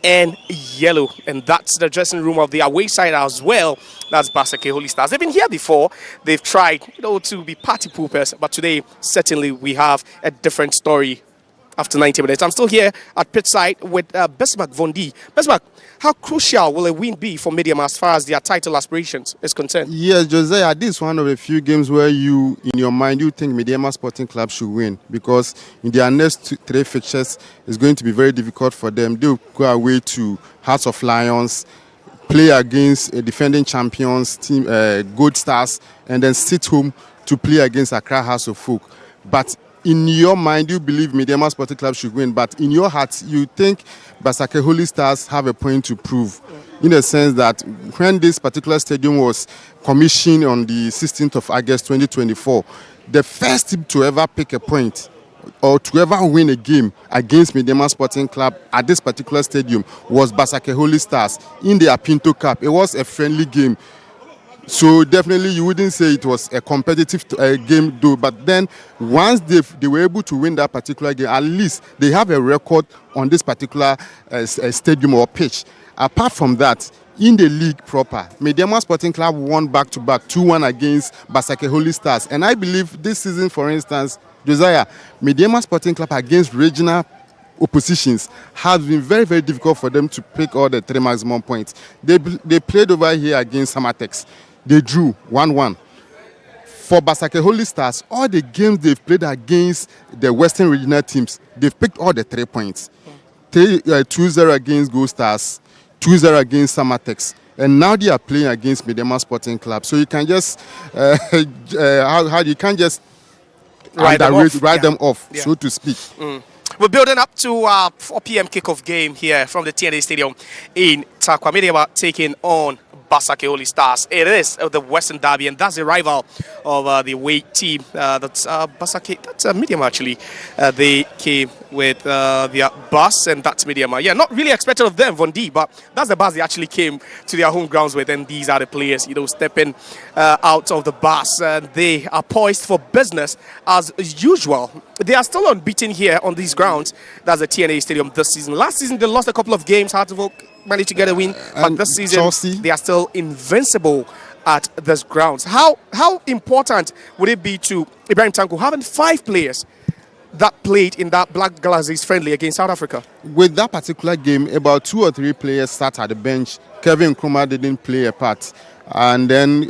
and yellow, and that's the dressing room of the away side as well. That's Basake Holy Stars. They've been here before. They've tried, to be party poopers, but today certainly we have a different story. After 90 minutes, I'm still here at pitchside with Basake Vondi. Basake, how crucial will a win be for Medeama as far as their title aspirations is concerned? Yes, Josiah, this is one of the few games where you, in your mind, you think Medeama Sporting Club should win, because in their next three fixtures, it's going to be very difficult for them. They'll go away to Hearts of Lions, play against defending champions, team Gold Stars, and then sit home to play against Accra House of Folk. But in your mind, you believe Medeama Sporting Club should win, but in your heart, you think Basake Holy Stars have a point to prove, in the sense that when this particular stadium was commissioned on the 16th of August 2024, the first team to ever pick a point or to ever win a game against Medeama Sporting Club at this particular stadium was Basake Holy Stars in the Apinto Cup. It was a friendly game. So definitely you wouldn't say it was a competitive game though, but then once they were able to win that particular game, at least they have a record on this particular stadium or pitch. Apart from that, in the league proper, Medeama Sporting Club won back-to-back 2-1 against Basake Holy Stars. And I believe this season, for instance, Josiah, Medeama Sporting Club against regional oppositions has been very, very difficult for them to pick all the three maximum points. They played over here against Samatex. They drew 1-1. For Basake Holy Stars, all the games they've played against the Western regional teams, they've picked all the 3 points. 2-0 against Gold Stars, 2-0 against Samatex, and now they are playing against Medeama Sporting Club. So you can just, you can't just write them off, so to speak. We're building up to 4 p.m. kickoff game here from the TNA Stadium in Tarkwa. Medeama taking on Basake Holy Stars. It is the Western Derby, and that's the rival of the away team. That's Basake. That's Medeama actually. They came with their bus, and that's Medeama. Yeah, not really expected of them, Vondi, but that's the bus they actually came to their home grounds with, and these are the players, stepping out of the bus. They are poised for business as usual. They are still unbeaten here on these grounds. That's the TNA Stadium this season. Last season they lost a couple of games. Hartlepool managed to get a win, but this season Chelsea, they are still invincible at this grounds. How important would it be to Ibrahim Tanko having 5 players that played in that Black Galaxies friendly against South Africa? With that particular game, about 2 or 3 players sat at the bench. Kevin Nkrumah didn't play a part. And then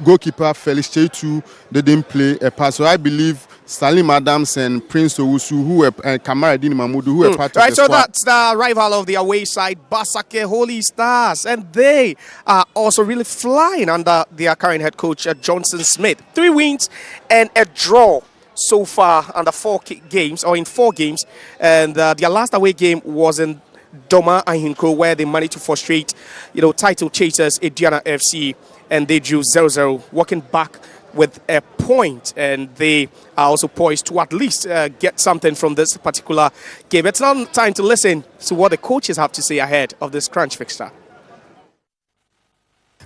goalkeeper Felix Chetu didn't play a part. So I believe Salim Adams and Prince Owusu, who were Kamaradini Mahmoud, who were part of the squad. So that's the rival of the away side, Basake Holy Stars, and they are also really flying under their current head coach Johnson Smith. 3 wins and a draw so far under 4 games, or in 4 games, and their last away game was in Doma and Hinkro, where they managed to frustrate, title chasers Medeama FC, and they drew 0-0, walking back with a point, and they are also poised to at least get something from this particular game. It's now time to listen to what the coaches have to say ahead of this crunch fixture.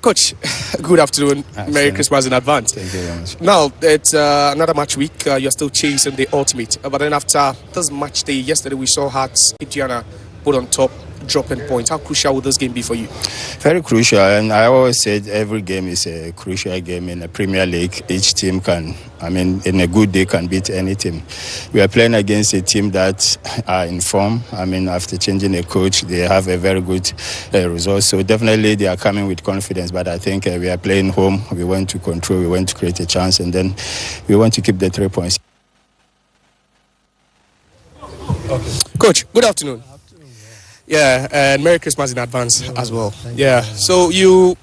Coach, good afternoon. Merry Christmas in advance. Thank you very much. Now, it's another match week. You're still chasing the ultimate. But then after this match day, yesterday we saw Hearts Medeama put on top, dropping points. How crucial will this game be for you? Very crucial, and I always said every game is a crucial game in the Premier League. Each team can, in a good day, can beat any team. We are playing against a team that are in form. After changing a coach, they have a very good result. So definitely they are coming with confidence, but I think we are playing home. We want to control, we want to create a chance, and then we want to keep the 3 points. Okay. Coach, good afternoon. Yeah, and Merry Christmas in advance as well. Yeah, so you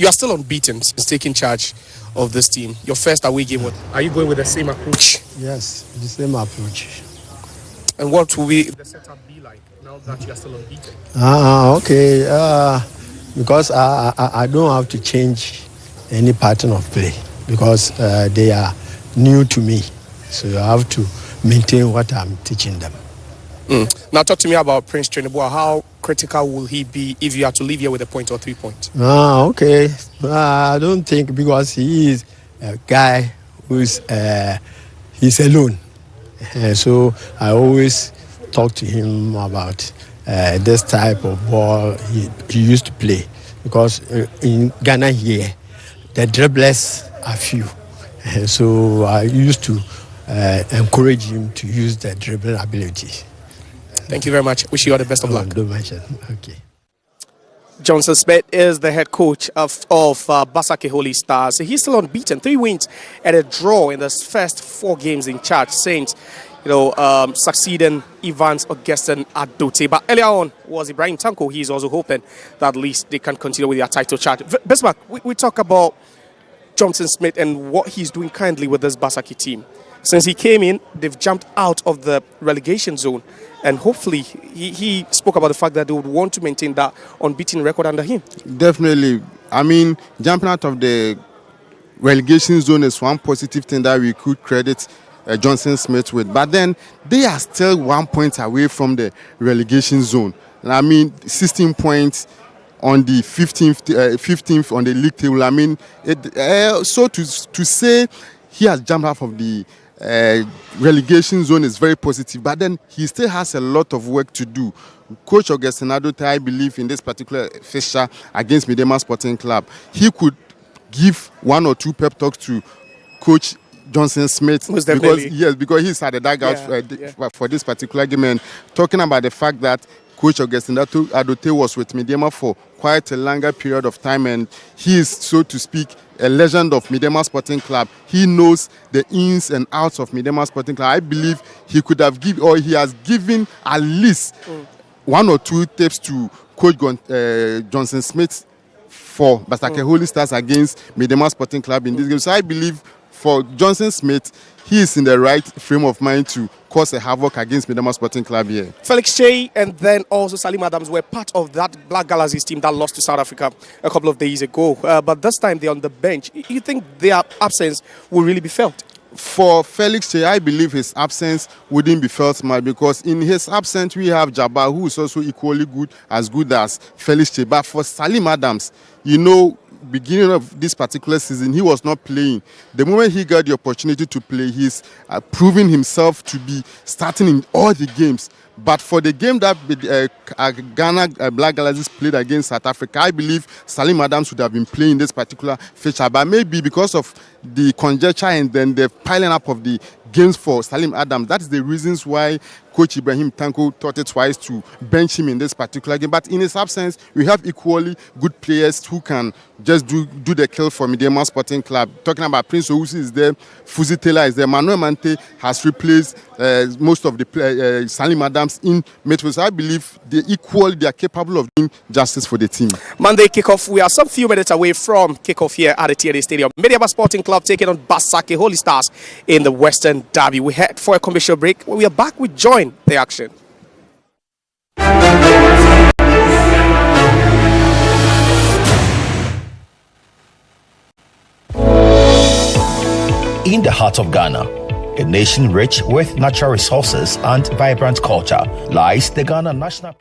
are still unbeaten since taking charge of this team. Your first away game, are you going with the same approach? Yes, the same approach. And what will the setup be like now that you are still unbeaten? Okay, because I don't have to change any pattern of play because they are new to me. So you have to maintain what I'm teaching them. Now talk to me about Prince Treneboa. How critical will he be if you have to leave here with a point or 3 points? Okay. I don't think, because he is a guy who's he's alone. So I always talk to him about this type of ball he used to play. Because in Ghana here, the dribblers are few. So I used to encourage him to use the dribbling ability. Thank you very much. Wish you all the best of luck. Don't mention. Okay. Johnson Smith is the head coach of Basake Holy Stars. He's still unbeaten, 3 wins and a draw in the first 4 games in charge since, succeeding Evans, Augustin, Adote. But earlier on was Ibrahim Tanko. He's also hoping that at least they can continue with their title charge. Bismarck, we talk about Johnson Smith and what he's doing kindly with this Basake team. Since he came in, they've jumped out of the relegation zone. And hopefully, he spoke about the fact that they would want to maintain that unbeaten record under him. Definitely. I mean, jumping out of the relegation zone is one positive thing that we could credit Johnson Smith with. But then, they are still 1 point away from the relegation zone. And I mean, 16 points on the 15th on the league table. I mean, so to say he has jumped out of the relegation zone is very positive, but then he still has a lot of work to do. Coach Augustin Adote, I believe, in this particular fixture against Medeama Sporting Club, he could give 1 or 2 pep talks to Coach Johnson Smith because he's at the dugout for this particular game, and talking about the fact that Coach Augustin Adote was with Medeama for quite a longer period of time, and he is, so to speak, a legend of Medeama Sporting Club. He knows the ins and outs of Medeama Sporting Club. I believe he could have given, or he has given at least 1 or 2 tips to Coach Johnson Smith for Basake Holy Stars against Medeama Sporting Club in this game. So I believe for Johnson Smith, he is in the right frame of mind to cause a havoc against Medeama Sporting Club here. Felix Shea and then also Salim Adams were part of that Black Galaxies team that lost to South Africa a couple of days ago. But this time they're on the bench. You think their absence will really be felt? For Felix Shea, I believe his absence wouldn't be felt much, because in his absence we have Jabbar, who is also equally good as Felix Shea. But for Salim Adams, beginning of this particular season, he was not playing. The moment he got the opportunity to play, he's proving himself to be starting in all the games. But for the game that Ghana Black Galaxies played against South Africa, I believe Salim Adams would have been playing this particular feature. But maybe because of the conjecture and then the piling up of the games for Salim Adams, that's the reasons why Coach Ibrahim Tanko thought it twice to bench him in this particular game. But in his absence, we have equally good players who can just do the kill for Medeama Sporting Club. Talking about Prince Owusu is there, Fuzi Taylor is there, Manuel Mante has replaced most of the Salim Adams in midfield. So I believe they are capable of doing justice for the team. Monday kickoff. We are some few minutes away from kickoff here at the TNA Stadium. Medeama Sporting Club taking on Basake Holy Stars in the Western Derby. We head for a commercial break. When we are back, we join the action. In the heart of Ghana, a nation rich with natural resources and vibrant culture, lies the Ghana National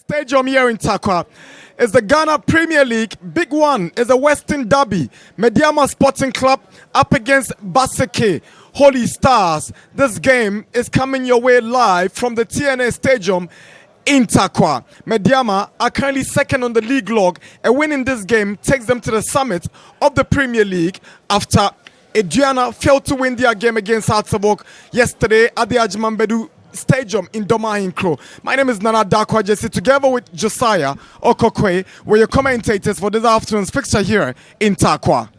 Stadium here in Takwa. It's the Ghana Premier League. Big one is the Western Derby. Medeama Sporting Club up against Basake Holy Stars. This game is coming your way live from the TNA Stadium in Takwa. Medeama are currently second on the league log. A win in this game takes them to the summit of the Premier League after Aduana failed to win their game against Hartsabok yesterday at the Ajimambedu Stadium in Domahinkro. My name is Nana Dakwa Jesse, together with Josiah Okokwe. We're your commentators for this afternoon's fixture here in Takwa.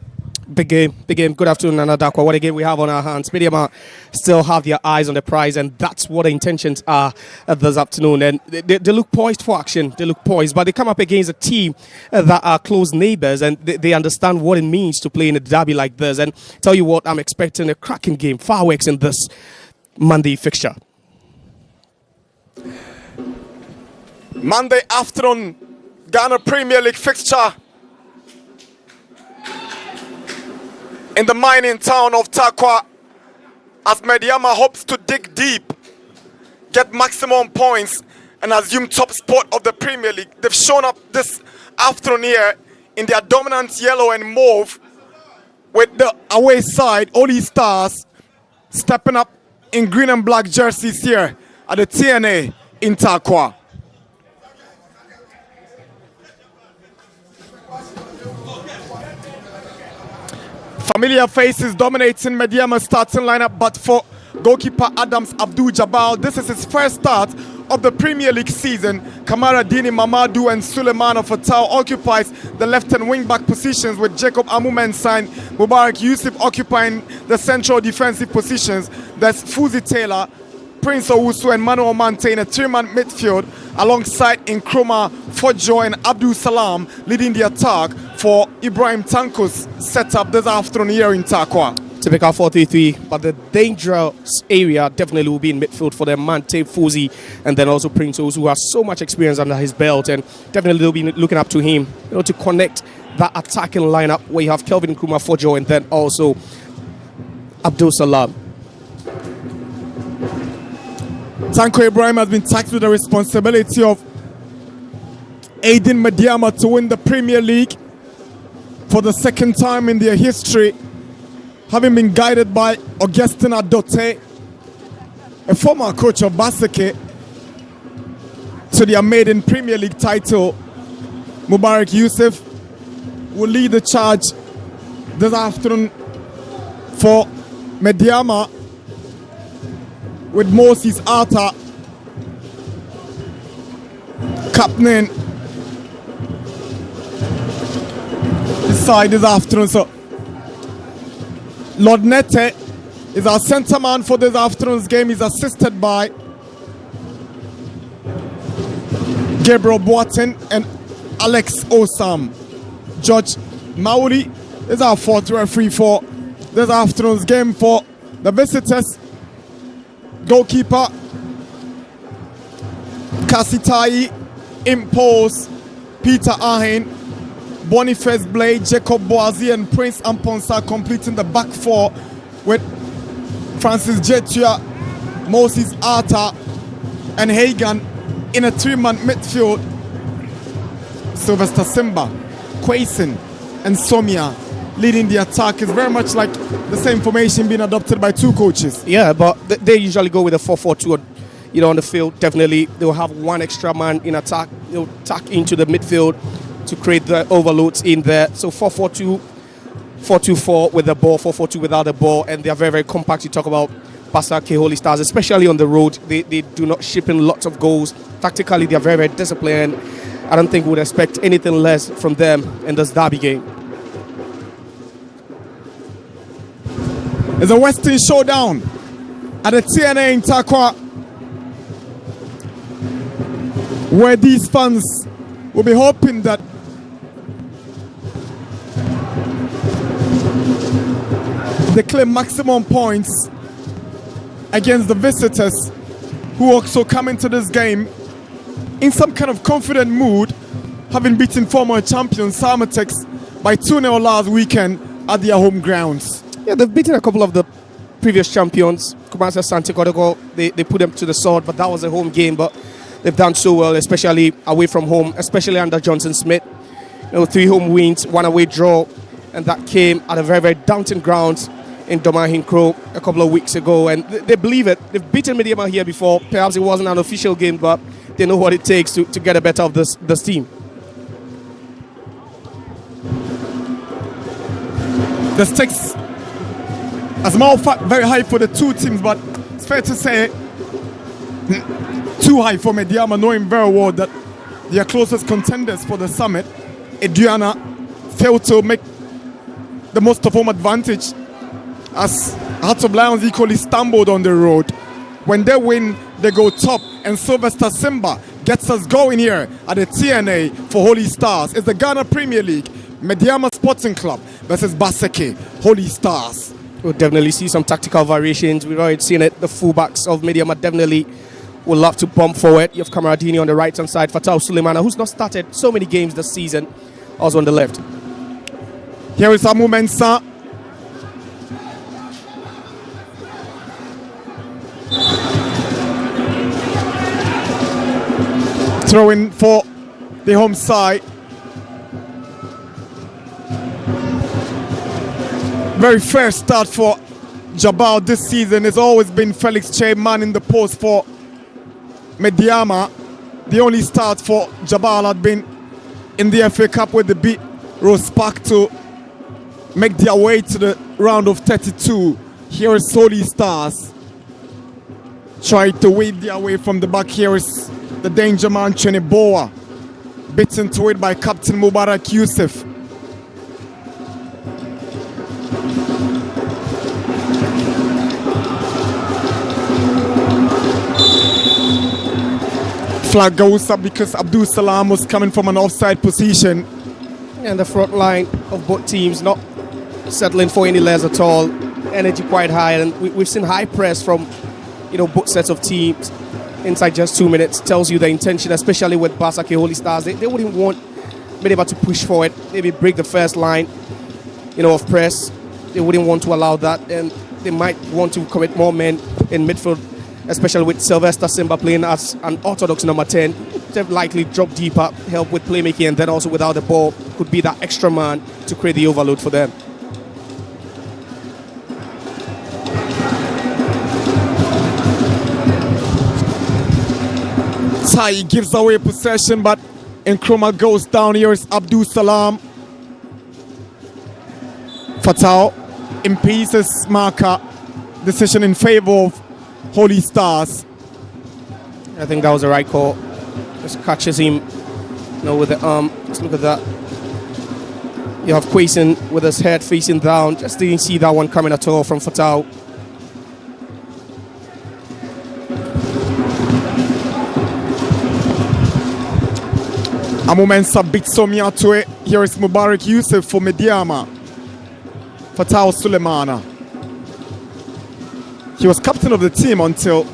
Big game, big game. Good afternoon, Nana Dakwa. What a game we have on our hands. Medeama still have their eyes on the prize, and that's what the intentions are this afternoon. And they look poised for action. They look poised, but they come up against a team that are close neighbours, and they understand what it means to play in a derby like this. And tell you what, I'm expecting a cracking game, fireworks in this Monday fixture. Monday afternoon, Ghana Premier League fixture in the mining town of Takwa, as Medeama hopes to dig deep, get maximum points, and assume top spot of the Premier League. They've shown up this afternoon here in their dominant yellow and mauve, with the away side, Holy Stars, stepping up in green and black jerseys here at the TNA in Takwa. Familiar faces dominating Medeama's starting lineup, but for goalkeeper Adams Abdul-Jabal, this is his first start of the Premier League season. Kamara Dini Mamadou and Suleiman Fatau occupies the left and wing back positions, with Jacob Amumensan, Mubarak Yusuf occupying the central defensive positions. There's Fuzi Taylor, Prince Owusu and Manuel Mante in a three-man midfield, alongside Nkrumah, Fojo and Abdul Salam leading the attack for Ibrahim Tanko's setup this afternoon here in Takwa. Typical 4-3-3, but the dangerous area definitely will be in midfield for them. Mante, Fuzi, and then also Prince Owusu, who has so much experience under his belt, and definitely they'll be looking up to him, to connect that attacking lineup where you have Kelvin Nkrumah, Fojo, and then also Abdul Salam. Tanko Ibrahim has been tasked with the responsibility of aiding Medeama to win the Premier League for the second time in their history, having been guided by Augustin Adote, a former coach of Basake, to their maiden Premier League title. Mubarak Yusuf will lead the charge this afternoon for Medeama, with Moses Arta captaining this side this afternoon. So Lord Nete is our centre man for this afternoon's game. He's assisted by Gabriel Boateng and Alex Osam. George Mauri is our fourth referee for this afternoon's game. For the visitors, goalkeeper Kasitai, Impose, Peter Ahen, Boniface Blade, Jacob Boazi and Prince Amponsa completing the back four, with Francis Jetua, Moses Arta and Hagan in a three-man midfield. Sylvester Simba, Quason and Somia leading the attack. Is very much like the same formation being adopted by two coaches. Yeah, but they usually go with a 4-4-2, on the field. Definitely they'll have one extra man in attack. They'll tuck into the midfield to create the overloads in there. So 4-4-2, 4-2-4 with the ball, 4-4-2 without the ball, and they're very, very compact. You talk about Basake Holy Stars, especially on the road. They do not ship in lots of goals. Tactically, they're very, very disciplined. I don't think we would expect anything less from them in this derby game. It's a Western showdown at the TNA in Takwa, where these fans will be hoping that they claim maximum points against the visitors, who also come into this game in some kind of confident mood, having beaten former champions Samatex by 2-0 last weekend at their home grounds. Yeah, they've beaten a couple of the previous champions, Kumasi Asante Kotoko. They put them to the sword, but that was a home game. But they've done so well, especially away from home, especially under Johnson Smith. 3 home wins, 1 away draw, and that came at a very, very daunting ground in Domahinkro a couple of weeks ago, and they believe it. They've beaten Medeama here before. Perhaps it wasn't an official game, but they know what it takes to get the better of this team. The stakes, as a matter of fact, very high for the two teams, but it's fair to say too high for Medeama, knowing very well that their closest contenders for the summit, Aduana, failed to make the most of home advantage, as Hearts of Lions equally stumbled on the road. When they win, they go top, and Sylvester Simba gets us going here at the TNA for Holy Stars. It's the Ghana Premier League, Medeama Sporting Club versus Basake, Holy Stars. We'll definitely see some tactical variations. We've already seen it. The fullbacks of Medeama definitely will love to bump forward. You have Kamaradini on the right-hand side, Fatau Suleimana, who's not started so many games this season, also on the left. Here is Amu Mensah. Throwing for the home side. Very fair start for Jabal this season. It's always been Felix Che man in the post for Medeama. The only start for Jabal had been in the FA Cup where they beat Rose Park to make their way to the round of 32. Here is Holy Stars. Try to wade their way from the back. Here is the danger man Cheneboa, beaten to it by Captain Mubarak Yusuf. Flag goes up because Abdul Salam was coming from an offside position. And the front line of both teams not settling for any less at all. Energy quite high, and we've seen high press from both sets of teams inside just 2 minutes. Tells you the intention, especially with Basake Holy Stars. They wouldn't want Medeama to push forward, maybe break the first line of press. They wouldn't want to allow that, and they might want to commit more men in midfield, especially with Sylvester Simba playing as an orthodox number 10. They've likely drop deeper, help with playmaking, and then also without the ball could be that extra man to create the overload for them. Tai gives away possession, but Nkrumah goes down. Here is Abdul Salam. Fatau impedes his marker. Decision in favor of Holy Stars. I think that was the right call. Just catches him with the arm. Just look at that. You have Quaison with his head facing down. Just didn't see that one coming at all from Fatau. Amu Mensah beats Somia to it. Here is Mubarak Yusuf for Medeama. Fatau Suleimana. He was captain of the team until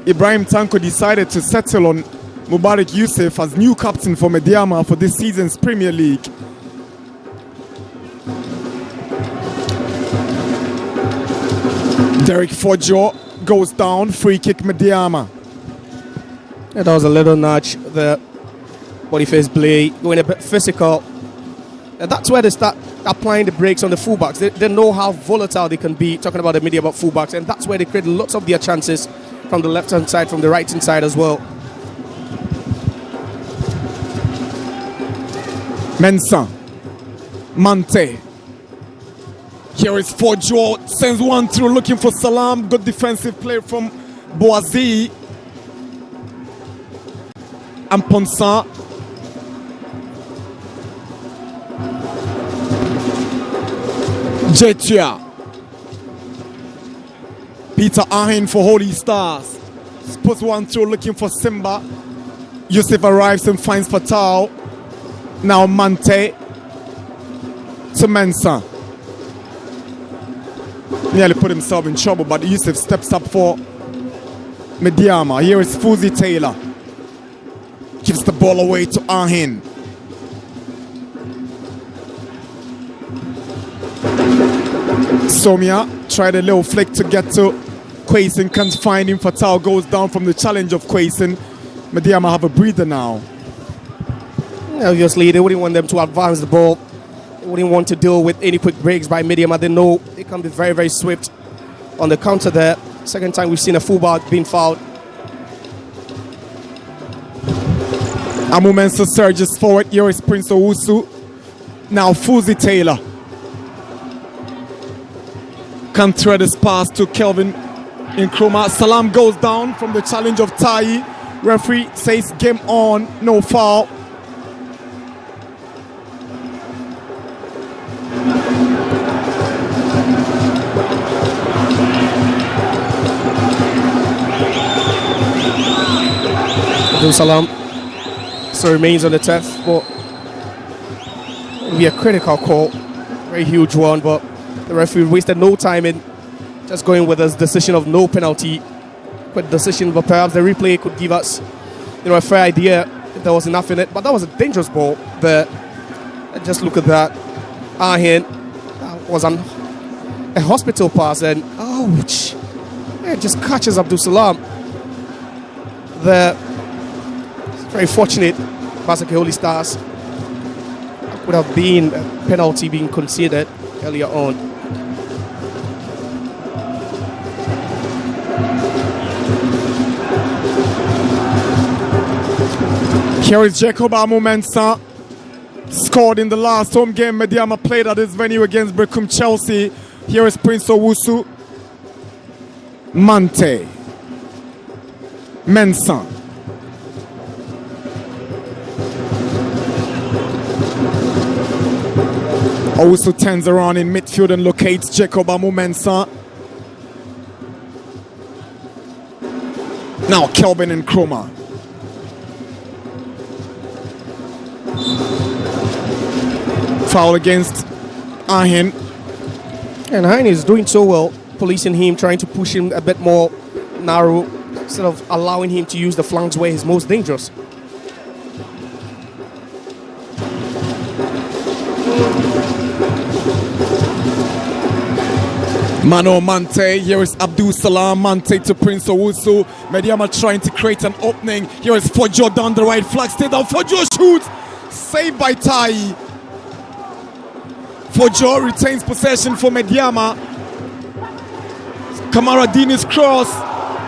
Ibrahim Tanko decided to settle on Mubarak Yusuf as new captain for Medeama for this season's Premier League. Derek Fojo goes down, free kick Medeama. Yeah, that was a little nudge there. Boniface Blay going a bit physical. And that's where they start applying the brakes on the fullbacks. They know how volatile they can be, talking about the Medeama fullbacks, and that's where they create lots of their chances from the left-hand side, from the right-hand side as well. Mensah. Mante. Here is Fojo, sends one through looking for Salam. Good defensive play from Boazi. And Ponsa. Jetia. Peter Ahin for Holy Stars. Puts one through looking for Simba. Yusuf arrives and finds Fatau. Now Mante to Mensah. Nearly put himself in trouble, but Yusuf steps up for Medeama. Here is Fuzi Taylor. Gives the ball away to Ahin. Somia tried a little flick to get to Quaison, can't find him. Fatau goes down from the challenge of Quaison. Medeama have a breather now. Obviously, they wouldn't want them to advance the ball. They wouldn't want to deal with any quick breaks by Medeama. They know they can be very, very swift on the counter there. Second time we've seen a fullback being fouled. Amumensa surges forward. Here is Prince Owusu. Now Fuzi Taylor can thread this pass to Kelvin Nkrumah. Salam goes down from the challenge of Tai. Referee says game on, no foul. Abdul Salam still remains on the turf, but it'll be a critical call, very huge one, but the referee wasted no time in just going with his decision of no penalty. Quick decision, but perhaps the replay could give us, a fair idea if there was enough in it. But that was a dangerous ball. But just look at that. Ahin was a hospital pass, and ouch! It just catches Abdul Salam. Very fortunate, Basake Holy Stars. That would have been a penalty being considered earlier on. Here is Jacob Amumensa, scored in the last home game Medeama played at this venue against Brecum Chelsea. Here is Prince Owusu. Mante. Mensah. Owusu turns around in midfield and locates Jacob Amumensa. Now Kelvin Nkrumah. Foul against Ahin. And Ahin is doing so well, policing him, trying to push him a bit more narrow, instead of allowing him to use the flanks where he's most dangerous. Mano Mante, here is Abdul Salam. Mante to Prince Owusu. Medeama trying to create an opening. Here is Fojo down the right flag. Stay down. Fojo shoots. Saved by Tai. Fojo retains possession for Medeama. Kamaradini's cross.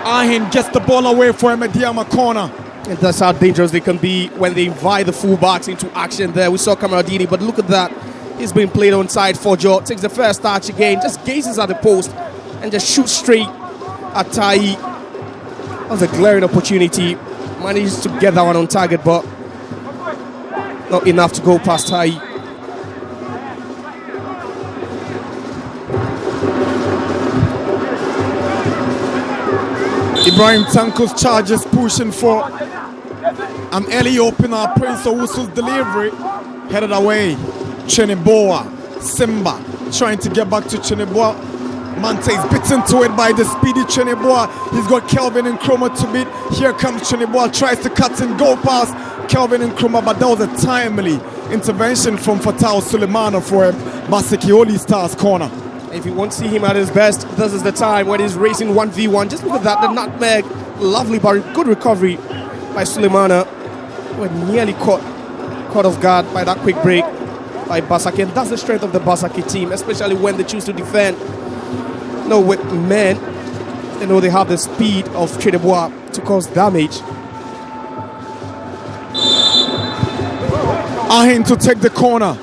Ahin gets the ball away for a Medeama corner. And that's how dangerous they can be when they invite the fullbacks into action there. We saw Kamaradini, but look at that. He's being played onside. Fojo takes the first touch again, just gazes at the post and just shoots straight at Tai. That was a glaring opportunity. Managed to get that one on target, but not enough to go past Tai. Ibrahim Tanko's charges pushing for an early opener. Prince Owusu's delivery headed away. Cheneboa, Simba trying to get back to Cheneboa. Mante is bitten to it by the speedy Cheneboa. He's got Kelvin Nkrumah to beat. Here comes Cheneboa, tries to cut and go past Kelvin Nkrumah, but that was a timely intervention from Fatau Sulemana for a Basake Holy Stars corner. If you want to see him at his best, this is the time when he's racing 1v1. Just look at that, the nutmeg. Lovely, but good recovery by Sulemana. We're nearly caught off guard by that quick break by Basake. And that's the strength of the Basake team, especially when they choose to defend. With men, they know they have the speed of Cheneboa to cause damage. Ahin to take the corner.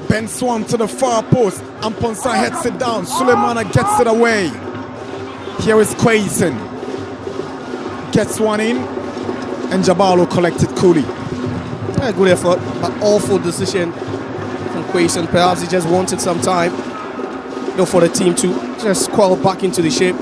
Ben Swan to the far post. Amponsa heads it down. Sulemana gets it away. Here is Quaison. Gets one in. And Jabalo collected coolly. A good effort, but awful decision from Quaison. Perhaps he just wanted some time for the team to just crawl back into the shape.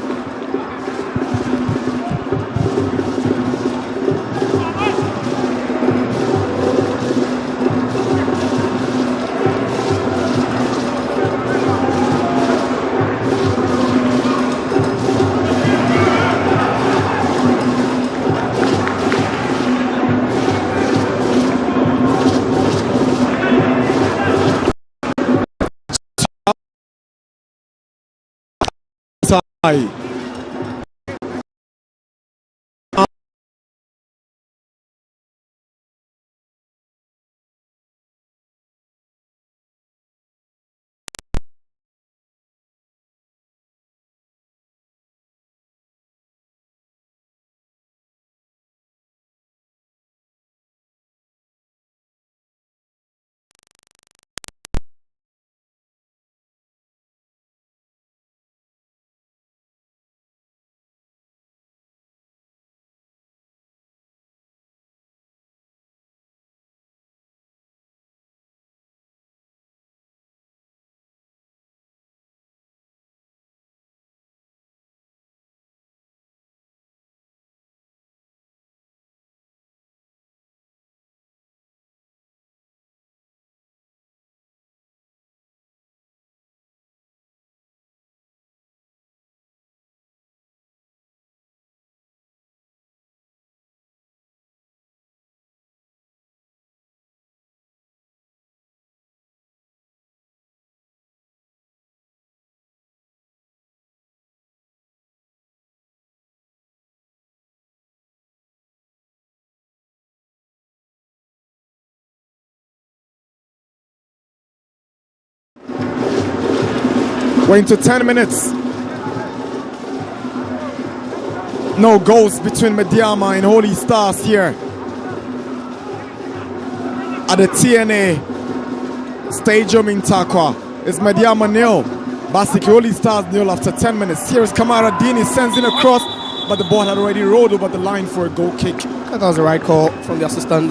We're into 10 minutes. No goals between Medeama and Holy Stars here at the TNA Stadium in Takwa. It's Medeama 0, Basake Holy Stars 0 after 10 minutes. Here is Kamara Dini, sends in a cross, but the ball had already rolled over the line for a goal kick. That was the right call from the assistant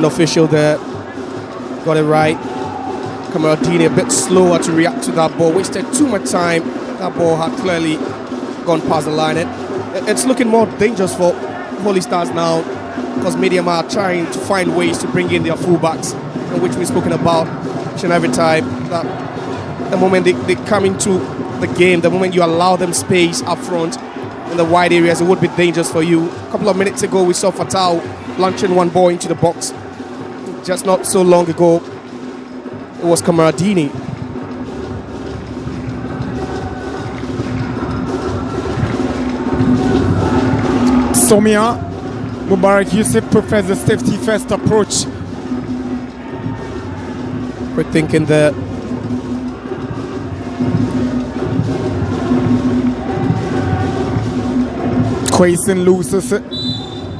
official there. Got it right. Kamara Dini a bit slower to react to that ball, wasted too much time. That ball had clearly gone past the line. It's looking more dangerous for Holy Stars now because Medeama are trying to find ways to bring in their fullbacks, which we've spoken about each and every time. That the moment they come into the game, the moment you allow them space up front in the wide areas, it would be dangerous for you. A couple of minutes ago, we saw Fatal launching one ball into the box. Just not so long ago, it was Kamara Dini. Somia Mubarak Yusuf prefers the safety first approach. Quick thinking there. Quason loses it,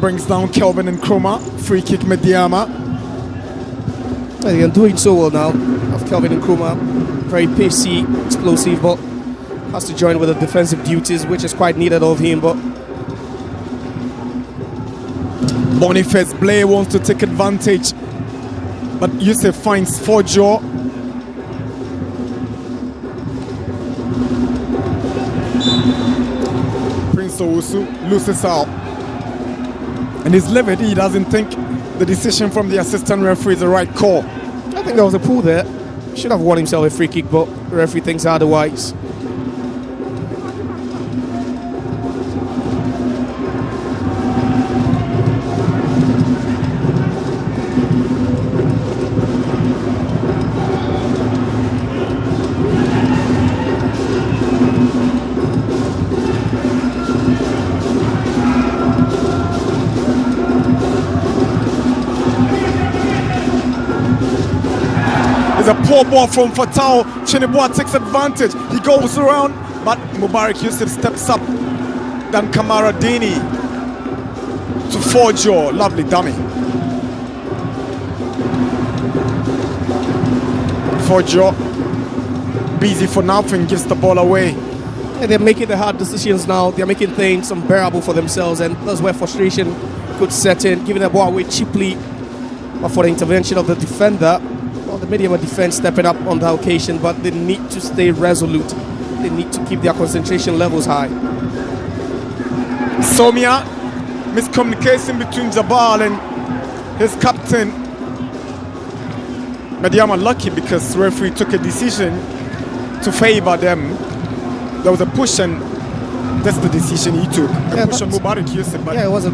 brings down Kelvin and Kroma. Free kick Medeama. They are doing so well now of Kelvin and Kroma. Very pacey, explosive, but has to join with the defensive duties, which is quite needed of him. But Boniface Blay wants to take advantage, but Yusuf finds Fojo. Prince Owusu loses out, and he's livid. He doesn't think the decision from the assistant referee is the right call. I think there was a pull there. Should have won himself a free kick, but the referee thinks otherwise. A poor ball from Fatal. Chinibua takes advantage. He goes around, but Mubarak Yusuf steps up. Then Kamara Dini to Fojo. Lovely dummy. Fojo busy for nothing, gives the ball away. Yeah, they're making the hard decisions now. They're making things unbearable for themselves, and that's where frustration could set in, giving the ball away cheaply. But for the intervention of the defender, the Medeama defense stepping up on the occasion, but they need to stay resolute. They need to keep their concentration levels high. Somia, miscommunication between Jabal and his captain. Medeama lucky because the referee took a decision to favor them. There was a push, and that's the decision he took. A push on Mubarak Yusuf. Yeah, it was a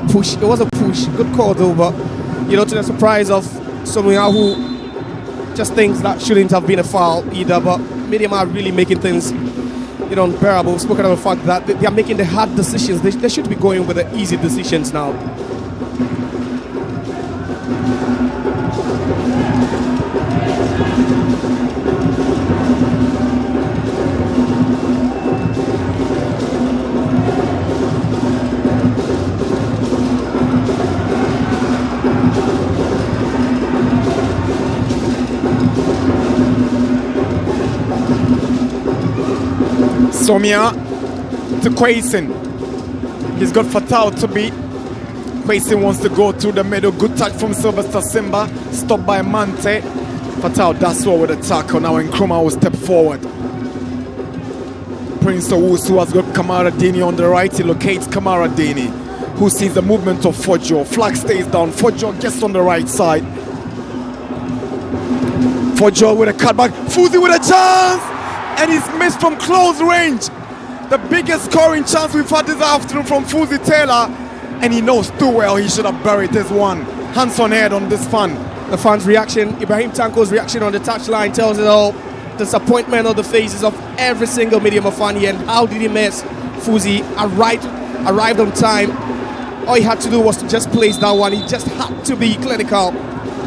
push. It was a push. Good call though, but to the surprise of Somia, who just thinks that shouldn't have been a foul either, but Medeama are really making things unbearable. We've spoken about the fact that they are making the hard decisions. They should be going with the easy decisions now. Somia to Quason. He's got Fatal to beat. Quason wants to go through the middle. Good touch from Sylvester Simba. Stopped by Mante. Fatal does well with a tackle now, and Kroma will step forward. Prince Owusu has got Kamara Dini on the right. He locates Kamara Dini, who sees the movement of Fojo. Flag stays down. Fojo gets on the right side. Fojo with a cutback. Fuzi with a chance! And he's missed from close range. The biggest scoring chance we've had this afternoon from Fuzi Taylor. And he knows too well he should have buried this one. Hands on head on this fan. The fans' reaction, Ibrahim Tanko's reaction on the touchline tells it all. Disappointment on the faces of every single Medeama fan here. And how did he miss? Fuzi arrived on time. All he had to do was to just place that one. He just had to be clinical.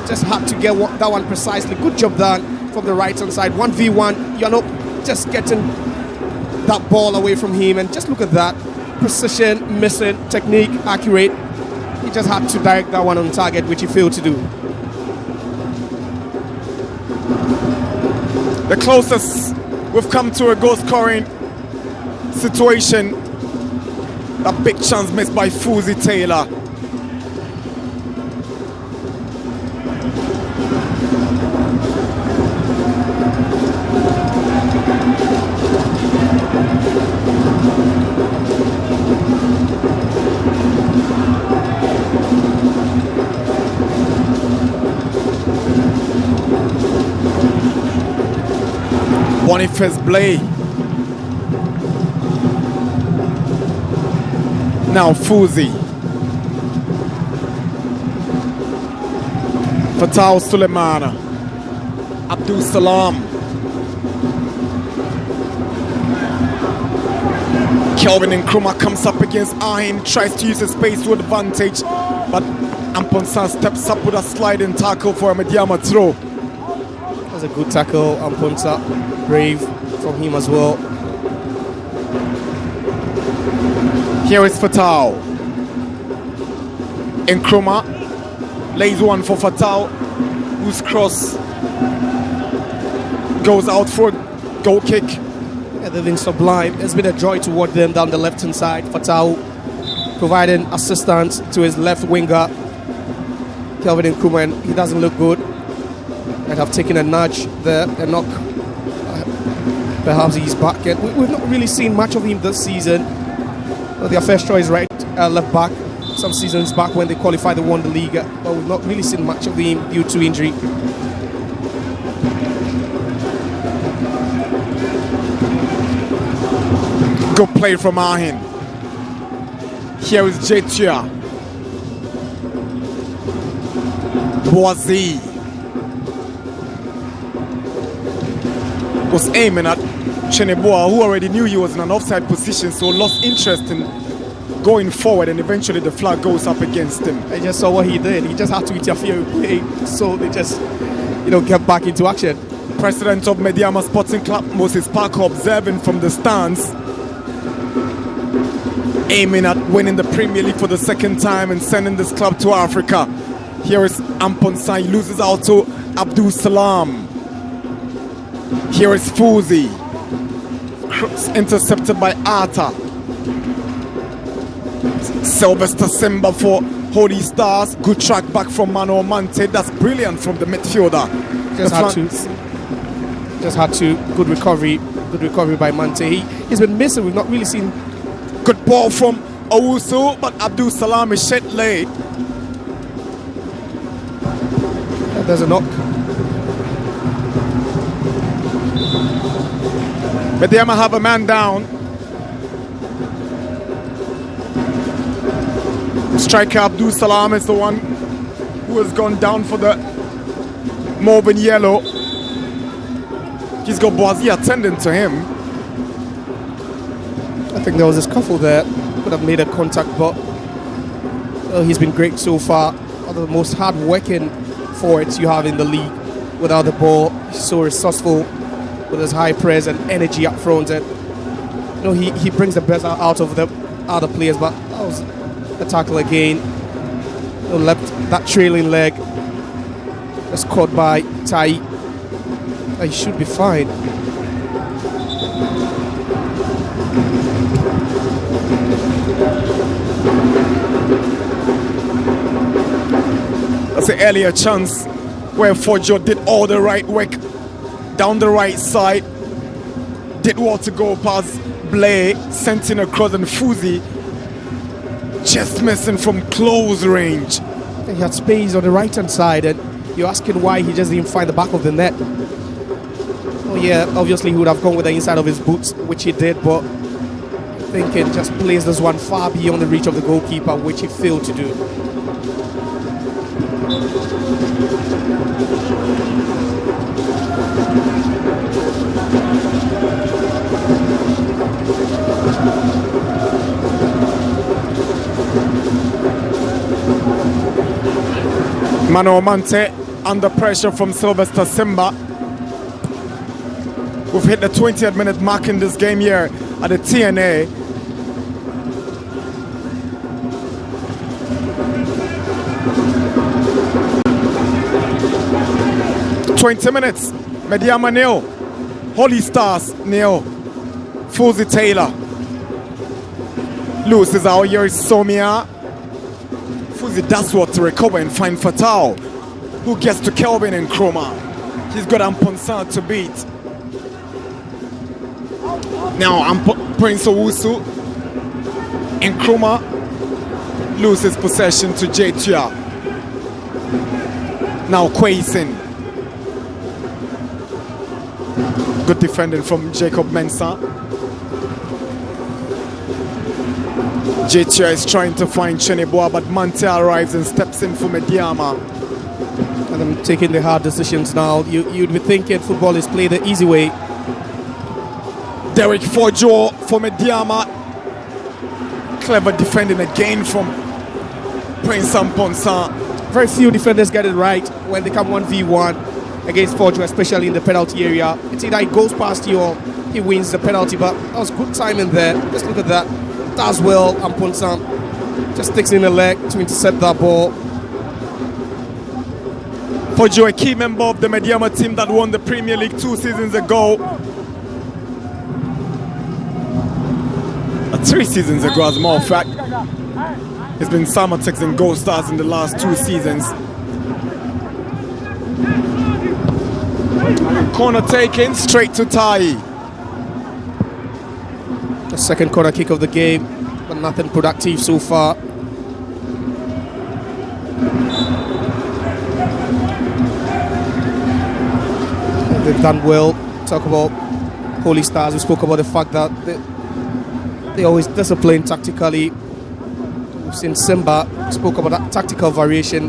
Just had to get that one precisely. Good job done. from the right hand side. 1v1, you're not just getting that ball away from him, and just look at that. Precision, missing, technique, accurate. He just had to direct that one on target, which he failed to do. The closest we've come to a goal scoring situation. That big chance missed by Fuzi Taylor. Boniface Blay. Now Fuzi. Fatah Suleiman. Abdul Salam. Kelvin Nkrumah comes up against Ahin, tries to use his space to advantage, but Amponsa steps up with a sliding tackle for a Medeama throw. That's a good tackle, Amponsa. Brave from him as well. Here is Fatah. Nkrumah lays one for Fatah, whose cross goes out for a goal kick. Yeah, they've been sublime. It's been a joy to watch them down the left-hand side. Fatah providing assistance to his left winger, Kelvin Nkrumah, and he doesn't look good. And have taken a nudge there, a knock. Perhaps he's back. And we've not really seen much of him this season. Their first choice left back some seasons back when they qualified, they won the league, but we've not really seen much of him due to injury. Good play from Ahin. Here is Jetia. Boazi was aiming at Cheneboa, who already knew he was in an offside position, so lost interest in going forward, and eventually the flag goes up against him. I just saw what he did. He just had to interfere with play, so they just, get back into action. President of Medeama Sporting Club, Moses Parker, observing from the stands, aiming at winning the Premier League for the second time and sending this club to Africa. Here is Amponsa, he loses out to Abdul Salam. Here is Fuzi, intercepted by Arta. Sylvester Simba for Holy Stars. Good track back from Mano Mante. That's brilliant from the midfielder. Just had to. Good recovery by Mante. He's been missing. We've not really seen. Good ball from Owusu, but Abdul Salam is shit late. There's a knock. Medeama have a man down. Striker Abdul Salam is the one who has gone down for the mauve and yellow. He's got Boazi attending to him. I think there was a scuffle there. Could have made a contact, but he's been great so far. One of the most hard-working forwards you have in the league. Without the ball, he's so resourceful with his high press and energy up front, and he brings the best out of the other players. But that was a tackle again. Left that trailing leg. That's caught by Tai. He should be fine. That's an earlier chance where Fojo did all the right work down the right side. Did well to go past Blay, sent in across, and Fuzi just missing from close range. He had space on the right hand side, and you're asking why he just didn't find the back of the net. Oh yeah, obviously he would have gone with the inside of his boots, which he did, but I think he just placed this one far beyond the reach of the goalkeeper, which he failed to do. Mano Mante under pressure from Sylvester Simba. We've hit the 20th minute mark in this game here at the TNA. .20 Medeama nil, Holy Stars nil. Fuzi Taylor loses out. Here is Somia. Fuzi does what to recover and find Fatal, who gets to Kelvin and Chroma. He's got Amponsan to beat. Now Prince Owusu and Chroma loses possession to Jetia. Now Quaison. Good defending from Jacob Mensah. Jetia is trying to find Cheneboa, but Mante arrives and steps in for Medeama. And I'm taking the hard decisions now. You'd be thinking football is played the easy way. Derek Fojo for Medeama. Clever defending again from Prince Amponsa. Very few defenders get it right when they come 1v1 against Fojo, especially in the penalty area. It's either he goes past you or he wins the penalty, but that was good timing there. Just look at that. Does well, Amponsa just sticks in the leg to intercept that ball. Fojo, a key member of the Medeama team that won the Premier League 2 seasons ago. 3 seasons ago, as a matter of fact. He's been Samatex and Gold Stars in the last 2 seasons. Corner taken, straight to Tai. The second corner kick of the game, but nothing productive so far. They've done well. Talk about Holy Stars. We spoke about the fact that they always discipline tactically. We've seen Simba. We spoke about that tactical variation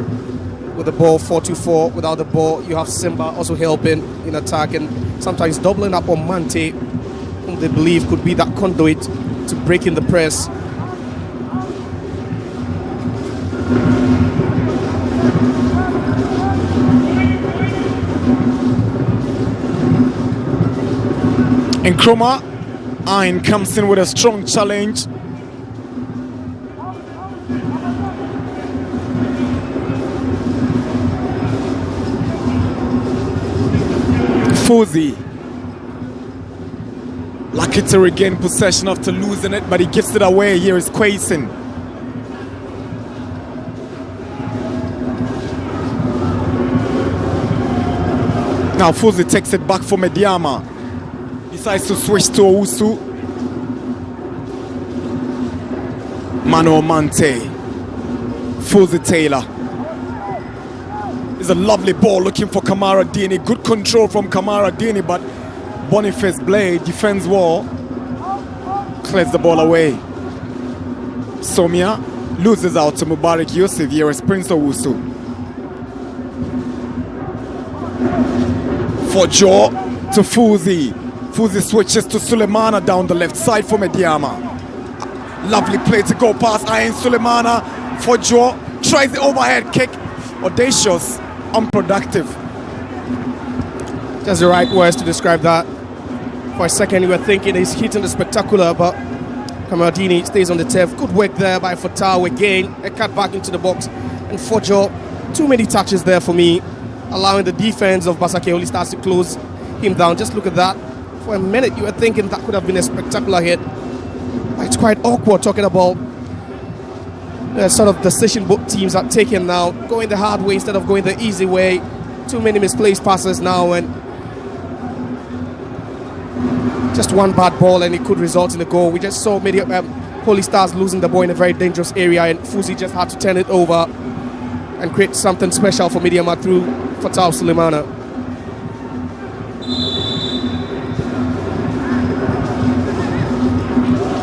with the ball 4-2-4. Without the ball, you have Simba also helping in attack and sometimes doubling up on Mante, whom they believe could be that conduit to break in the press. And Chroma Ayn comes in with a strong challenge. Fuzi lucky to regain possession after losing it, but he gives it away. Here is Quaison. Now Fuzi takes it back for Medeama. Decides to switch to Owusu. Mano Mante. Fuzi Taylor. It's a lovely ball looking for Kamara Dini. Good control from Kamara Dini, but Boniface Blade defends well. Clears the ball away. Somia loses out to Mubarak Yusuf. Here is Prince Owusu. For Joe to Fuzi. Fuzi switches to Sulemana down the left side for Medeama. Lovely play to go past Ayn Sulemana. For Joe tries the overhead kick. Audacious, unproductive. Just the right words to describe that. For a second you were thinking he's hitting the spectacular, but Kamaradini stays on the turf. Good work there by Fatal again. A cut back into the box. And Fojo, too many touches there for me, allowing the defense of Basake Holy Stars to close him down. Just look at that. For a minute you were thinking that could have been a spectacular hit. But it's quite awkward talking about the sort of decision both teams are taking now. Going the hard way instead of going the easy way. Too many misplaced passes now, and just one bad ball and it could result in a goal. We just saw Holy Stars losing the ball in a very dangerous area, and Fuzi just had to turn it over and create something special for Medeama through Fatal Sulemana.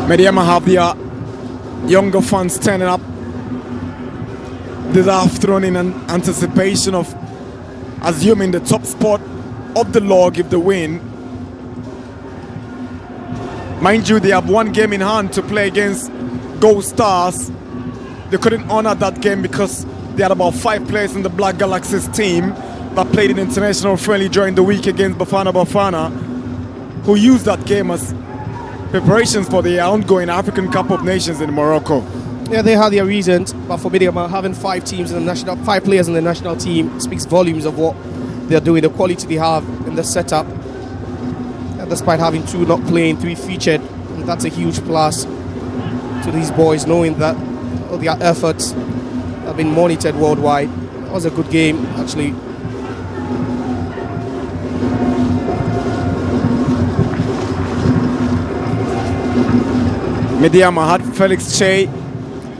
Medeama have their younger fans turning up this afternoon in anticipation of assuming the top spot of the log if they win. Mind you, they have one game in hand to play against Gold Stars. They couldn't honor that game because they had about 5 players in the Black Galaxies team that played in international friendly during the week against Bafana Bafana. who used that game as preparations for the ongoing African Cup of Nations in Morocco. Yeah, they had their reasons, but for Medeama, having 5 players in the national team speaks volumes of what they're doing, the quality they have in the setup. And despite having 2 not playing, 3 featured, and that's a huge plus to these boys, knowing that all their efforts have been monitored worldwide. It was a good game, actually. Medeama had Felix Che,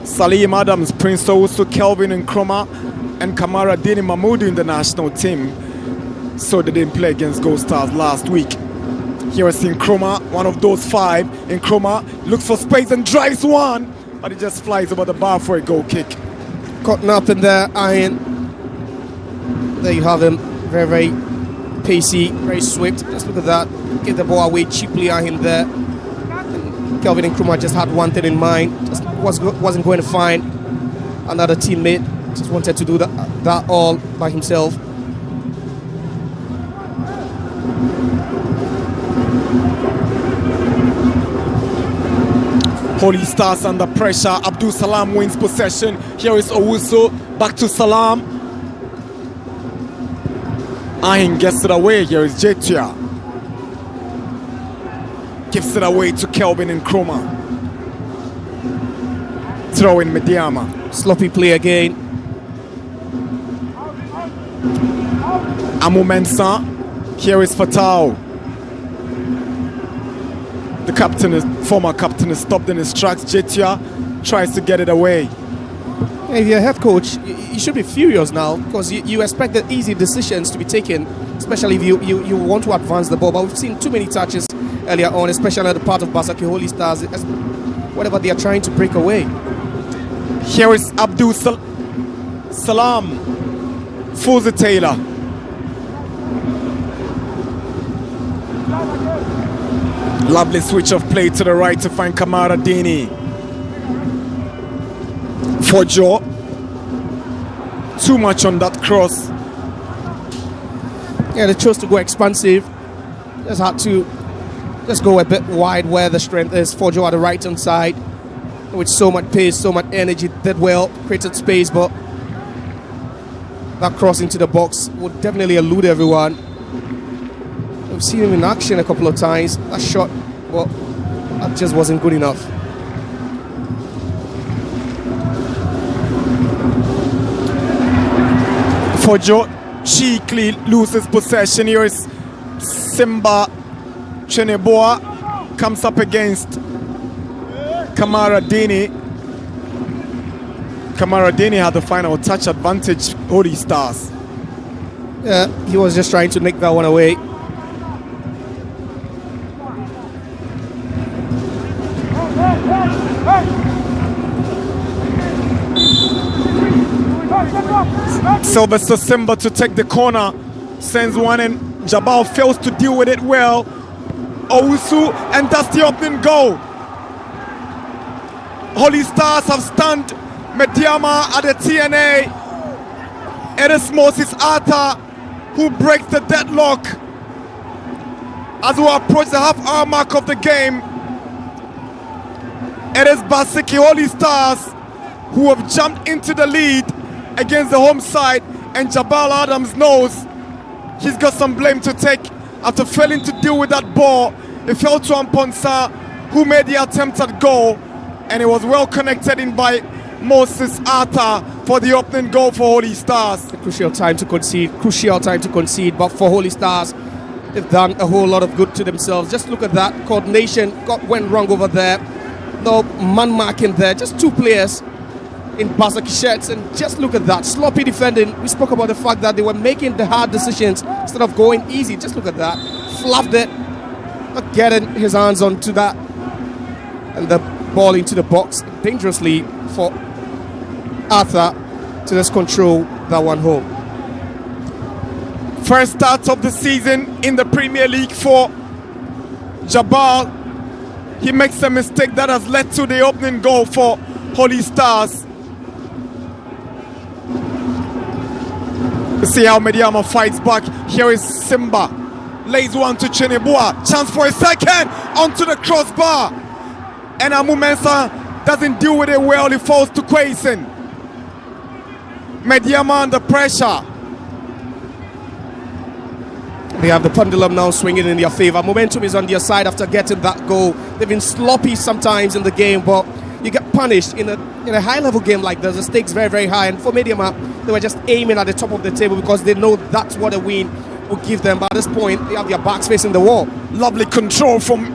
Salim Adams, Prince Owusu, Kelvin Nkrumah, and Kamara Dini Mahmoud in the national team. So they didn't play against Gold Stars last week. Here is Nkrumah, one of those 5. Nkrumah looks for space and drives one, but it just flies over the bar for a goal kick. Caught up in there, Iron. There you have him, very, very pacey, very swift. Just look at that, get the ball away cheaply, Iron there. Kelvin Nkrumah just had one thing in mind, just wasn't going to find another teammate, just wanted to do that all by himself. Holy Stars under pressure. Abdul Salam wins possession. Here is Owusu, back to Salam. Ahin gets it away. Here is Jetia. Gives it away to Kelvin Nkrumah. Throw in Medeama. Sloppy play again. Amu Mensah. Here is Fatau. The former captain is stopped in his tracks. Jetia tries to get it away. If you're a head coach, you should be furious now, because you expect the easy decisions to be taken, especially if you want to advance the ball. But we've seen too many touches earlier on, especially at the part of Basake Holy Stars, whatever they are trying to break away. Here is Abdul Salam. Fuzi Taylor. Lovely switch of play to the right to find Kamara Dini. For Joe. Too much on that cross. Yeah, they chose to go expansive. Just had to just go a bit wide where the strength is. For Joe at the right hand side, with so much pace, so much energy, did well, created space, but that cross into the box would definitely elude everyone. We've seen him in action a couple of times. That shot, well, that just wasn't good enough. For Joe, cheekily loses possession. Here is Simba Cheneboa. Comes up against Kamara Dini. Kamara Dini had the final touch advantage. Holy Stars. Yeah, he was just trying to nick that one away. Sylvester Simba to take the corner, sends one in. Jabal fails to deal with it well. Owusu, and that's the opening goal. Holy Stars have stunned Medeama at the TNA. It is Moses Arthur who breaks the deadlock as we approach the half-hour mark of the game. It is Basake Holy Stars who have jumped into the lead against the home side, and Jabal Adams knows he's got some blame to take after failing to deal with that ball. It fell to Amponsa, who made the attempt at goal, and it was well connected in by Moses Arthur for the opening goal for Holy Stars. A crucial time to concede, but for Holy Stars, they've done a whole lot of good to themselves. Just look at that, coordination went wrong over there. No man marking there, just 2 players in Basake shirts, and just look at that sloppy defending. We spoke about the fact that they were making the hard decisions instead of going easy. Just look at that, fluffed it, not getting his hands onto that, and the ball into the box dangerously for Arthur to just control that one home. First start of the season in the Premier League for Jabal. He makes a mistake that has led to the opening goal for Holy Stars. See how Medeama fights back. Here is Simba. lays one to Chinibua. Chance for a second. Onto the crossbar. And Amu Mensah doesn't deal with it well. He falls to Quaison. Medeama under pressure. They have the pendulum now swinging in their favor. Momentum is on their side after getting that goal. They've been sloppy sometimes in the game, but you get punished in a high-level game like this. The stakes very, very high. And for Medeama, they were just aiming at the top of the table because they know that's what a win will give them. But at this point, they have their backs facing the wall. Lovely control from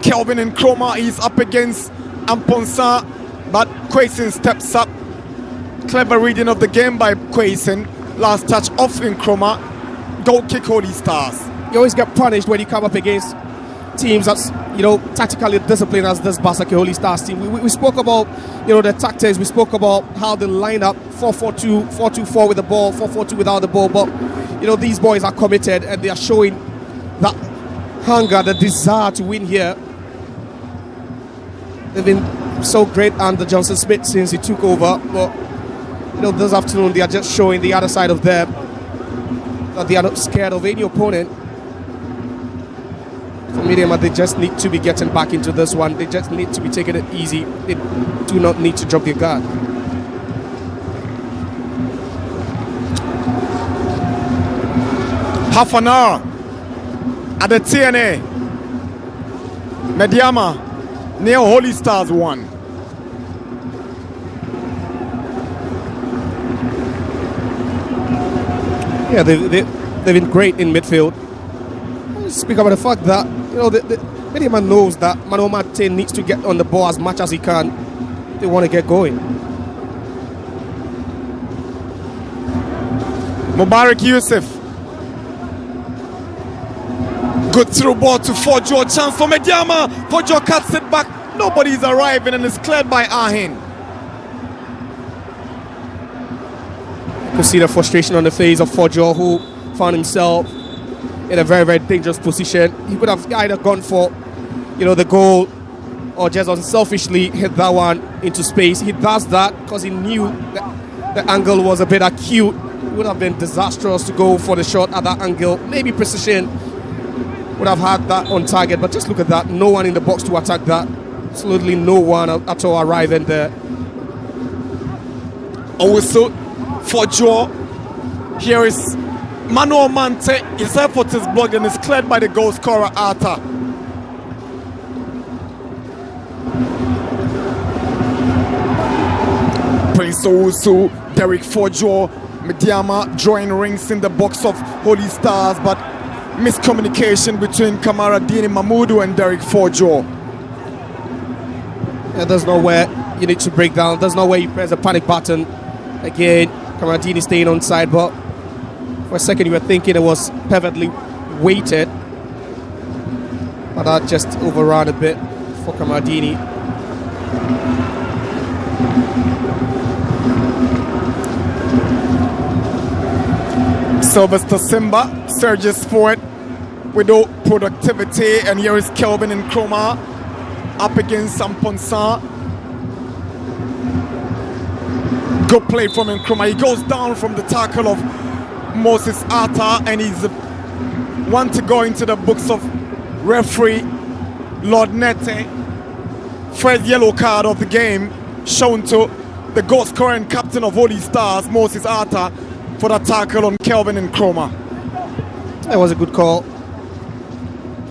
Kelvin Nkrumah. He's up against Amponsa, but Quaison steps up. Clever reading of the game by Quaison. Last touch off Nkrumah. Goal kick Holy Stars. You always get punished when you come up against teams that's, tactically disciplined as this Basake Holy Stars team. We spoke about, the tactics. We spoke about how they line up 4-4-2, 4-2-4 with the ball, 4-4-2 without the ball. But, these boys are committed and they are showing that hunger, the desire to win here. They've been so great under Johnson Smith since he took over. But, this afternoon they are just showing the other side of them. That they are not scared of any opponent. For Medeama, they just need to be getting back into this one. They just need to be taking it easy. They do not need to drop their guard. Half an hour at the TNA. Medeama, near Holy Stars 1. Yeah, they've been great in midfield. Speak about the fact that Medeama knows that Mano Mate needs to get on the ball as much as he can. They want to get going. Mubarak Yusuf. Good through ball to Fojo. Chance for Medeama. Fojo cuts it back. Nobody's arriving and it's cleared by Ahin. You see the frustration on the face of Fojo, who found himself in a very, very dangerous position. He could have either gone for, the goal or just unselfishly hit that one into space. He does that because he knew that the angle was a bit acute. It would have been disastrous to go for the shot at that angle. Maybe precision would have had that on target, but just look at that. No one in the box to attack that. Absolutely no one at all arriving there. Also, for Joe, here is Mano Mante. His effort is blocked and is cleared by the goal scorer Arta. Prince Owusu, Derek Fojo, Medeama drawing rings in the box of Holy Stars, but miscommunication between Kamaradini Mahmoudou and Derek Fojo. Yeah, there's nowhere you need to break down. There's nowhere you press the panic button. Again, Kamaradini staying on side, but for a second you were thinking it was perfectly weighted, but that just overran a bit for Kamaradini. Sylvester Simba surges forward with no productivity, and here is Kelvin Nkrumah up against Samponsa. Good play from Nkrumah. He goes down from the tackle of Moses Arta, and he's one to go into the books of referee Lord Nete. First yellow card of the game shown to the goal scorer and captain of Holy Stars, Moses Arta, for the tackle on Kelvin Nkrumah. That was a good call.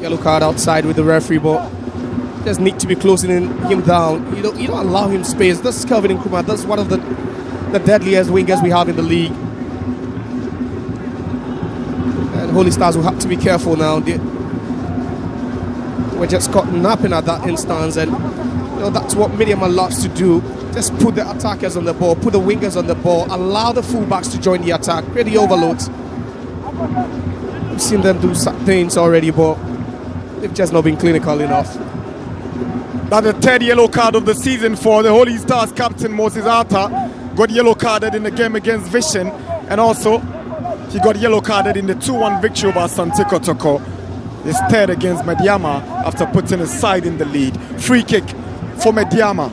Yellow card outside with the referee, but just need to be closing him down. You don't allow him space. This is Kelvin Nkrumah. That's one of the deadliest wingers we have in the league. And Holy Stars will have to be careful now. We're just caught napping at that instance, and that's what Medeama loves to do. Just put the attackers on the ball, put the wingers on the ball, allow the fullbacks to join the attack, create the overloads. We've seen them do things already, but they've just not been clinical enough. That's the third yellow card of the season for the Holy Stars captain Moses Arta. Got yellow carded in the game against Vision, and also he got yellow carded in the 2-1 victory over Santi Kotoko. His third against Medeama after putting his side in the lead. Free kick for Medeama.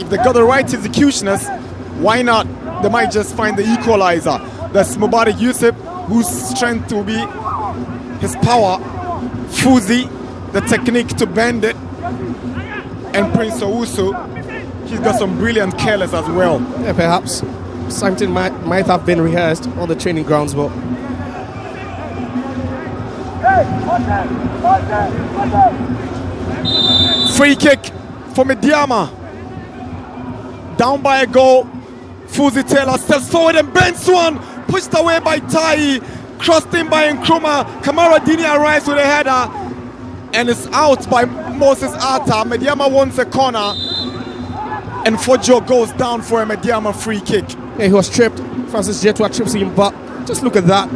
If they got the right executioners, why not? They might just find the equalizer. That's Mubarak Yusuf, whose strength will be his power. Fuzi, the technique to bend it. And Prince Owusu, he's got some brilliant careless as well. Yeah, perhaps something might have been rehearsed on the training grounds, but free kick for Medeama. Down by a goal. Fuzi Taylor steps forward and bends one. Pushed away by Tai. Crossed in by Nkrumah. Kamara Dini arrives with a header. And it's out by Moses Atta. Medeama wants a corner. And Fojo goes down for a Medeama free kick. yeah, he was tripped. Francis Jetua trips him, but just look at that.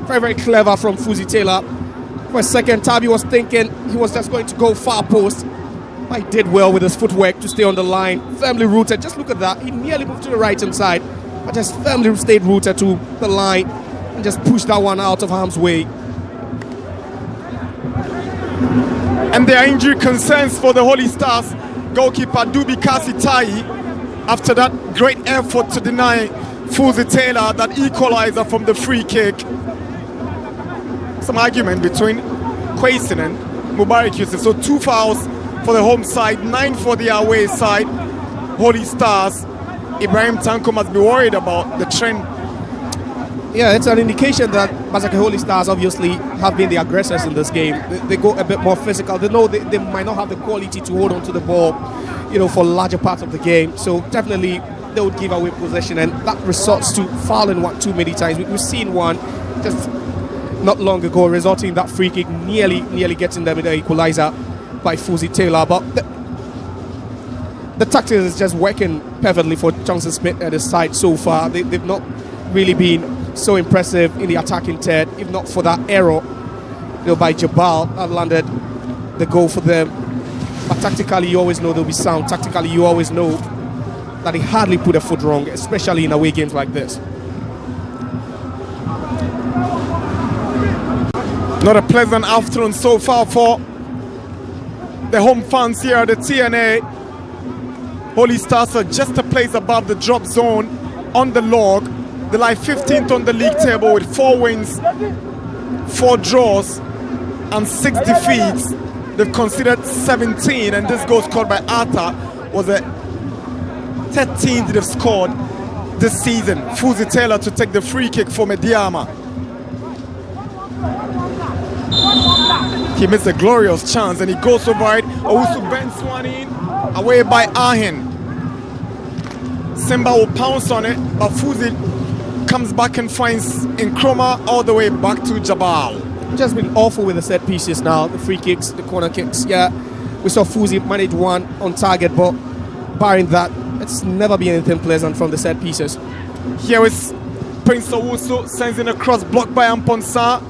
Very, very clever from Fuzi Taylor. For a second, Tabi was thinking he was just going to go far post. But he did well with his footwork to stay on the line. Firmly rooted. Just look at that. He nearly moved to the right-hand side, but just firmly stayed rooted to the line and just pushed that one out of harm's way. And there are injury concerns for the Holy Stars goalkeeper Dubi Kasitai after that great effort to deny Fuzi Taylor that equalizer from the free kick. Some argument between Quaison and Mubarak Yusuf. So 2 fouls for the home side, 9 for the away side. Holy Stars. Ibrahim Tanko must be worried about the trend. Yeah, it's an indication that Basake Holy Stars obviously have been the aggressors in this game. They go a bit more physical. They know they might not have the quality to hold on to the ball, for larger parts of the game. So definitely they would give away possession, and that resorts to fouling one too many times. We've seen one just not long ago resulting in that free kick nearly getting them in the equalizer by Fuzi Taylor. But the tactics is just working perfectly for Johnson Smith at his side so far. They've not really been so impressive in the attacking third, if not for that error by Jabal that landed the goal for them. But tactically, you always know they'll be sound. Tactically, you always know that they hardly put a foot wrong, especially in away games like this. Not a pleasant afternoon so far for the home fans here at the TNA. Holy Stars are just a place above the drop zone on the log. They lie 15th on the league table with 4 wins, 4 draws, and 6 defeats. They've conceded 17, and this goal scored by Atta was a 13th they've scored this season. Fuzi Taylor to take the free kick for Medeama. He missed a glorious chance, and he goes over it. Owusu bends one in, away by Ahin. Simba will pounce on it, but Fuzi comes back and finds Nkrumah all the way back to Jabal. Just been awful with the set pieces now, the free kicks, the corner kicks. Yeah, we saw Fuzi manage one on target, but barring that, it's never been anything pleasant from the set pieces. Here is Prince Owusu, sends in a cross blocked by Amponsa.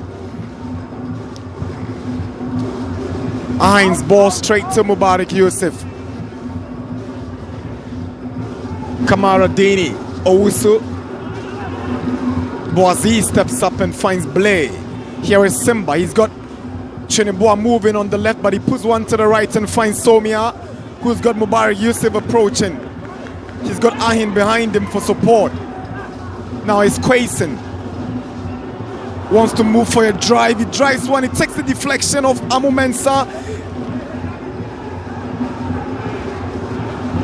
Hines ball straight to Mubarak Yusuf. Kamara Dini, Owusu. Boazi steps up and finds Blay. Here is Simba. He's got Chinibua moving on the left, but he puts one to the right and finds Somia, who's got Mubarak Yusuf approaching. He's got Ahin behind him for support. Now it's Quaison. Wants to move for a drive. He drives one. He takes the deflection of Amu Mensah.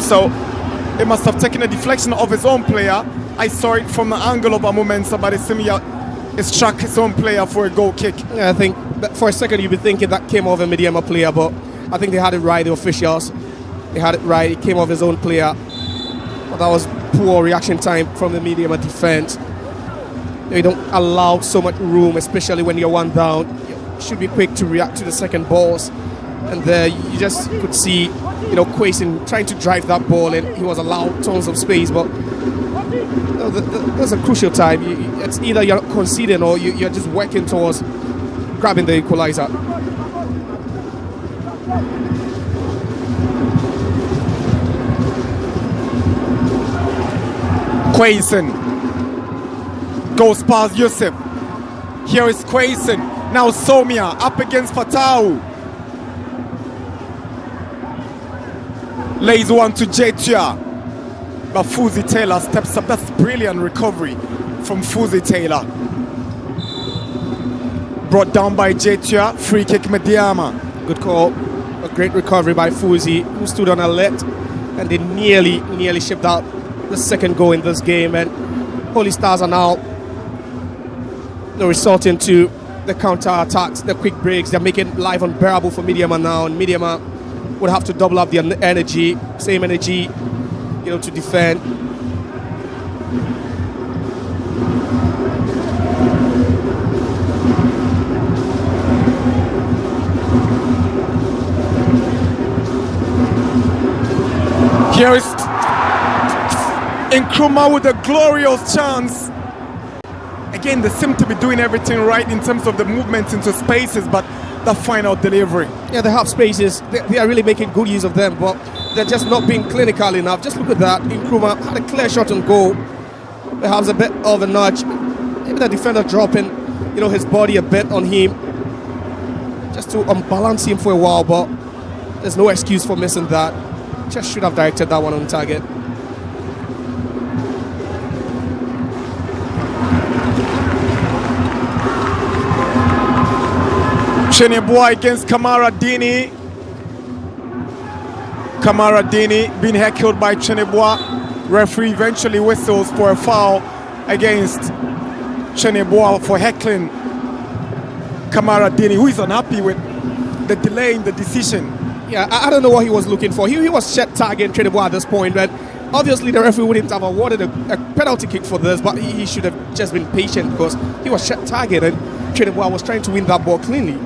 So he must have taken a deflection of his own player. I saw it from the angle of Amu Mensah, but it struck his own player for a goal kick. Yeah, I think that for a second you'd be thinking that came off a Medeama player, but I think they had it right, the officials. They had it right. It came off his own player. But that was poor reaction time from the Medeama defense. You don't allow so much room, especially when you're one down. You should be quick to react to the second balls. And there you just could see, Quaison trying to drive that ball, and he was allowed tons of space. But that's a crucial time. It's either you're conceding or you're just working towards grabbing the equalizer. Quaison goes past Yusuf. Here is Quaison. Now Somia up against Fatau. Lays one to Jetia. But Fuzi Taylor steps up. That's brilliant recovery from Fuzi Taylor. brought down by Jetia. Free kick Medeama. Good call. A great recovery by Fuzi, who stood on alert, and they nearly shipped out the second goal in this game. And Holy Stars are now resorting to the counter-attacks, the quick breaks. They're making life unbearable for Medeama now, and Medeama would have to double up their energy, same energy, to defend. Here is Nkrumah with a glorious chance. Again, they seem to be doing everything right in terms of the movements into spaces, but the final delivery. Yeah, they have spaces. They are really making good use of them, but they're just not being clinical enough. Just look at that. Nkrumah had a clear shot on goal. Perhaps a bit of a nudge. Maybe the defender dropping, his body a bit on him, just to unbalance him for a while, but there's no excuse for missing that. Just should have directed that one on target. Chenebois against Kamara Dini. Kamara Dini being heckled by Chenebois. Referee eventually whistles for a foul against Chenebois for heckling Kamara Dini, who is unhappy with the delay in the decision. Yeah, I don't know what he was looking for. He was set targeting Chenebois at this point, but obviously the referee wouldn't have awarded a penalty kick for this, but he should have just been patient because he was set targeted and Chenebois was trying to win that ball cleanly.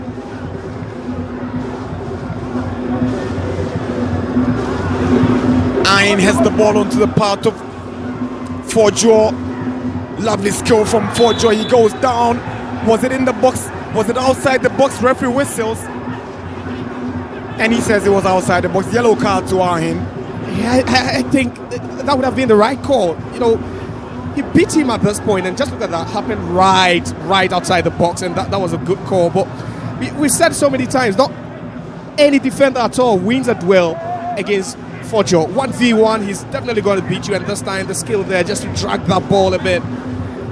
Ayin has the ball onto the part of Forjo. Lovely skill from Forjo. He goes down. Was it in the box? Was it outside the box? Referee whistles. And he says it was outside the box. Yellow card to Ayin. Yeah, I think that would have been the right call. He beat him at this point, and just look at that, happened right outside the box, and that was a good call. But we said so many times, not any defender at all wins a duel against Forjo. 1v1, he's definitely going to beat you, and this time the skill there just to drag that ball a bit.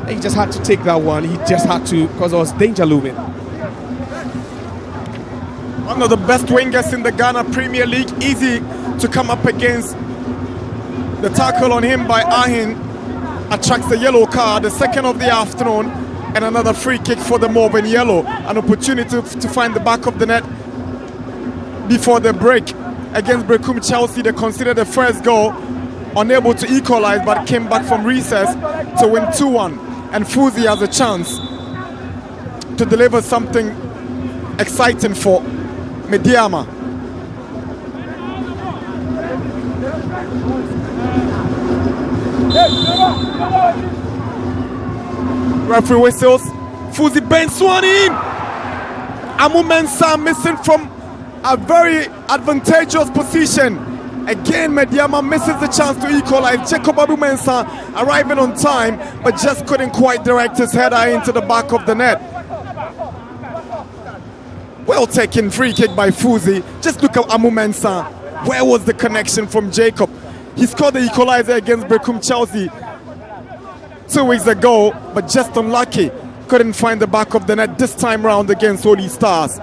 He just had to take that one. He just had to, because there was danger looming. One of the best wingers in the Ghana Premier League, easy to come up against. The tackle on him by Ayin attracts the yellow card, the second of the afternoon, and another free kick for the Mauve in yellow. An opportunity to find the back of the net before the break. Against Brecum Chelsea, they considered the first goal, unable to equalize, but came back from recess to win 2-1. And Fuzi has a chance to deliver something exciting for Medeama. Referee whistles. Fuzi bends one in. Amu Mensah missing from a very advantageous position. Again, Medeama misses the chance to equalize. Jacob Abu Mensah arriving on time, but just couldn't quite direct his header into the back of the net. Well taken free kick by Fuzi. Just look at Amu Mensah. Where was the connection from Jacob? He scored the equalizer against Brecum Chelsea 2 weeks ago, but just unlucky. Couldn't find the back of the net this time round against Holy Stars.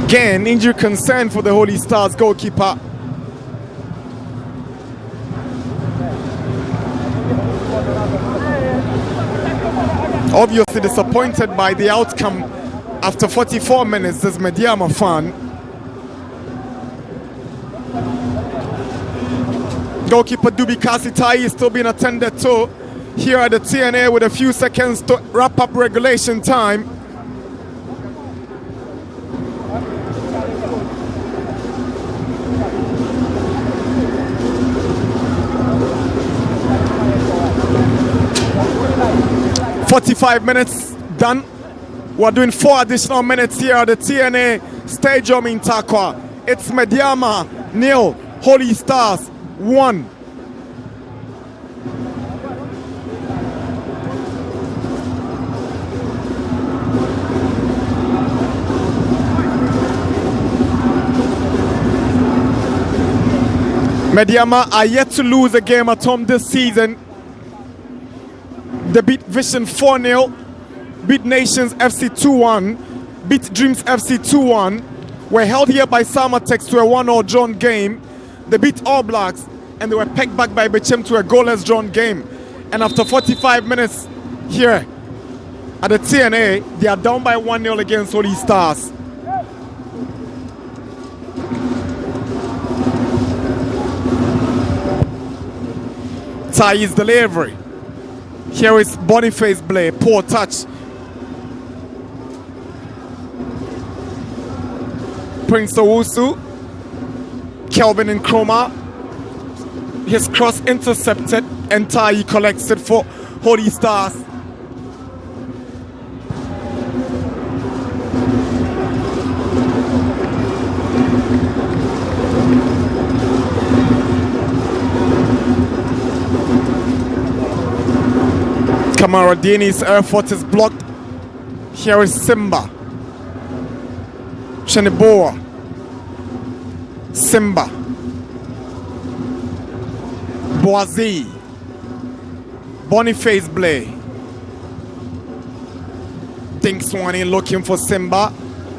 Again, injury concern for the Holy Stars goalkeeper. Obviously disappointed by the outcome after 44 minutes as Medeama fan. Goalkeeper Dubi Kasitai is still being attended to here at the TNA with a few seconds to wrap up regulation time. "45 minutes done." We're doing 4 additional minutes here at the TNA Stadium in Tarkwa. It's Medeama 0, Holy Stars 1. Medeama are yet to lose a game at home this season. They beat Vision 4-0, beat Nations FC 2-1, beat Dreams FC 2-1, were held here by Samatex to a 1-0 drawn game. They beat All Blacks and they were pegged back by Bechem to a goalless drawn game. And after 45 minutes here at the TNA, they are down by 1-0 against Holy Stars. Tai's delivery. Here is Boniface Blay, poor touch. Prince Owusu, Kelvin Nkrumah. His cross intercepted and Tai collects it for Holy Stars. Kamaradini's effort is blocked. Here is Simba. Cheneboa. Simba. Boazi. Boniface Blay. Dinks one in looking for Simba.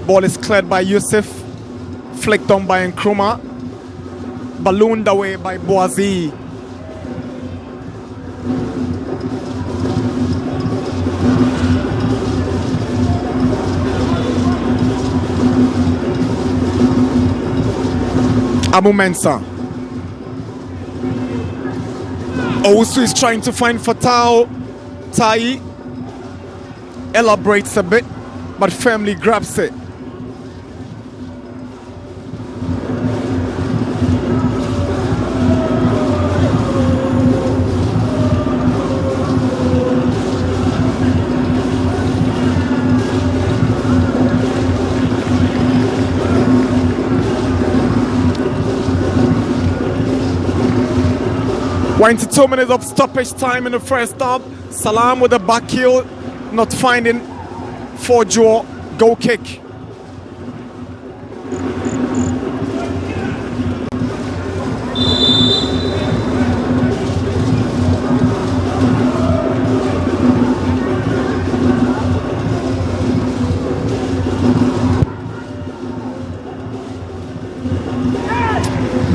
Ball is cleared by Yusuf. Flicked on by Nkrumah. Ballooned away by Boazi. Abu Mensah. Owusu is trying to find Fatao. Tai elaborates a bit, but firmly grabs it. We're into 2 minutes of stoppage time in the first half. Salam with a back heel, not finding Fojo. Goal kick.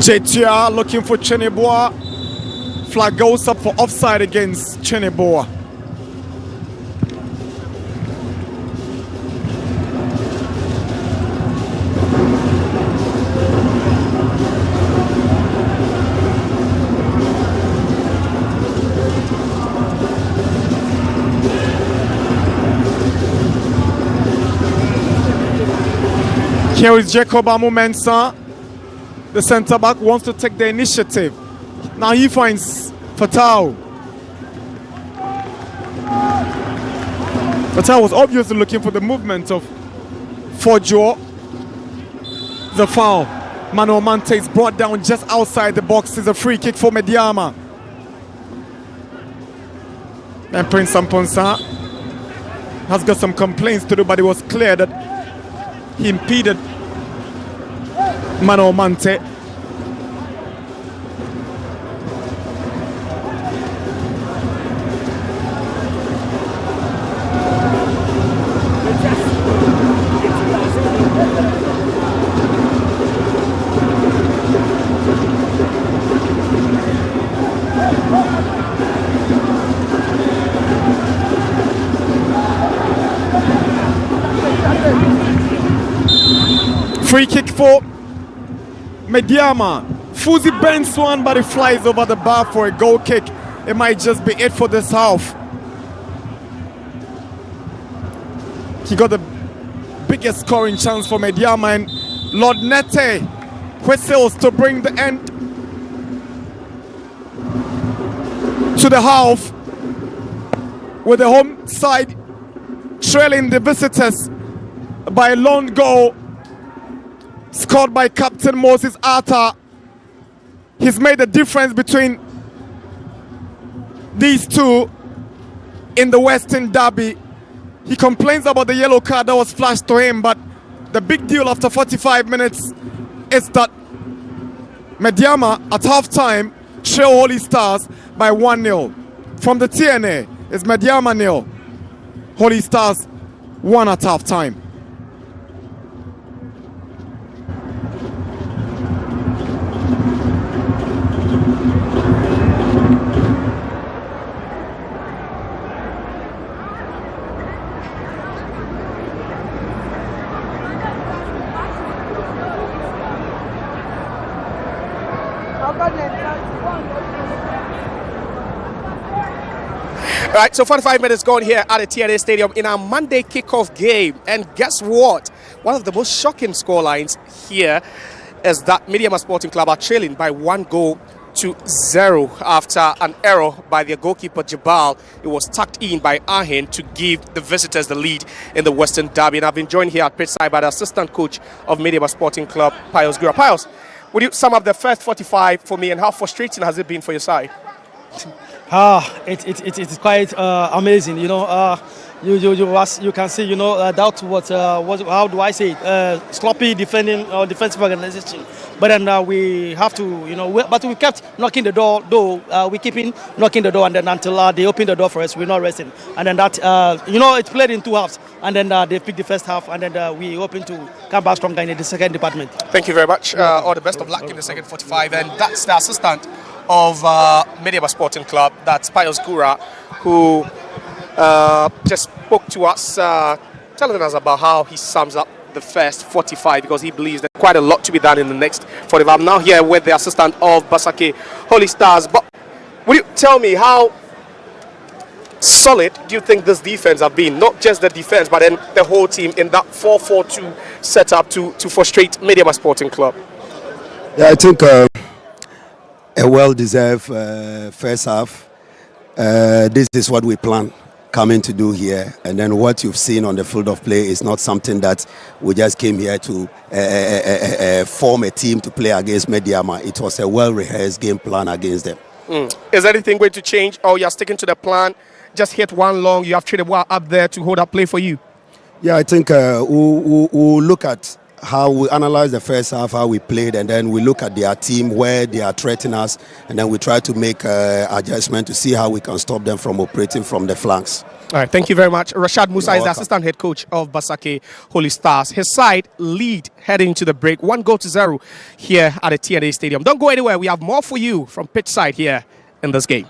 JTR looking for Cheneboa. Flag goes up for offside against Cheneboa. Here is Jacob Amu Mensah. The centre back wants to take the initiative. Now he finds Fatao. Fatao was obviously looking for the movement of Fojo. The foul. Mano Mante is brought down just outside the box. It's a free kick for Medeama. And Prince Amponsa has got some complaints to do, but it was clear that he impeded Mano Mante. Free kick for Medeama. Fuzi bends one, but it flies over the bar for a goal kick. It might just be it for this half. He got the biggest scoring chance for Medeama, and Lord Nete whistles to bring the end to the half, with the home side trailing the visitors by a lone goal scored by Captain Moses Atta. He's made the difference between these two in the Western Derby. He complains about the yellow card that was flashed to him, but the big deal after 45 minutes is that Medeama at half-time trail Holy Stars by 1-0. From the TNA, it's Medeama 0, Holy Stars 1 at half-time. All right, so 45 minutes gone here at the TNA Stadium in our Monday kickoff game. And guess what? One of the most shocking scorelines here is that Medeama Sporting Club are trailing by 1-0 after an error by their goalkeeper Jabal. It was tucked in by Ahin to give the visitors the lead in the Western Derby. And I've been joined here at pitchside by the assistant coach of Medeama Sporting Club, Pius Gura. Pius, would you sum up the first 45 for me, and how frustrating has it been for your side? It's quite amazing, you know. You can see, you know, that was how do I say it? Sloppy defending or defensive organization. But then we have to, you know, but we kept knocking the door. Though we keep knocking the door, and then until they open the door for us, we're not resting. And then that, you know, it played in 2 halves, and then they picked the first half, and then we hoping to come back stronger in the second department. Thank you very much. All the best of luck in the second 45, and that's the assistant of Medeama Sporting Club, that's Pius Gura, who just spoke to us, telling us about how he sums up the first 45, because he believes there's quite a lot to be done in the next 45. I'm now here with the assistant of Basake Holy Stars. But will you tell me how solid do you think this defense have been? Not just the defense, but then the whole team in that 4-4-2 setup to frustrate Medeama Sporting Club. Yeah, I think a well-deserved first half. This is what we plan coming to do here, and then what you've seen on the field of play is not something that we just came here to form a team to play against Medeama. It was a well-rehearsed game plan against them. Is anything going to change, or you're sticking to the plan? Just hit one long, you have traded well up there to hold up play for you? Yeah, I think we'll look at how we analyze the first half, how we played, and then we look at their team, where they are threatening us, and then we try to make adjustment to see how we can stop them from operating from the flanks. All right, thank you very much. Rashad Musa You're is the welcome. assistant head coach of Basake Holy Stars. His side lead heading into the break, 1-0 here at the TNA Stadium. Don't go anywhere. We have more for you from pitch side here in this game.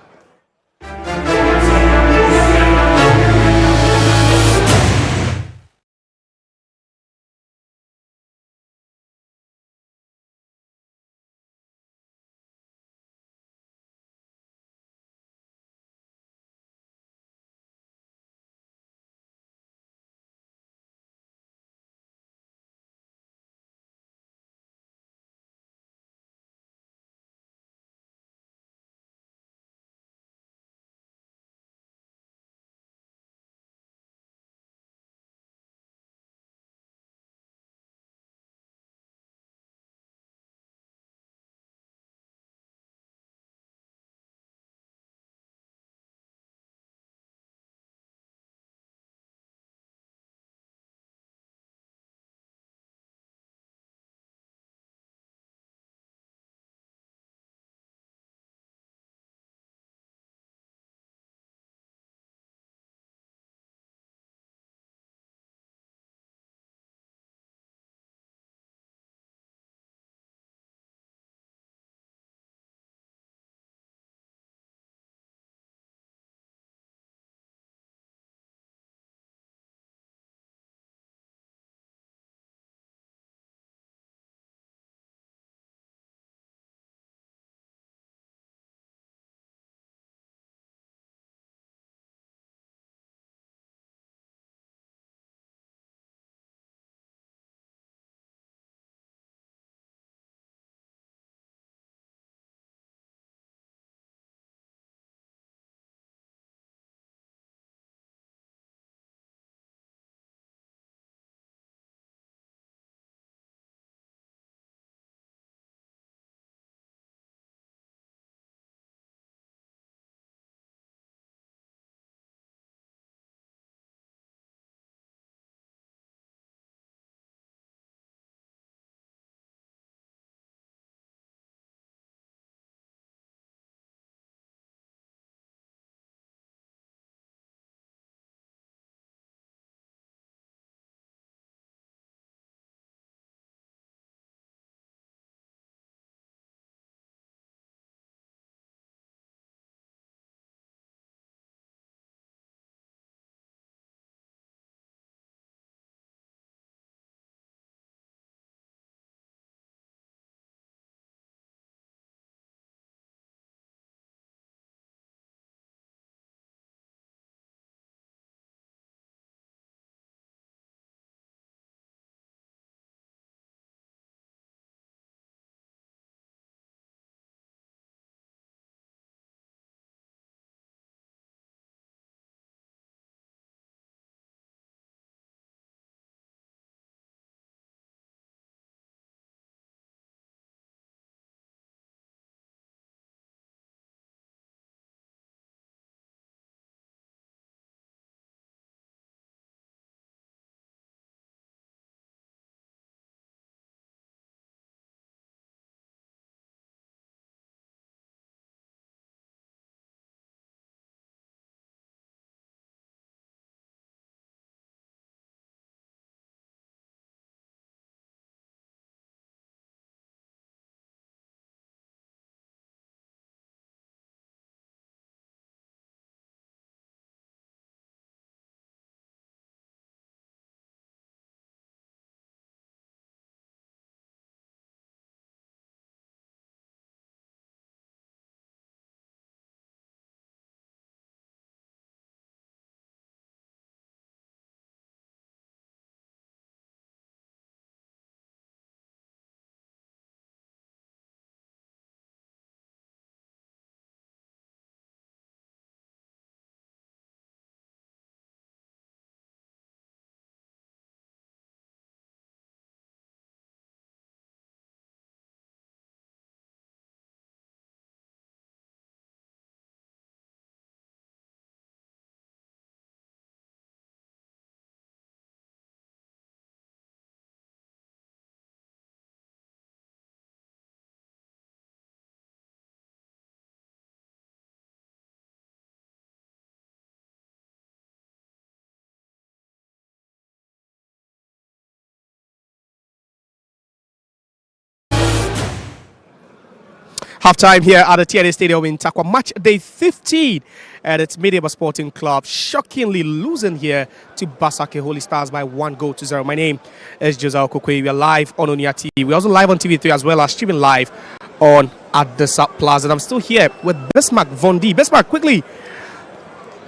Half-time here at the TNA Stadium in Takwa. Match day 15 at its Medeama Sporting Club. Shockingly losing here to Basake Holy Stars by 1-0. My name is Joseph Kokwe. We are live on Onia TV. We're also live on TV3 as well as streaming live on at the South Plaza. And I'm still here with Bismarck Vondi. Bismarck, quickly,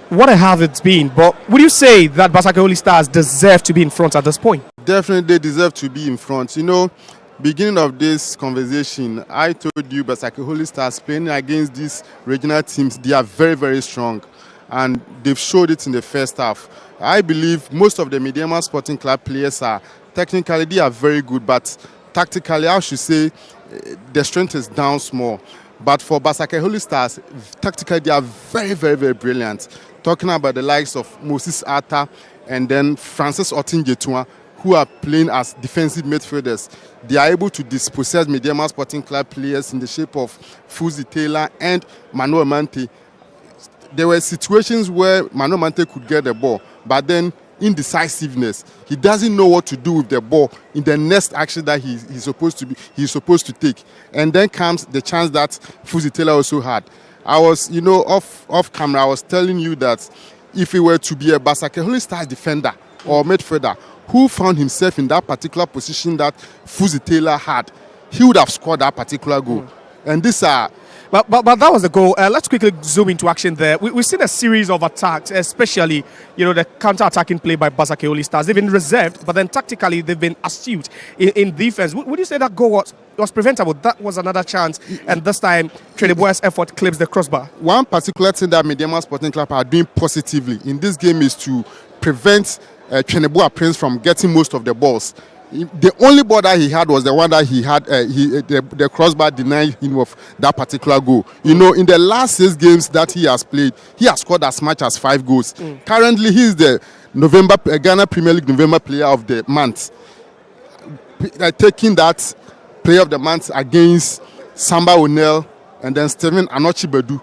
what a have it's been. But would you say that Basake Holy Stars deserve to be in front at this point? Definitely they deserve to be in front. You know, beginning of this conversation, I told you Basake Holy Stars playing against these regional teams, they are very, very strong. And they've showed it in the first half. I believe most of the Medeama Sporting Club players are technically, they are very good, but tactically, I should say, the strength is down small. But for Basake Holy Stars, tactically, they are very, very, very brilliant. Talking about the likes of Moses Atta and then Francis Otinjetua, who are playing as defensive midfielders. They are able to dispossess Medeama Sporting Club players in the shape of Fuzi Taylor and Manuel Mante. There were situations where Manuel Mante could get the ball, but then indecisiveness. He doesn't know what to do with the ball in the next action that he's supposed to take. And then comes the chance that Fuzi Taylor also had. I was, off camera, I was telling you that if he were to be a Basake Holy Stars defender or midfielder who found himself in that particular position that Fuzi Taylor had, he would have scored that particular goal. And these are... But that was the goal. Let's quickly zoom into action there. We've seen a series of attacks, especially, the counter-attacking play by Basake Holy Stars. They've been reserved, but then tactically they've been astute in defense. Would you say that goal was preventable? That was another chance, and this time, Tredeboa's effort clips the crossbar. One particular thing that Medeama Sporting Club are doing positively in this game is to prevent Tredeboa Prince from getting most of the balls. The only ball that he had was the one that he had, the crossbar denied him of that particular goal. In the last 6 games that he has played, he has scored as much as 5 goals. Currently, he is the Ghana Premier League November Player of the Month. Taking that Player of the Month against Samba O'Neill and then Stephen Anochi Bedu.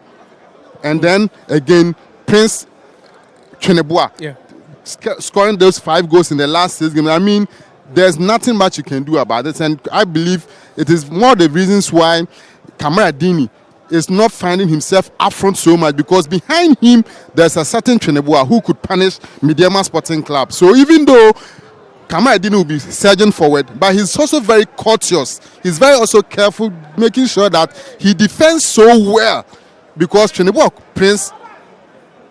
And then, again, Prince Tredeboa. Yeah. Scoring those 5 goals in the last 6 games. I mean, there's nothing much you can do about it, and I believe it is one of the reasons why Kamaradini is not finding himself up front so much, because behind him there's a certain Tredeboa who could punish Medeama Sporting Club. So even though Kamaradini will be surging forward, but he's also very cautious. He's very also careful, making sure that he defends so well, because Tredeboa Prince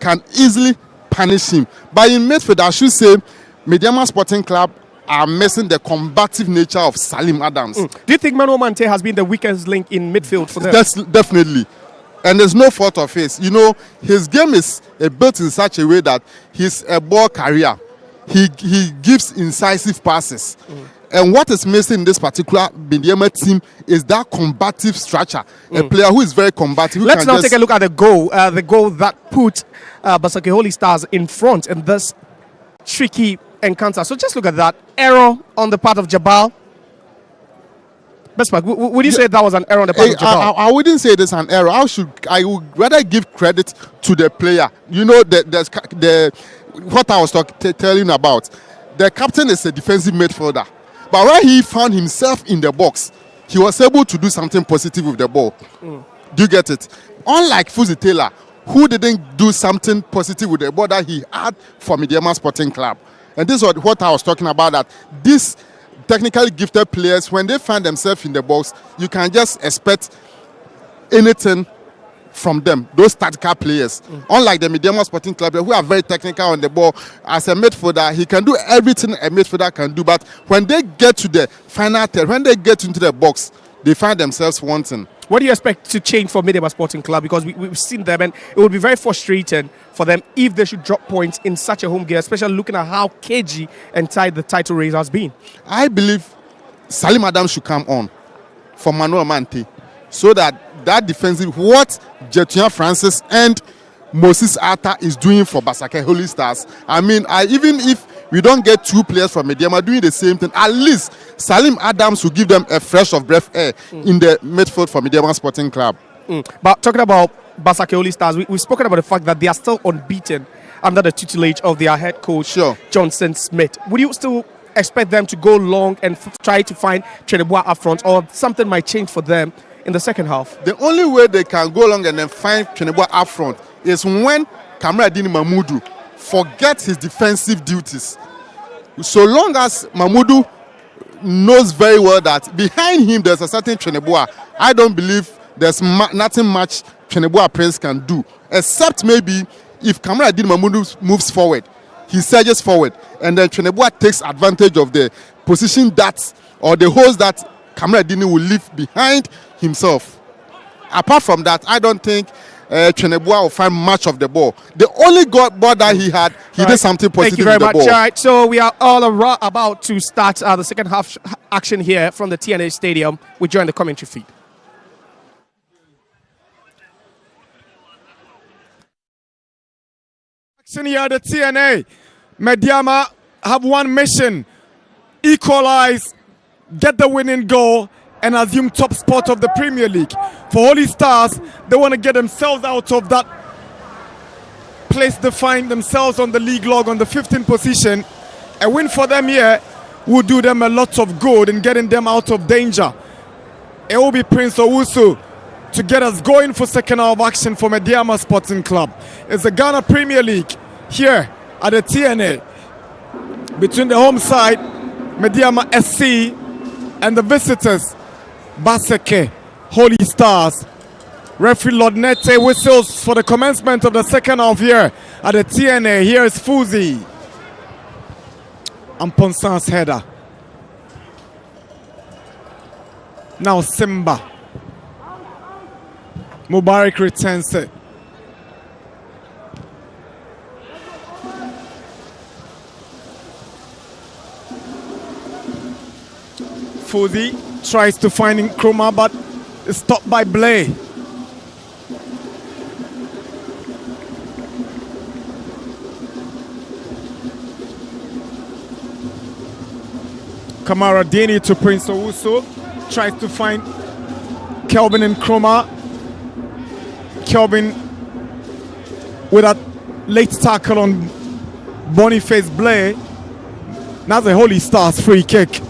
can easily punish him. But in midfield, I should say, Medeama Sporting Club are missing the combative nature of Salim Adams. Do you think Manuel Mante has been the weakest link in midfield for them? That's definitely. And there's no fault of his. His game is built in such a way that he's a ball carrier. He gives incisive passes. And what is missing in this particular Medeama team is that combative structure. A player who is very combative. Let's now take a look at the goal that put Basake Holy Stars in front in this tricky encounter. So just look at that error on the part of Jabal. Bismarck, would you say that was an error on the part of Jabal? I wouldn't say it is an error. I would rather give credit to the player. What I was telling you about. The captain is a defensive midfielder, but when he found himself in the box, he was able to do something positive with the ball. Do you get it? Unlike Fuzi Taylor, who didn't do something positive with the ball that he had for Medeama Sporting Club. And this is what I was talking about, that these technically gifted players, when they find themselves in the box, you can just expect anything from them, those tactical players. Unlike the Medeama Sporting Club, who are very technical on the ball, as a midfielder, he can do everything a midfielder can do. But when they get to the final third, when they get into the box, they find themselves wanting. What do you expect to change for Medeama Sporting Club? Because we've seen them, and it would be very frustrating for them if they should drop points in such a home game, especially looking at how cagey and tight the title race has been. I believe Salim Adams should come on for Manuel Mante, so that defensive, what Jetuan Francis and Moses Atta is doing for Basake Holy Stars. I mean, even if we don't get 2 players from Medeama doing the same thing, at least Salim Adams will give them a fresh of breath air in the midfield for Medeama Sporting Club. But talking about Basake Holy Stars, we've spoken about the fact that they are still unbeaten under the tutelage of their head coach, Johnson Smith. Would you still expect them to go long and try to find Tredeboa up front, or something might change for them in the second half. The only way they can go along and then find Tweneboa up front is when Kamradini Mahmoudou forgets his defensive duties. So long as Mahmoudou knows very well that behind him there's a certain Tweneboa, I don't believe there's nothing much Tweneboa Prince can do, except maybe if Kamradini Mahmoudou moves forward, he surges forward, and then Tweneboa takes advantage of the position that, or the holes that Kamradini will leave behind himself. Apart from that, I don't think Tweneboa will find much of the ball. The only ball that he had, he did something positive. Thank you very much. Ball. All right, so we are all about to start the second half action here from the TNA Stadium. We join the commentary feed. Action here at the TNA. Medeama have one mission: equalize, get the winning goal, and assume top spot of the Premier League. For Holy Stars, they want to get themselves out of that place they find themselves on the league log on the 15th position. A win for them here will do them a lot of good in getting them out of danger. It will be Prince Owusu to get us going for second half action for Medeama Sporting Club. It's the Ghana Premier League here at the TNA between the home side, Medeama SC, and the visitors, Basake, Holy Stars. Referee Lord Nete whistles for the commencement of the second half here at the TNA. Here is Fuzi. And Ponsan's header. Now Simba. Mubarak returns it. Fuzi tries to find Nkrumah, but is stopped by Blay. Kamara Dini to Prince Owusu, tries to find Kelvin Nkrumah. Kelvin with a late tackle on Boniface Blay. Now the Holy Stars free kick.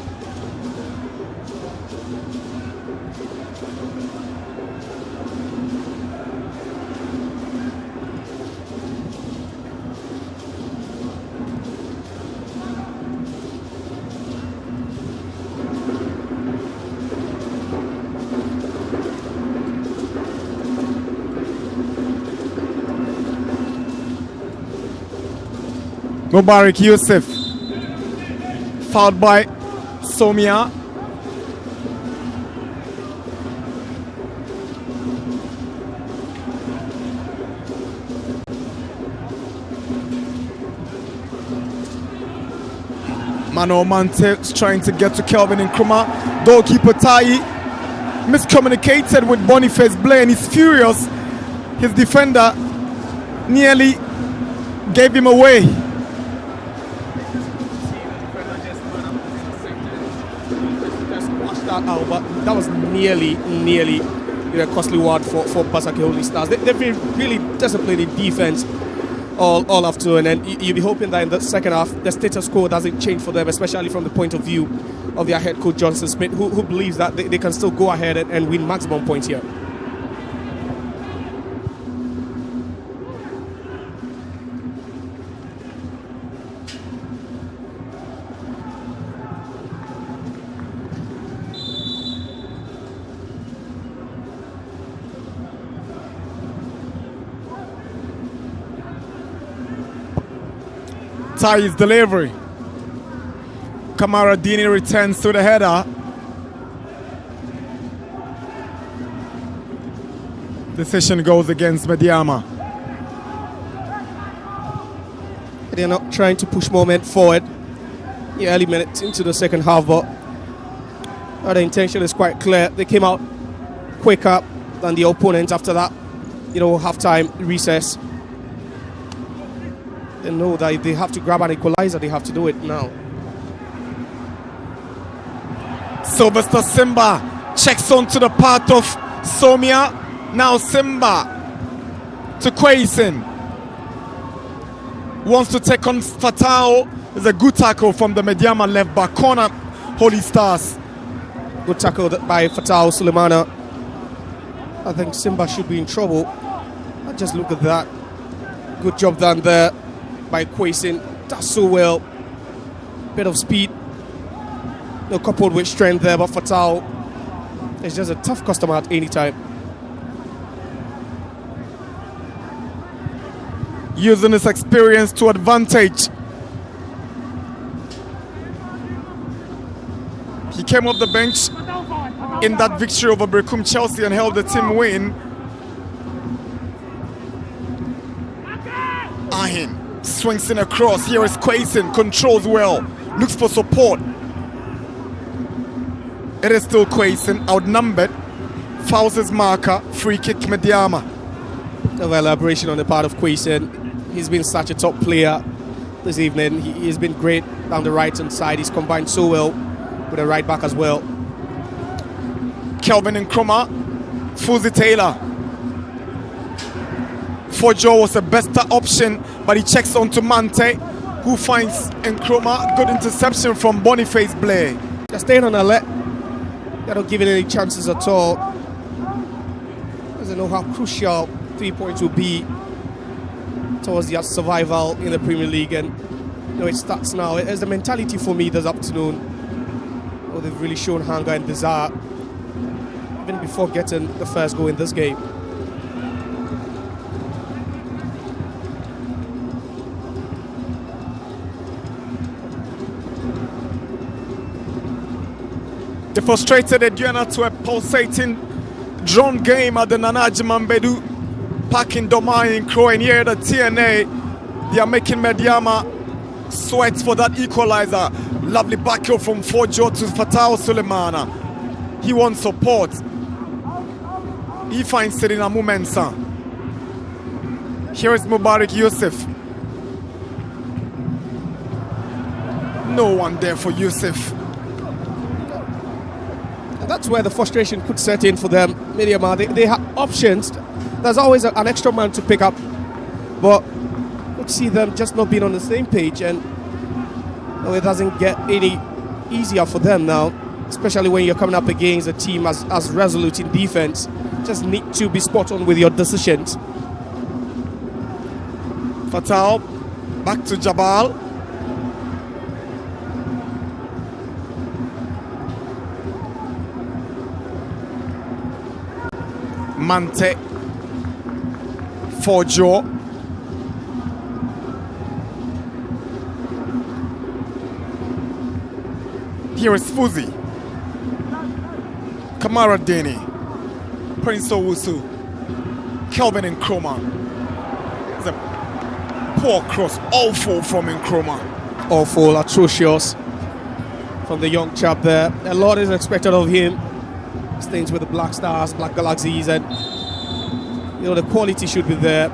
Mubarak Yusuf, fouled by Somia. Mano Mante is trying to get to Kelvin Nkrumah. Goalkeeper Tai miscommunicated with Boniface Blay and he's furious. His defender nearly gave him away. But that was nearly a costly one for Basake Holy Stars. They've been really disciplined in defense all afternoon, and you'll be hoping that in the second half the status quo doesn't change for them, especially from the point of view of their head coach Johnson Smith, who believes that they can still go ahead and win maximum points here. Tai's delivery. Kamara Dini returns to the header. Decision goes against Medeama. They're not trying to push moment forward. Early minutes into the second half, but the intention is quite clear. They came out quicker than the opponent after that, half-time recess. They know that if they have to grab an equalizer, they have to do it now. Sylvester Simba checks onto the path of Somia. Now Simba to Kwaisin. Wants to take on Fatao. There's a good tackle from the Medeama left back corner. Holy Stars. Good tackle by Fatao Sulemana. I think Simba should be in trouble. Just look at that. Good job done there by Kwesi. Does so well. Bit of speed. Coupled with strength there, but Fatal is just a tough customer at any time. Using his experience to advantage. He came off the bench in that victory over Brecum Chelsea and helped the team win. Ahin swings in across. Here is Kwesi, controls well, looks for support. It is still Kwesi, outnumbered. Fouls his marker, free kick Medeama. Of elaboration on the part of Kwesi. He's been such a top player this evening. He's been great down the right hand side. He's combined so well with a right back as well. Kelvin Nkrumah, Fuzi Taylor. Fojo was a better option, but he checks onto Mante, who finds Nkrumah. Good interception from Boniface Blay. They're staying on alert. They're not giving any chances at all. Doesn't know how crucial 3 points will be towards their survival in the Premier League, and it starts now. It's the mentality for me this afternoon. They've really shown hunger and desire even before getting the first goal in this game. They frustrated Aduana to a pulsating drawn game at the Nanaji Mambedu Park in Doma in Crow, and here at the TNA they are making Medeama sweat for that equalizer. Lovely back heel from Fojo to Fatao Sulemana. He wants support. He finds Serena Mumensa. Here is Mubarak Yusuf. No one there for Yusuf. And that's where the frustration could set in for them. Medeama, they have options. There's always an extra man to pick up, but we see them just not being on the same page, and it doesn't get any easier for them now, especially when you're coming up against a team as resolute in defense. Just need to be spot on with your decisions. Fatal back to Jabal. Mante, Fojo. Here is Fuzi, Kamara Deni, Prince Owusu, Kelvin Nkrumah. It's a poor cross, awful from Nkrumah. Awful, atrocious from the young chap there. A lot is expected of him. Stains with the Black Stars, Black Galaxies, and the quality should be there.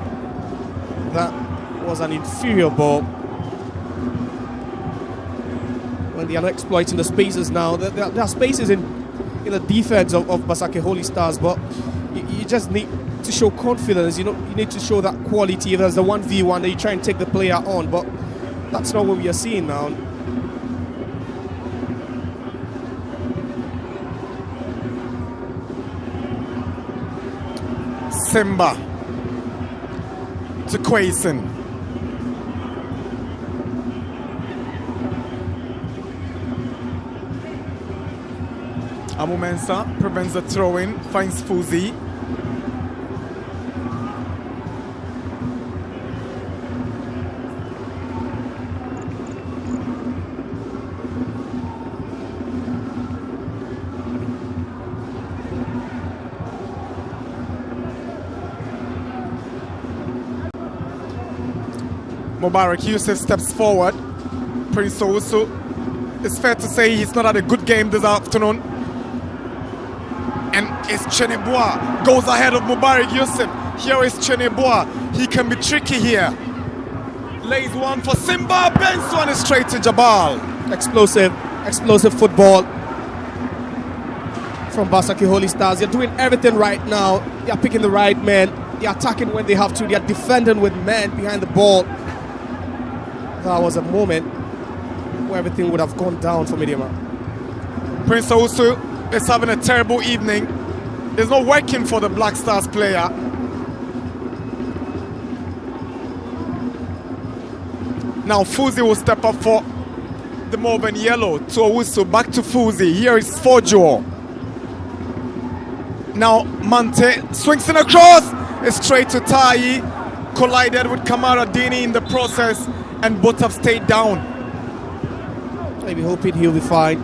That was an inferior ball. When they are not exploiting the spaces now, there are spaces in the defense of Basake Holy Stars, but you just need to show confidence. You need to show that quality. If there's the 1v1, that you try and take the player on, but that's not what we are seeing now. Simba to Kwesi. Amumensa prevents the throw-in, finds Fuzi. Mubarak Yusuf steps forward. Prince Owusu, it's fair to say he's not had a good game this afternoon. And it's Cheneboa goes ahead of Mubarak Yusuf. Here is Cheneboa. He can be tricky here. Lays one for Simba. Bends one straight to Jabal. Explosive football from Basake Holy Stars. They're doing everything right now. They're picking the right men. They're attacking when they have to. They're defending with men behind the ball. That was a moment where everything would have gone down for Medeama. Prince Owusu is having a terrible evening. is not working for the Black Stars player. Now Fuzi will step up for the move in yellow to Owusu. Back to Fuzi. Here is Fojo. Now Mante swings in across. It's straight to Tai. Collided with Kamara Dini in the process, and both have stayed down. Maybe hoping he'll be fine.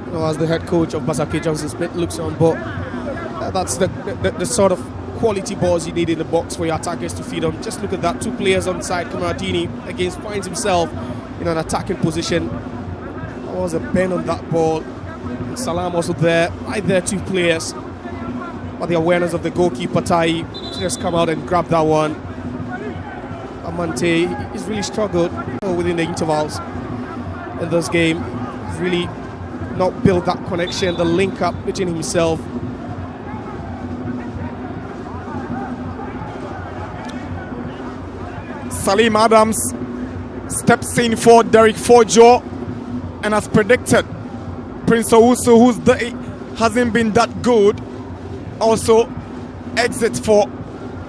You know, as the head coach of Basake, Johnson Smith, looks on, but that's the sort of quality balls you need in the box for your attackers to feed on. Just look at that, 2 players on side. Kamaradini against finds himself in an attacking position. There was a bend on that ball. And Salam also there, right there, 2 players. But the awareness of the goalkeeper, Tai, just come out and grab that one. Amante, he's really struggled within the intervals in this game. He's really not built that connection, the link up between himself. Salim Adams steps in for Derek Fojo, and as predicted, Prince Owusu, hasn't been that good, also exits for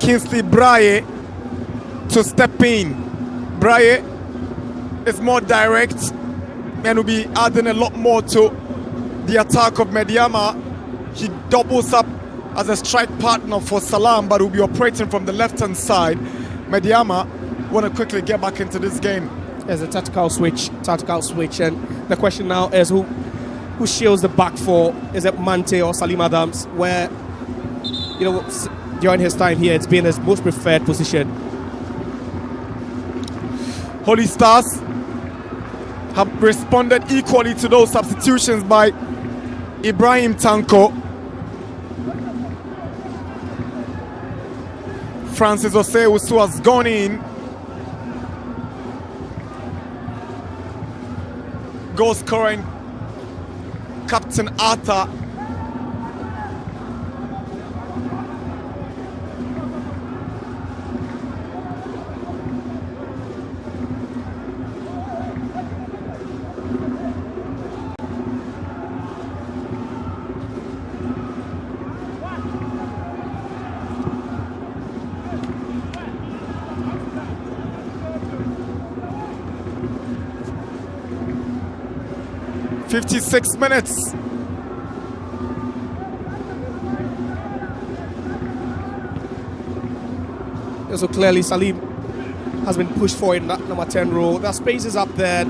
Kingsley Braye to step in. Braye is more direct and will be adding a lot more to the attack of Medeama. He doubles up as a strike partner for Salam, but will be operating from the left-hand side. Medeama want to quickly get back into this game. There's a tactical switch, and the question now is who shields the back four? Is it Mante or Salim Adams? Where, you know, during his time here, it's been his most preferred position. Holy Stars have responded equally to those substitutions by Ibrahim Tanko. Francis Osei-Usu has gone in. Goal scoring Captain Arthur. "56 minutes. So clearly Salim has been pushed forward in that number 10 role. There are spaces up there.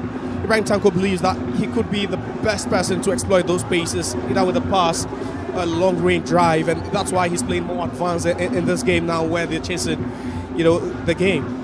Ibrahim Tanko believes that he could be the best person to exploit those spaces, either with a pass, a long range drive, and that's why he's playing more advanced in this game now, where they're chasing, you know, the game.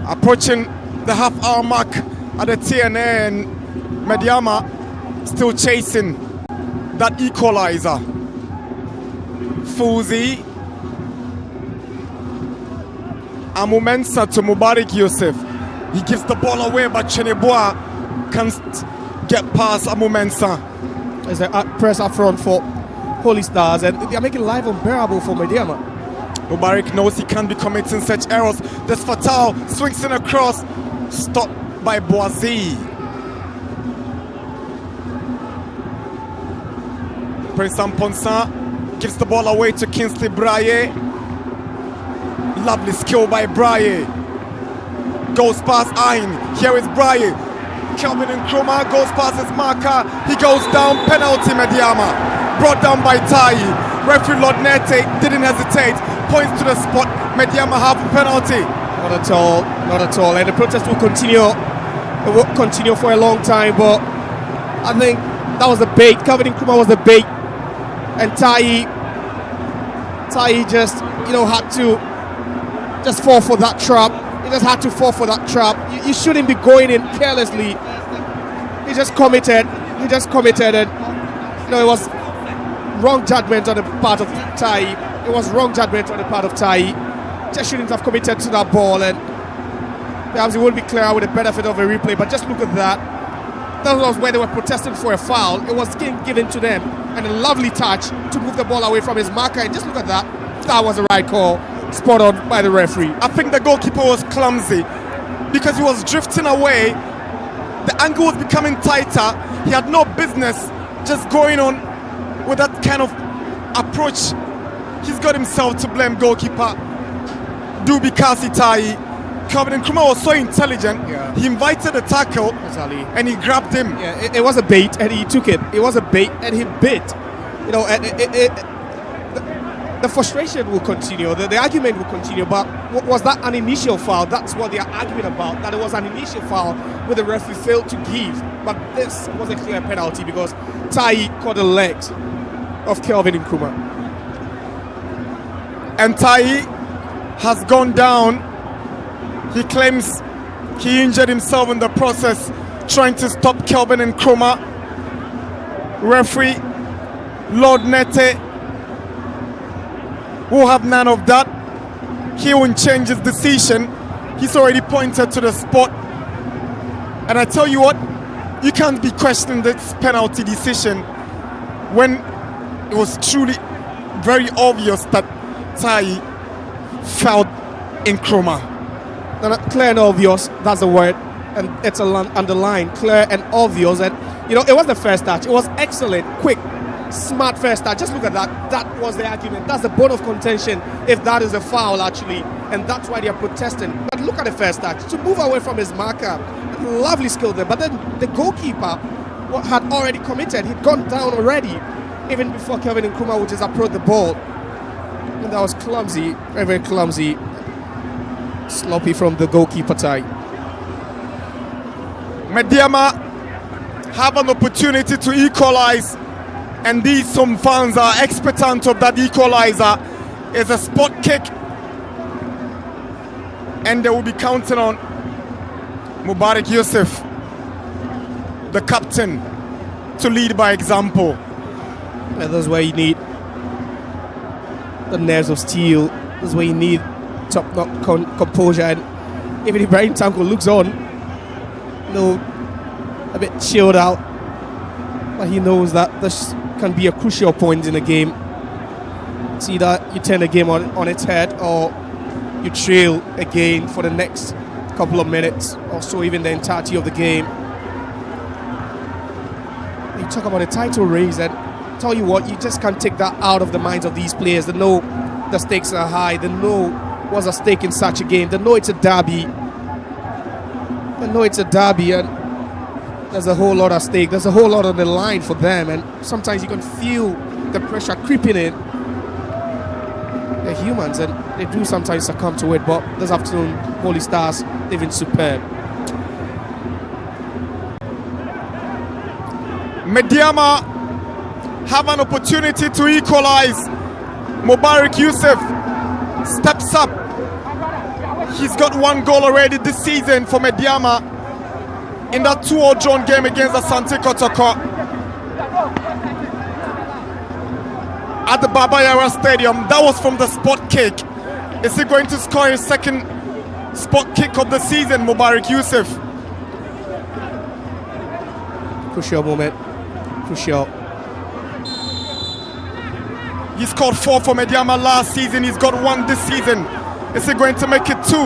Approaching the half-hour mark at the TNA, and Medeama still chasing that equalizer. Fuzi, Amumensa to Mubarak Yusuf. He gives the ball away, but Cheneboa can't get past Amumensa. There's a press up front for Holy Stars, and they are making life unbearable for Medeama. Mubarak knows he can't be committing such errors. This Fatal swings in across, stopped by Boazi. Prince Amponsa gives the ball away to Kingsley Braye. Lovely skill by Braye. Goes past Ayn. Here is Braye. Kelvin Nkrumah goes past his marker. He goes down. Penalty, Medeama. Brought down by Tai. Referee Lord Nete didn't hesitate. Points to the spot. Medeama have a penalty. Not at all, not at all. And the protest will continue. It will continue for a long time, but I think That was the bait. Kelvin Nkrumah was the bait, and Tai just had to just fall for that trap. He just had to fall for that trap. You shouldn't be going in carelessly. He just committed, and it was wrong judgment on the part of Tai. It was wrong judgment on the part of Tai. Just shouldn't have committed to that ball, and perhaps it will be clearer with the benefit of a replay. But just look at that. That was where they were protesting for a foul. It was given to them, and a lovely touch to move the ball away from his marker. And just look at that. That was the right call, spot on by the referee. I think the goalkeeper was clumsy because he was drifting away. The angle was becoming tighter. He had no business just going on with that kind of approach. He's got himself to blame, goalkeeper Dubi Tai. Kelvin Nkrumah was so intelligent. Yeah. He invited the tackle Exactly. and he grabbed him. Yeah, it was a bait, and he took it. It was a bait, and he bit. And the frustration will continue. The argument will continue. But was that an initial foul? That's what they are arguing about. That it was an initial foul where the referee failed to give. But this was a clear penalty because Tai caught the legs of Kelvin Nkrumah. And Tai has gone down. He claims he injured himself in the process trying to stop Kelvin Nkrumah. Referee Lord Nete will have none of that. He won't change his decision. He's already pointed to the spot. And I tell you what, you can't be questioning this penalty decision when it was truly very obvious that Tai fouled Nkrumah. Clear and obvious, that's the word, and it's underlined, clear and obvious. And it was the first touch. It was excellent, quick, smart first touch. Just look at that. That was the argument. That's the bone of contention, if that is a foul actually, and that's why they are protesting. But look at the first touch, to move away from his marker. Lovely skill there, but then the goalkeeper had already committed. He'd gone down already, even before Kelvin Nkrumah would just approach the ball. And that was clumsy, very, very clumsy. Sloppy from the goalkeeper Tai. Medeama have an opportunity to equalize, and these some fans are expectant of that equalizer. It's a spot kick, and they will be counting on Mubarak Yusuf, the captain, to lead by example. And that's where you need the nerves of steel. That's where you need top-notch composure. And even Ibrahim Tanko looks on, a bit chilled out, but he knows that this can be a crucial point in the game. See that you turn the game on its head, or you trail again for the next couple of minutes, or so even the entirety of the game. You talk about a title race, and tell you what, you just can't take that out of the minds of these players. They know the stakes are high. They know what's at stake in such a game. They know it's a derby. And there's a whole lot at stake. There's a whole lot on the line for them, and sometimes you can feel the pressure creeping in. They're humans, and they do sometimes succumb to it, but this afternoon, Holy Stars, they've been superb. Medeama have an opportunity to equalize. Mubarak Yusuf steps up. He's got one goal already this season for Medeama in that 2-0 drawn game against Asante Kotoko at the Baba Yara Stadium. That was from the spot kick. Is he going to score his second spot kick of the season, Mubarak Yusuf? Crucial moment. Crucial. He scored 4 for Medeama last season. He's got 1 this season. Is he going to make it 2?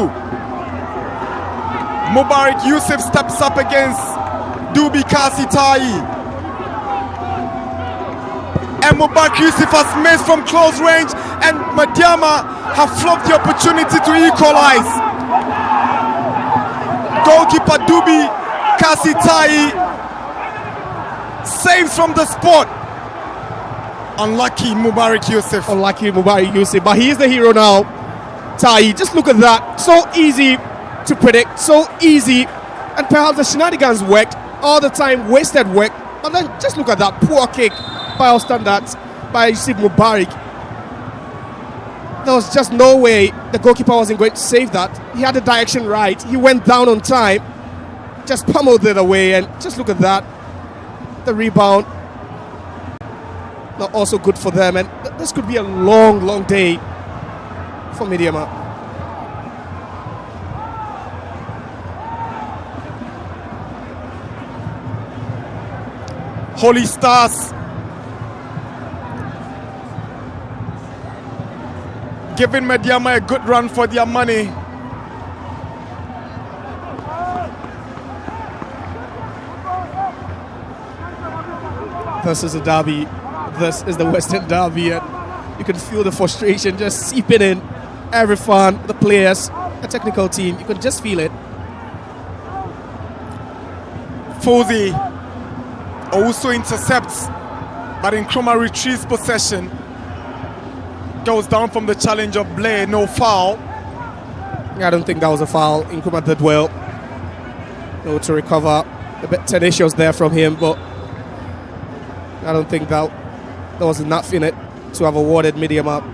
Mubarak Yusuf steps up against Dubi Tai. And Mubarak Yusuf has missed from close range, and Medeama have flopped the opportunity to equalize. Goalkeeper Dubi Tai saves from the spot. Unlucky Mubarak Yusuf. But he is the hero now. Tai, just look at that. So easy to predict, so easy. And perhaps the shenanigans worked all the time, wasted work. And then just look at that poor kick by our standards by Yusuf Mubarak. There was just no way the goalkeeper wasn't going to save that. He had the direction right. He went down on time, just pummeled it away, and just look at that. The rebound, not also good for them, and this could be a long, long day for Medeama. Holy Stars giving Medeama a good run for their money. This is a derby. This is the Western Derby, and you can feel the frustration just seeping in. Every fan, the players, the technical team, you can just feel it. Fozi also intercepts, but Nkrumah retrieves possession. Goes down from the challenge of Blair, no foul. I don't think that was a foul. Nkrumah did well to recover. A bit tenacious there from him, but I don't think that there was enough in it to have awarded Medeama.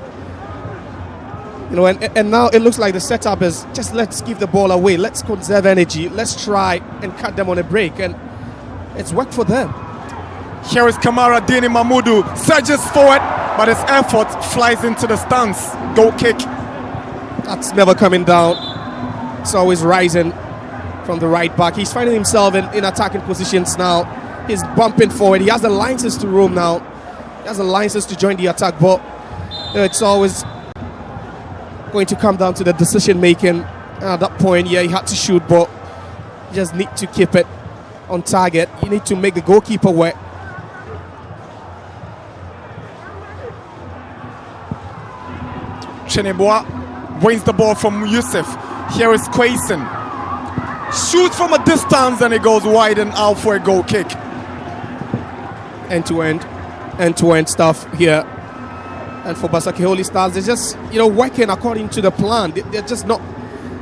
You know, and now it looks like the setup is just let's give the ball away, let's conserve energy, let's try and cut them on a break, and it's worked for them. Here is Kamara Dini Mahmudu, surges forward, but his effort flies into the stands. Goal kick. That's never coming down. It's always rising from the right back. He's finding himself in attacking positions now. He's bumping forward. He has the license to roam now. He has the license to join the attack, but it's always going to come down to the decision making. And at that point, yeah, he had to shoot, but you just need to keep it on target. You need to make the goalkeeper work. Cheneboa wins the ball from Yusuf. Here is Quason. Shoots from a distance and it goes wide and out for a goal kick. End-to-end stuff here. And for Basake Holy Stars, they're just, working according to the plan. They're just not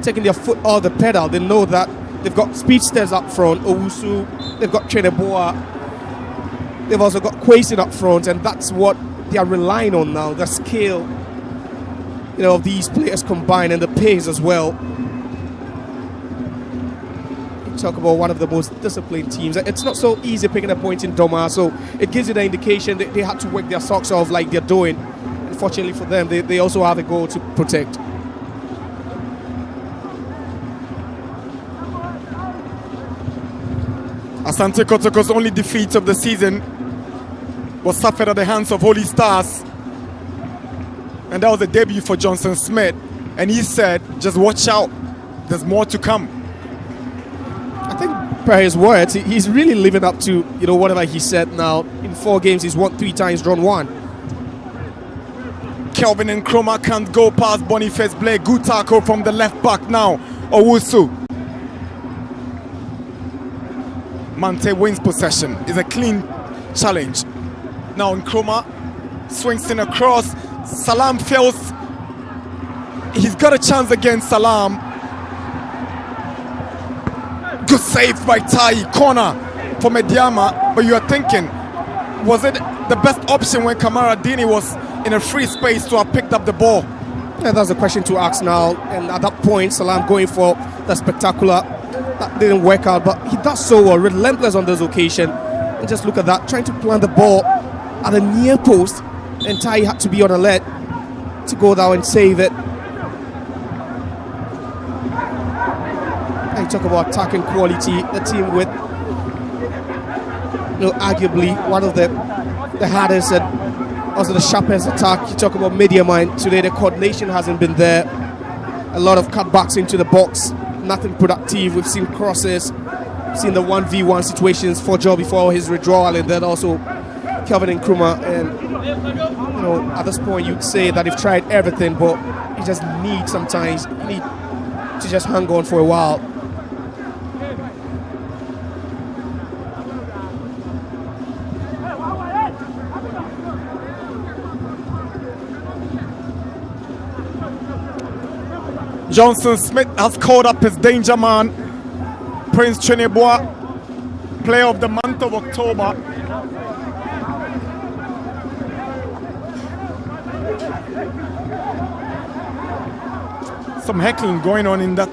taking their foot off the pedal. They know that they've got speedsters up front, Owusu, they've got Cheneboa, they've also got Quason up front, and that's what they are relying on now, the skill of these players combined and the pace as well. You talk about one of the most disciplined teams. It's not so easy picking a point in Doma, so it gives you the indication that they had to work their socks off like they're doing. Unfortunately for them, they also have a goal to protect. Asante Kotoko's only defeat of the season was suffered at the hands of Holy Stars. And that was a debut for Johnson Smith. And he said, just watch out, there's more to come. I think per his words, he's really living up to whatever he said now. In 4 games, he's won 3 times, drawn 1. Kelvin Nkrumah can't go past Boniface Blake. Good tackle from the left back now. Owusu. Mante wins possession. It's a clean challenge. Now Nkrumah swings in across. Salam fails. He's got a chance against Salam. Good save by Tai. Corner for Medeama. But you are thinking, was it the best option when Kamara Dini was in a free space to have picked up the ball? Yeah, that's a question to ask now. And at that point, Salam going for the spectacular. That didn't work out, but he does so well, relentless on this occasion. And just look at that, trying to plant the ball at the near post. And Tai had to be on alert to go down and save it. And you talk about attacking quality, the team with arguably one of the hardest and also the sharpest attack. You talk about Medeama, and today the coordination hasn't been there. A lot of cutbacks into the box, nothing productive. We've seen crosses, seen the 1v1 situations for Joe before his withdrawal, and then also Kelvin Nkrumah. And at this point you'd say that they've tried everything, but you just need sometimes to just hang on for a while. Johnson Smith has called up his danger man, Prince Cheneboa, player of the month of October. some heckling going on in that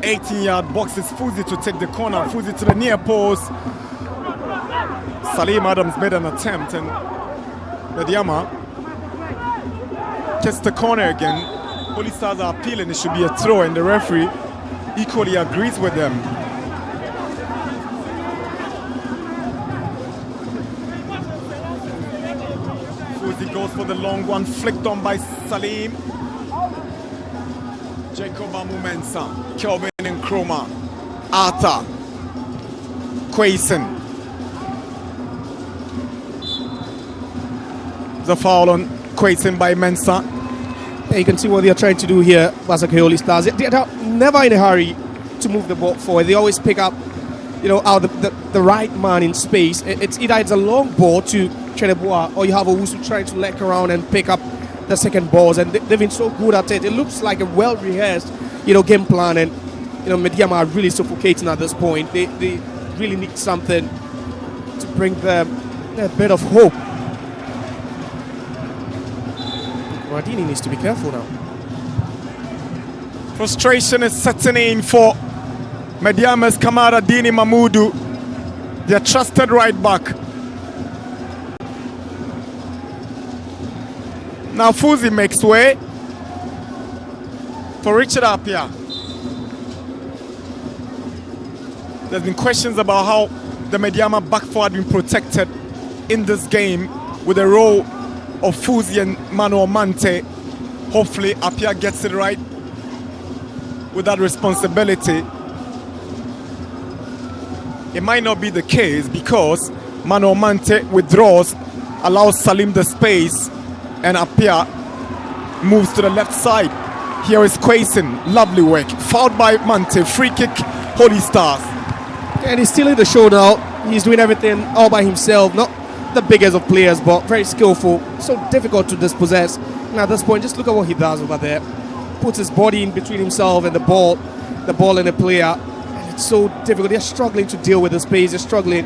18-yard box. It's Fuzi to take the corner. Fuzi to the near post. Salim Adams made an attempt, and Medeama gets the corner again. Holy Stars are appealing. It should be a throw, and the referee equally agrees with them. Fuzi goes for the long one, flicked on by Salim. Jacob Amumensa, Kelvin Nkrumah, Arthur, Quayson. The foul on Quayson by Mensah. Yeah, you can see what they are trying to do here, Basake Holy Stars. They are never in a hurry to move the ball forward. They always pick up, out the right man in space. It's either it's a long ball to Cheneboa, or you have a Owusu trying to lurk around and pick up the second balls, and they've been so good at it. It looks like a well-rehearsed, game plan, and Medeama are really suffocating at this point. They really need something to bring them a bit of hope. Mardini needs to be careful now. Frustration is setting in for Medeama's Kamara Dini Mahmudu, their trusted right back. Now Fuzi makes way for Richard Appiah. There's been questions about how the Medeama back four had been protected in this game with the role of Fuzi and Manuel Mante. Hopefully Appiah gets it right with that responsibility. It might not be the case because Manuel Mante withdraws, allows Salim the space, and Appiah moves to the left side. Here is Quayson, lovely work, fouled by Mante, free kick, Holy Stars. And he's still in the show now. He's doing everything all by himself, not the biggest of players, but very skillful, so difficult to dispossess. And at this point, just look at what he does over there. Puts his body in between himself and the ball and the player. And it's so difficult. They're struggling to deal with the space. They're struggling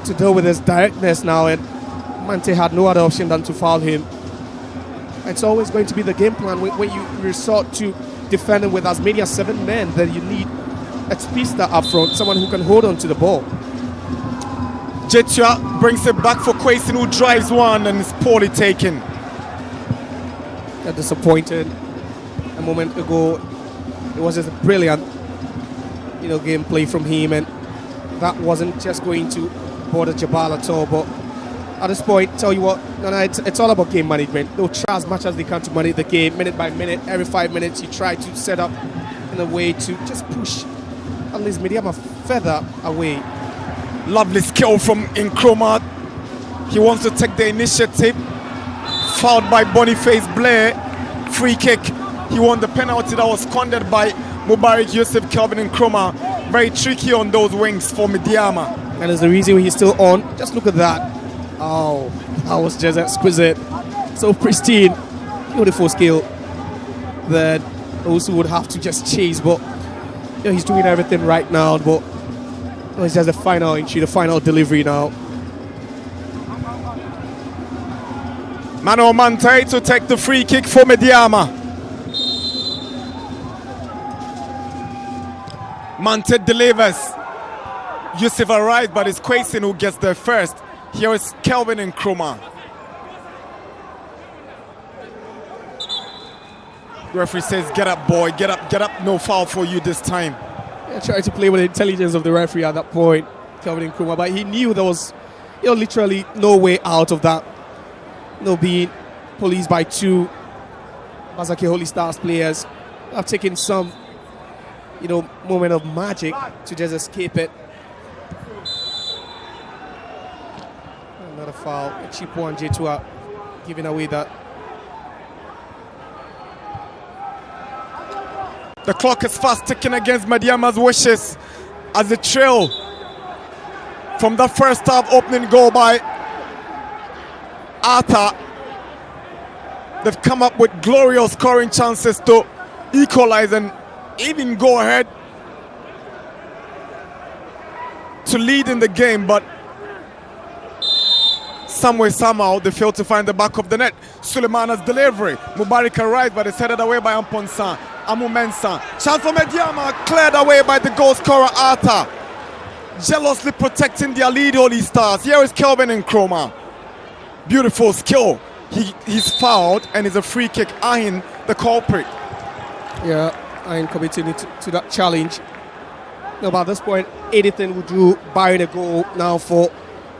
to deal with his directness now, and Mante had no other option than to foul him. It's always going to be the game plan when you resort to defending with as many as 7 men, that you need a speedster up front, someone who can hold on to the ball. Jetua brings it back for Quayson, who drives one and is poorly taken. Got disappointed a moment ago. It was just a brilliant, gameplay from him, and that wasn't just going to bother Jabal at all. But at this point, tell you what, it's all about game management. They'll try as much as they can to manage the game, minute by minute. Every 5 minutes, you try to set up in a way to just push at least Medeama further away. Lovely skill from Nkrumah. He wants to take the initiative. Fouled by Boniface Blair. Free kick. He won the penalty that was squandered by Mubarak Yusuf, Kelvin Nkrumah. Very tricky on those wings for Medeama. And there's the reason he's still on. Just look at that. Oh, that was just exquisite. So pristine. Beautiful skill that also would have to just chase, but he's doing everything right now. But it's just the final entry, the final delivery now. Manuel Mante to take the free kick for Medeama. Mante delivers. Yusuf arrived, but it's Quayson who gets there first. Here is Kelvin Nkrumah. Referee says, get up, boy, get up, no foul for you this time. Yeah, tried to play with the intelligence of the referee at that point, Kelvin Nkrumah, but he knew there was literally no way out of that. Being policed by 2 Basake Holy Stars players. Have taken some, moment of magic to just escape it. Another foul, a cheap one, Jetua giving away that. The clock is fast ticking against Medeama's wishes as the trail from the first half opening goal by Arthur. They've come up with glorious scoring chances to equalize and even go ahead to lead in the game, but Somehow they failed to find the back of the net. Suleimana's delivery. Mubarika right, but it's headed away by Amponsan. Amu Mensah. Chance for Medeama, cleared away by the goal scorer Arta. Jealously protecting their lead, Holy Stars. Here is Kelvin Nkrumah. Beautiful skill. He's fouled and it's a free kick, eyeing the culprit. Yeah, I'm committing to that challenge. No, but at this point, anything would do, barring a goal now for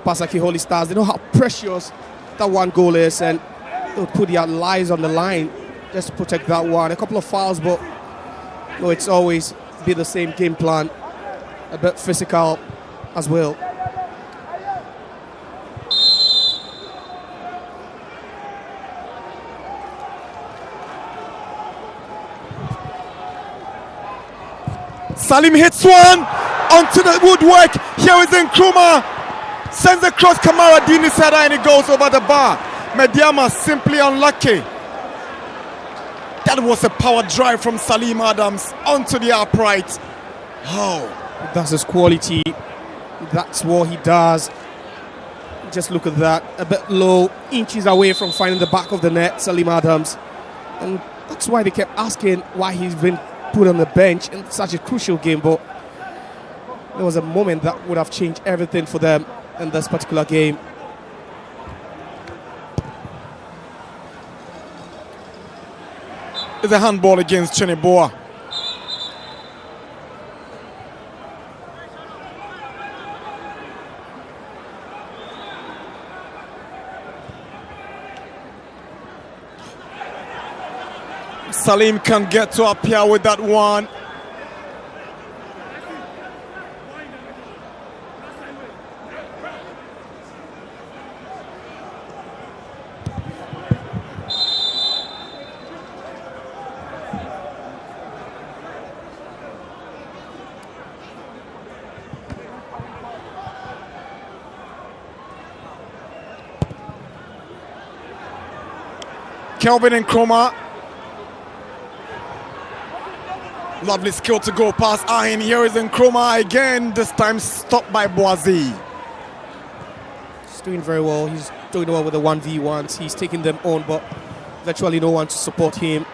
Basake Holy Stars. They know how precious that one goal is, and they'll put their lives on the line just to protect that one. A couple of fouls, but no, it's always been the same game plan. A bit physical as well. Salim hits one onto the woodwork. Here is Nkrumah. Sends across Kamara Dini's header and it goes over the bar. Medeama simply unlucky. That was a power drive from Salim Adams onto the upright. Oh, that's his quality. That's what he does. Just look at that. A bit low, inches away from finding the back of the net, Salim Adams. And that's why they kept asking why he's been put on the bench in such a crucial game. But there was a moment that would have changed everything for them in this particular game. It's a handball against Cheneboa. Salim can get to appear with that one. Kelvin Nkrumah. Lovely skill to go past Ahin. Here is Nkrumah again, this time stopped by Boazi. He's doing very well. He's doing well with the 1v1s. He's taking them on, but virtually no one to support him.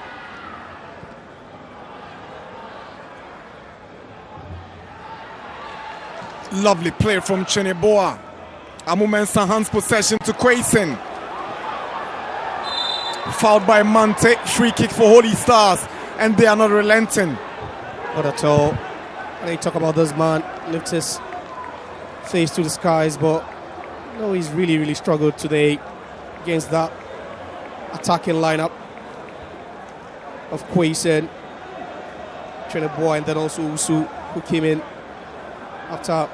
Lovely play from Cheneboa. Amu Mensah hands possession to Quaison. Fouled by Mante. Free kick for Holy Stars, and they are not relenting. Not at all. When you talk about this man, lifts his face to the skies, but no, he's really struggled today against that attacking lineup of Quaison, Cheneboa, and then also Usu, who came in after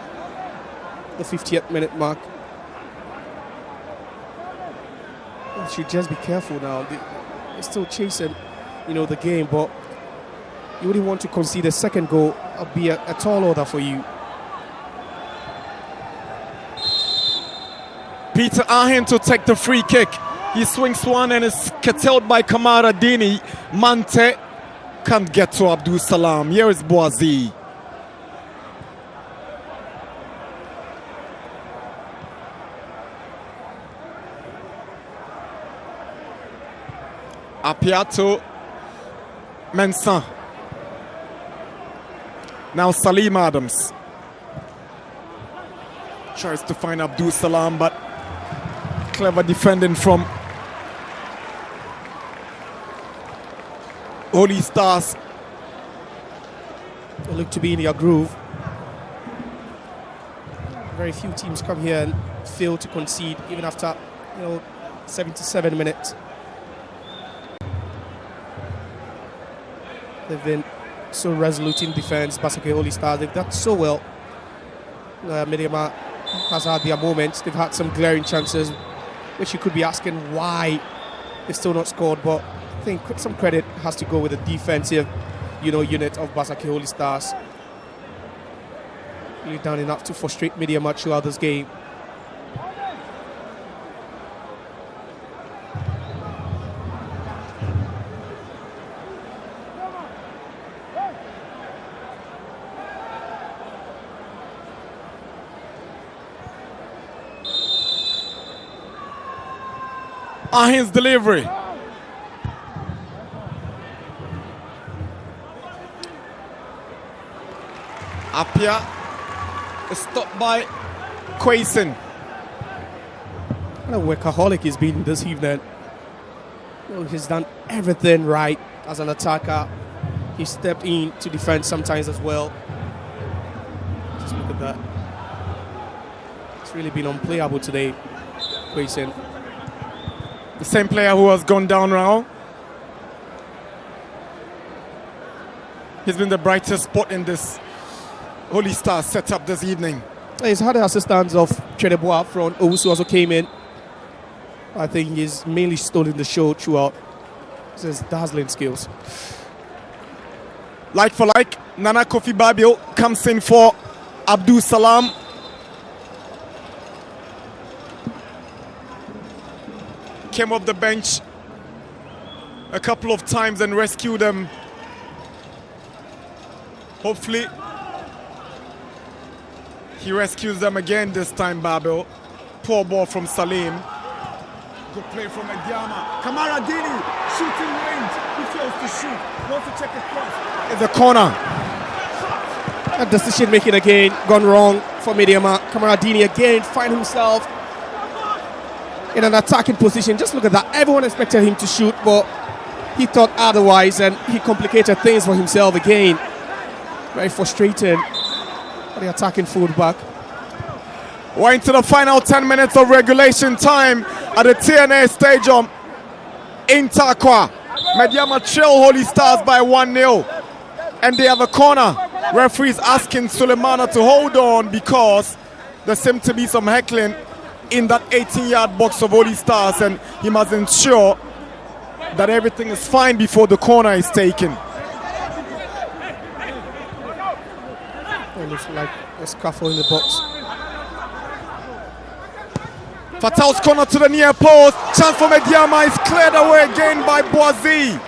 the 50th minute mark. You should just be careful now. They're still chasing, the game, but you wouldn't want to concede a second goal. It'll be a tall order for you. Peter Ahin to take the free kick. He swings one and is curtailed by Kamara Dini. Mante can't get to Abdul Salam. Here is Boazi. Apiato Mensah. Now Salim Adams tries to find Abdul Salam, but clever defending from Holy Stars. They look to be in their groove. Very few teams come here and fail to concede even after 77 minutes. They've been so resolute in defense. Basake Holy Stars, they've done so well. Medeama has had their moments. They've had some glaring chances, which you could be asking why they've still not scored. But I think some credit has to go with the defensive, unit of Basake Holy Stars. Really done enough to frustrate Medeama throughout this game. Ahin's delivery. Apia is stopped by Quaison. What a workaholic he's been this evening. He's done everything right as an attacker. He stepped in to defend sometimes as well. Just look at that. It's really been unplayable today, Quaison. The same player who has gone down now. He's been the brightest spot in this Holy Stars setup this evening. He's had the assistance of Chedeboa from Owusu also came in. I think he's mainly stolen the show throughout. His dazzling skills. Like for like, Nana Kofi Babio comes in for Abdul Salam. Came off the bench a couple of times and rescued them. Hopefully, he rescues them again this time, Babio. Poor ball from Salim. Good play from Medeama. Kamara Dini, shooting range. He fails to shoot. Wants to check the cross. It's a corner. That decision making again gone wrong for Medeama. Kamara Dini again find himself in an attacking position. Just look at that. Everyone expected him to shoot, but he thought otherwise, and he complicated things for himself again. Very frustrating for the attacking fullback. We're into the final 10 minutes of regulation time at the TNA Stadium in Tarkwa. Medeama trail Holy Stars by 1-0. And they have a corner. Referees asking Sulemana to hold on because there seems to be some heckling in that 18-yard box of Holy Stars, and he must ensure that everything is fine before the corner is taken. It looks like a scuffle in the box. Fatal's corner to the near post. Chance for Medeama is cleared away again by Boazi.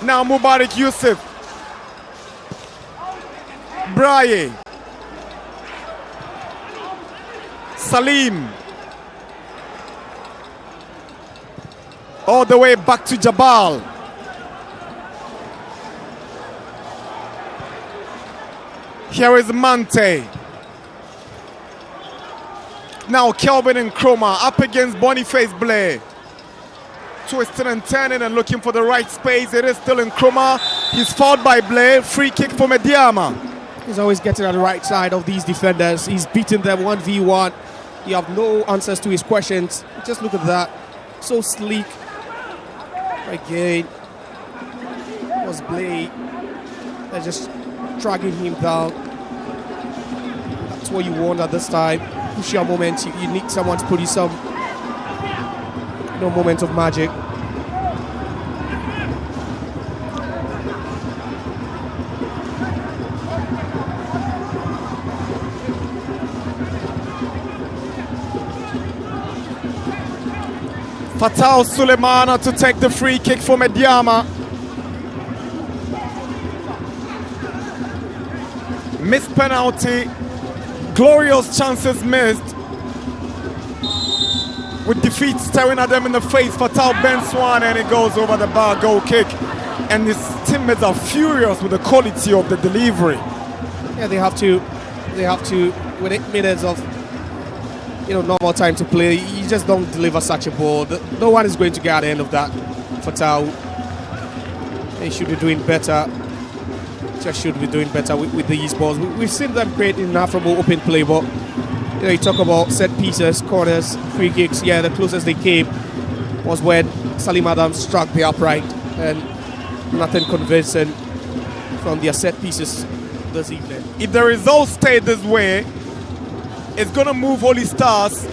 Now Mubarak Yusuf. Braye. Salim. All the way back to Jabal. Here is Mante. Now Kelvin and Chroma up against Boniface Blair. Twisting and turning and looking for the right space. It is still in Chroma. He's fouled by Blair. Free kick for Medeama. He's always getting on the right side of these defenders. He's beating them 1v1. You have no answers to his questions. Just look at that. So sleek. Again. Was Blair. They're just dragging him down. That's what you want at this time. Crucial moment. You need someone to put you some moment of magic. Fatal Sulemana to take the free kick for Medeama. Missed penalty. Glorious chances missed. With defeat staring at them in the face, Fatal bends one and it goes over the bar, goal kick. And his teammates are furious with the quality of the delivery. Yeah, they have to, with 8 minutes of normal time to play, you just don't deliver such a ball. No one is going to get at the end of that. Fatal, they should be doing better. Just should be doing better with these balls. We've seen them create enough from open play, but you talk about set pieces, corners, free kicks. Yeah, the closest they came was when Salim Adams struck the upright, and nothing convincing from their set pieces this evening. If the results stay this way, it's going to move Holy Stars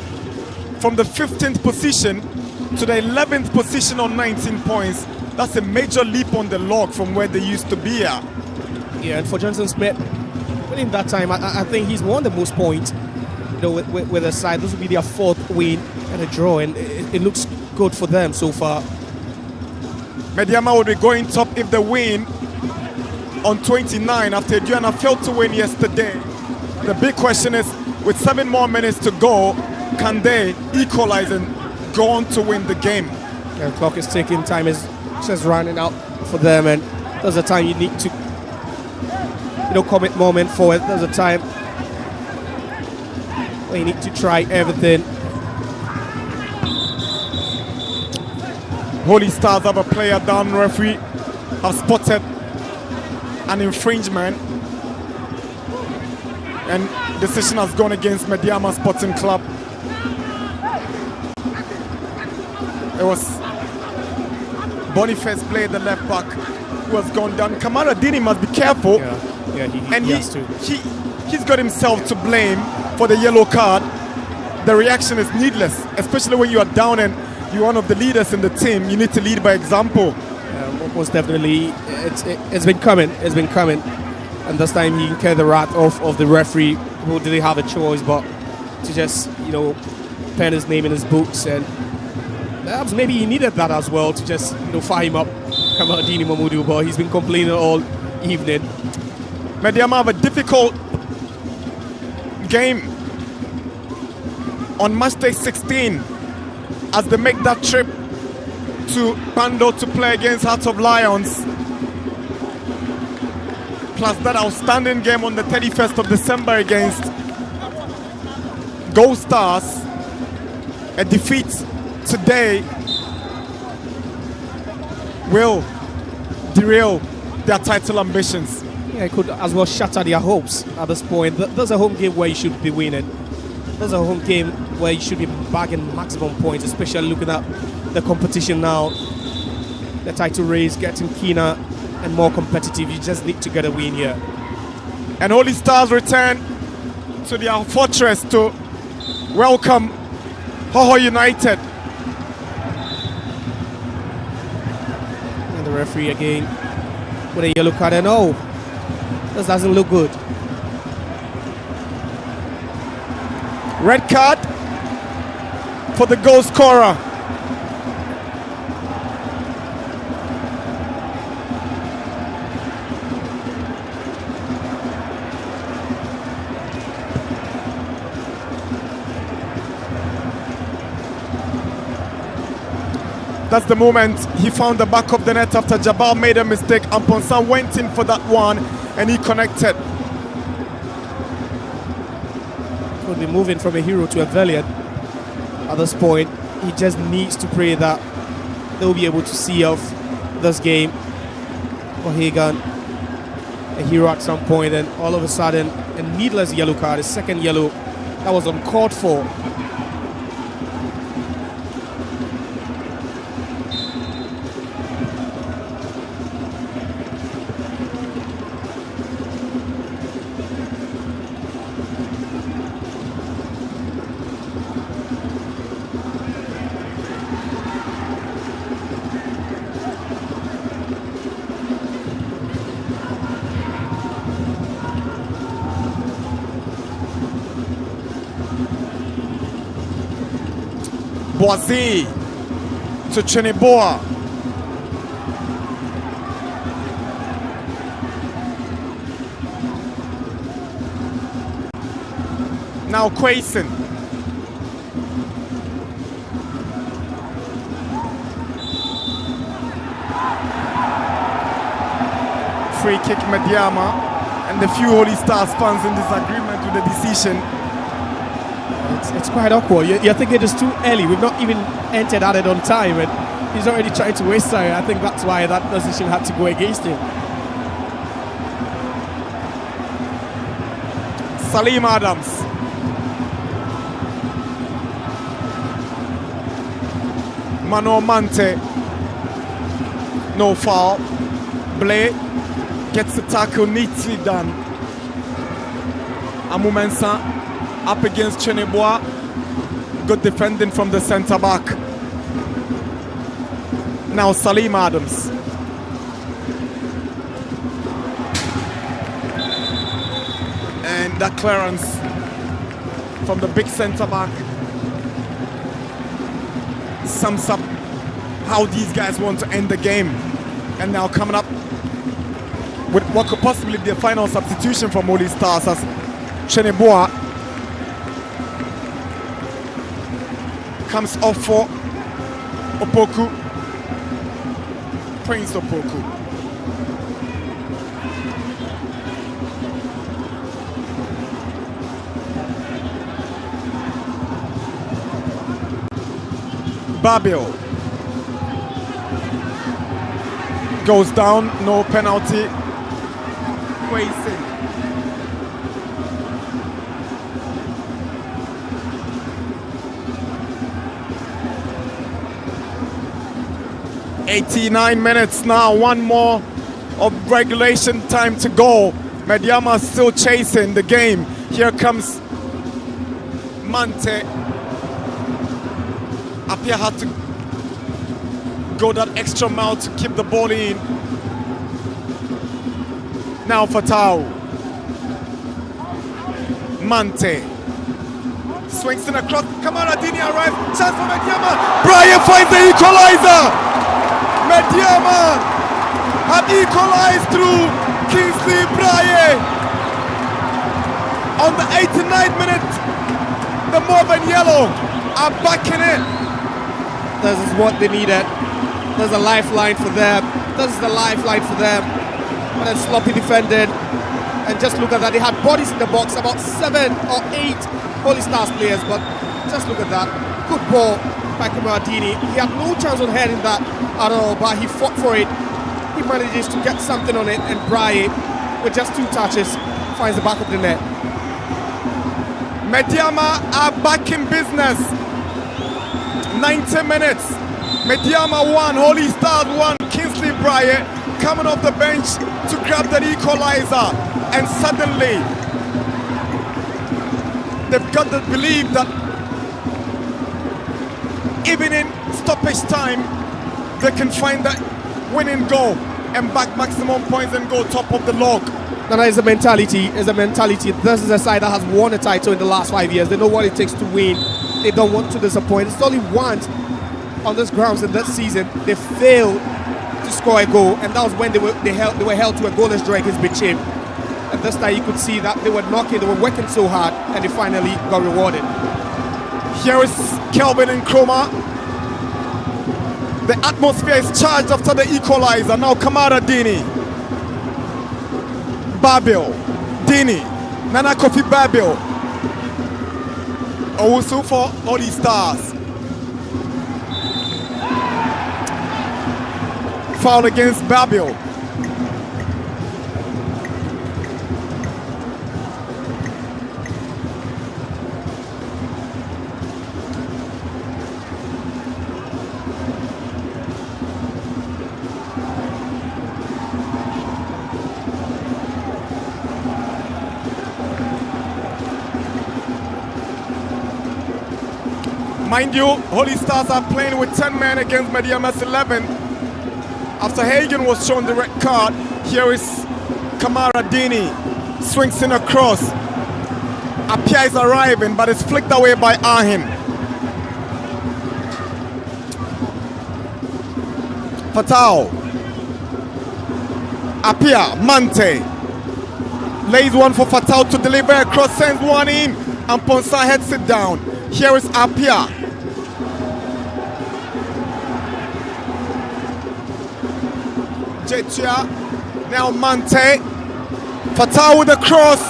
from the 15th position to the 11th position on 19 points. That's a major leap on the log from where they used to be at. Yeah, and for Johnson Smith, winning that time, I think he's won the most points. With the side, this will be their 4th win and a draw, and it looks good for them so far. Medeama will be going top if they win on 29 after Diana failed to win yesterday. The big question is, with 7 more minutes to go, can they equalize and go on to win the game? The clock is ticking, time is just running out for them, and there's a time you need to, commit more men forward. There's a time where you need to try everything. Holy Stars have a player down. Referee have spotted an infringement, and decision has gone against Medeama Sporting Club. It was Boniface played the left back who has gone down. Kamara Dini must be careful. Yeah, he has to. He's got himself to blame for the yellow card. The reaction is needless, especially when you are down and you're one of the leaders in the team. You need to lead by example. Most definitely, it's been coming. It's been coming, and this time he incurred the wrath of the referee, who didn't have a choice but to just pen his name in his books, and perhaps maybe he needed that as well to just fire him up, Kamadini Mamudu. But he's been complaining all evening. Medeama have a difficult game on match day 16 as they make that trip to Pando to play against Hearts of Lions. Plus that outstanding game on the 31st of December against Gold Stars. A defeat today will derail their title ambitions. Yeah, it could as well shatter their hopes at this point. There's a home game where you should be winning. There's a home game where you should be bagging maximum points, especially looking at the competition now. The title race getting keener and more competitive. You just need to get a win here. And Holy Stars return to their fortress to welcome Hoho United. And the referee again with a yellow card, and this doesn't look good. Red card for the goal scorer. That's the moment he found the back of the net after Jabal made a mistake. Amponsa went in for that one and he connected. Could be moving from a hero to a valiant at this point. He just needs to pray that they'll be able to see off this game for Hagan, a hero at some point, and all of a sudden a needless yellow card, a second yellow that was uncalled for. Boise to Cheneboa. Now Quason. Free kick Medeama, and the few Holy Stars fans in disagreement with the decision. It's quite awkward. You're thinking it's too early. We've not even entered at it on time, and he's already trying to waste time. I think that's why that decision had to go against him. Salim Adams. Mano Mante. No foul. Blay gets the tackle neatly done. Amumensa up against Cheneboa. Good defending from the centre back. Now Salim Adams. And that clearance from the big centre back sums up how these guys want to end the game. And now coming up with what could possibly be a final substitution from Holy Stars as Cheneboa comes off for Opoku. Prince Opoku. Babil goes down, no penalty. Quaison. "89 minutes now, one more of regulation time to go." Medeama still chasing the game. Here comes Mante. Apia had to go that extra mile to keep the ball in. Now Fatau. Mante. Swings in across. Kamaradini arrives. Chance for Medeama. Brian finds the equalizer. Medeama had equalized through Kingsley Brian. On the 89th minute, the Mauve and Yellow are back in it. This is what they needed. There's a lifeline for them. This is the lifeline for them. But then sloppy defending. And just look at that. They had bodies in the box, about 7 or 8 Holy Stars players. But just look at that. Good ball by Kamaradini. He had no chance on heading that at all, but he fought for it. He manages to get something on it, and Braille, with just 2 touches, finds the back of the net. Medeama are back in business. 90 minutes. Medeama 1, Holy Stars 1. Kingsley Brian coming off the bench to grab that equalizer, and suddenly they've got to believe that even in stoppage time they can find that winning goal and back maximum points and go top of the log. And that is a mentality. Is a mentality. This is a side that has won a title in the last 5 years. They know what it takes to win. They don't want to disappoint. It's only once on this grounds in that season they failed to score a goal, and that was when they were held to a goalless draw against Bichim. And this time you could see that they were knocking, they were working so hard, and they finally got rewarded. Here is Kelvin and Chroma. The atmosphere is charged after the equalizer. Now Kamaradini. Babil. Dini. Nana Kofi Babil. Owusu for Holy Stars. Foul against Babil. Mind you, Holy Stars are playing with 10 men against Medeama's 11. After Hagen was shown the red card, here is Kamaradini. Swings in across. Apia is arriving, but it's flicked away by Ahin. Fatau. Apia, Mante. Lays one for Fatau to deliver across, sends one in, and Ponsa heads it down. Here is Apia. Jetia, now Mante. Fatau with a cross.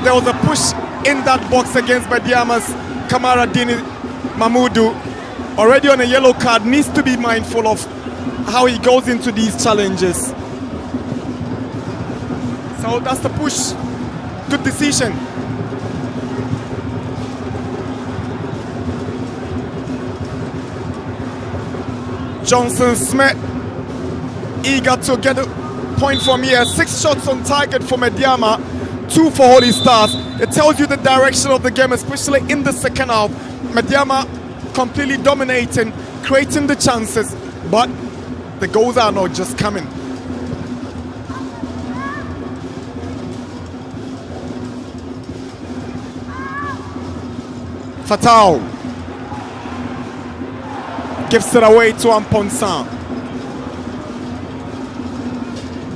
There was a push in that box against Medeama's Kamaradini Mahmudu. Already on a yellow card, needs to be mindful of how he goes into these challenges. So that's the push. Good decision. Johnson Smith eager to get a point from here. 6 shots on target for Medeama, 2 for Holy Stars. It tells you the direction of the game, especially in the second half. Medeama completely dominating, creating the chances, but the goals are not just coming. Fatau gives it away to Amponsan.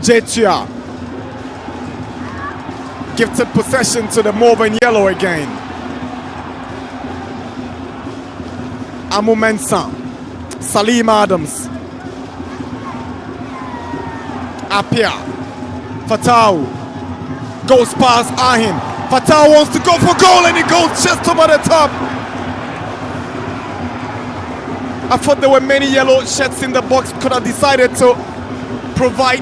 Jetia gifted possession to the Mauve and Yellow again. Amu Mensah, Salim Adams, Apia, Fatau, goes past Ahim. Fatau wants to go for goal and he goes just over the top. I thought there were many yellow shirts in the box, could have decided to provide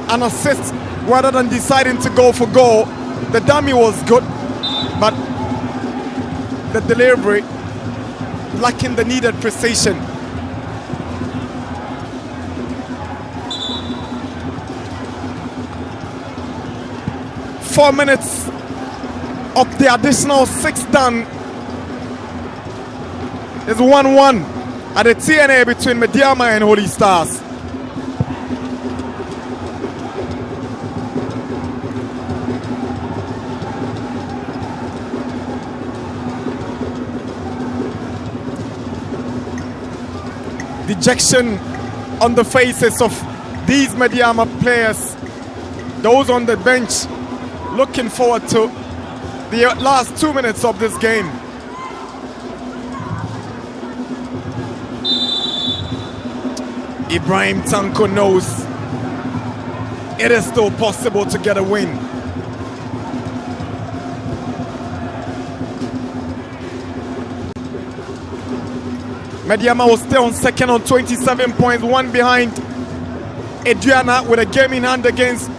an assist rather than deciding to go for goal. The dummy was good, but the delivery lacking the needed precision. Four minutes of the additional 6 done. It's 1-1 at the TNA between Medeama and Holy Stars. Dejection on the faces of these Medeama players, those on the bench looking forward to the last 2 minutes of this game. Ibrahim Tanko knows it is still possible to get a win. Medeama will stay on second on 27 points, one behind Adriana with a game in hand against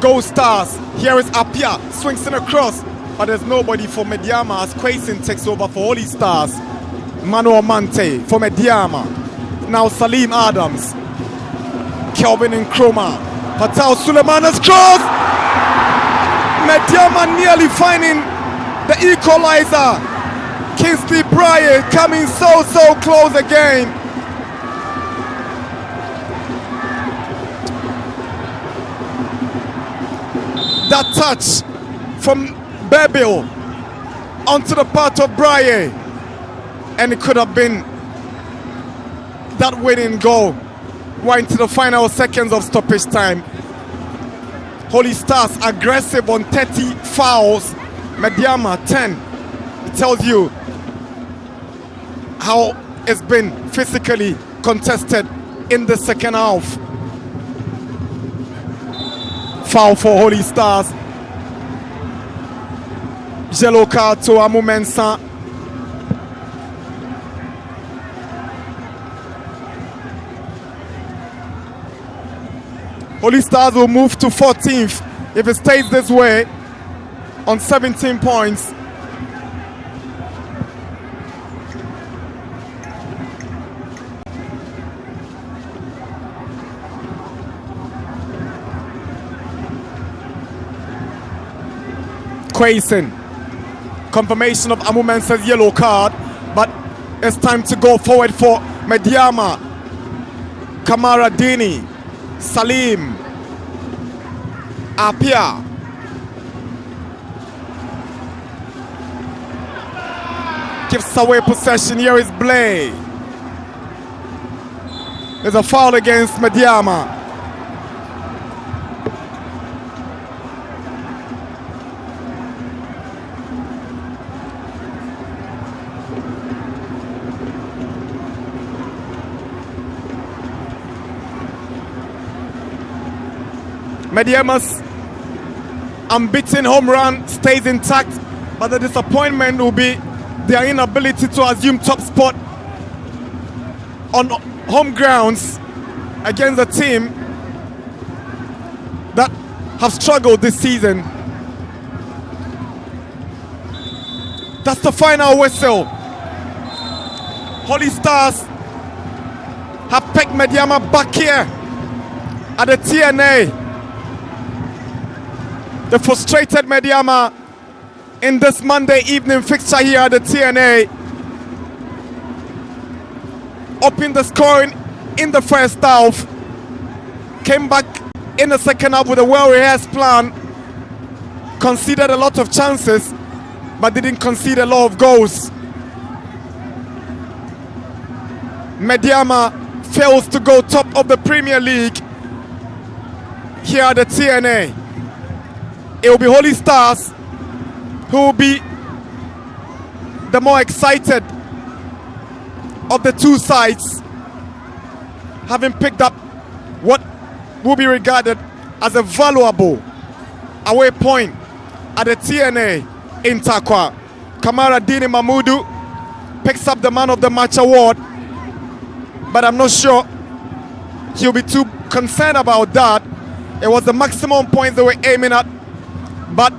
Gold Stars. Here is Apia, swings in across, but there's nobody for Medeama as Quasin takes over for Holy Stars. Manuel Mante for Medeama. Now Salim Adams, Kelvin Nkrumah, Fatal Suleiman's cross. Medeama nearly finding the equalizer. Kingsley Bryant coming so close again. That touch from Bebil onto the part of Bryant, and it could have been that winning goal right into the final seconds of stoppage time. Holy Stars aggressive on 30 fouls, Medeama 10. It tells you how it's been physically contested in the second half. Foul for Holy Stars. Yellow card to Amu Mensah. Holy Stars will move to 14th if it stays this way on 17 points. Quasin, confirmation of Amu Mensah's yellow card, but it's time to go forward for Medeama. Kamara Dini, Salim, Apia, gives away possession. Here is Blay. There's a foul against Medeama. Medeama's unbeaten home run stays intact, but the disappointment will be their inability to assume top spot on home grounds against a team that have struggled this season. That's the final whistle. Holy Stars have pegged Medeama back here at the TNA. The frustrated Medeama in this Monday evening fixture here at the TNA. Upping the scoring in the first half. Came back in the second half with a well-rehearsed plan. Conceded a lot of chances, but didn't concede a lot of goals. Medeama fails to go top of the Premier League here at the TNA. It will be Holy Stars who will be the more excited of the two sides, having picked up what will be regarded as a valuable away point at the TNA in Takwa. Kamara Dini Mahmudu picks up the Man of the Match award, but I'm not sure he'll be too concerned about that. It was the maximum points they were aiming at, but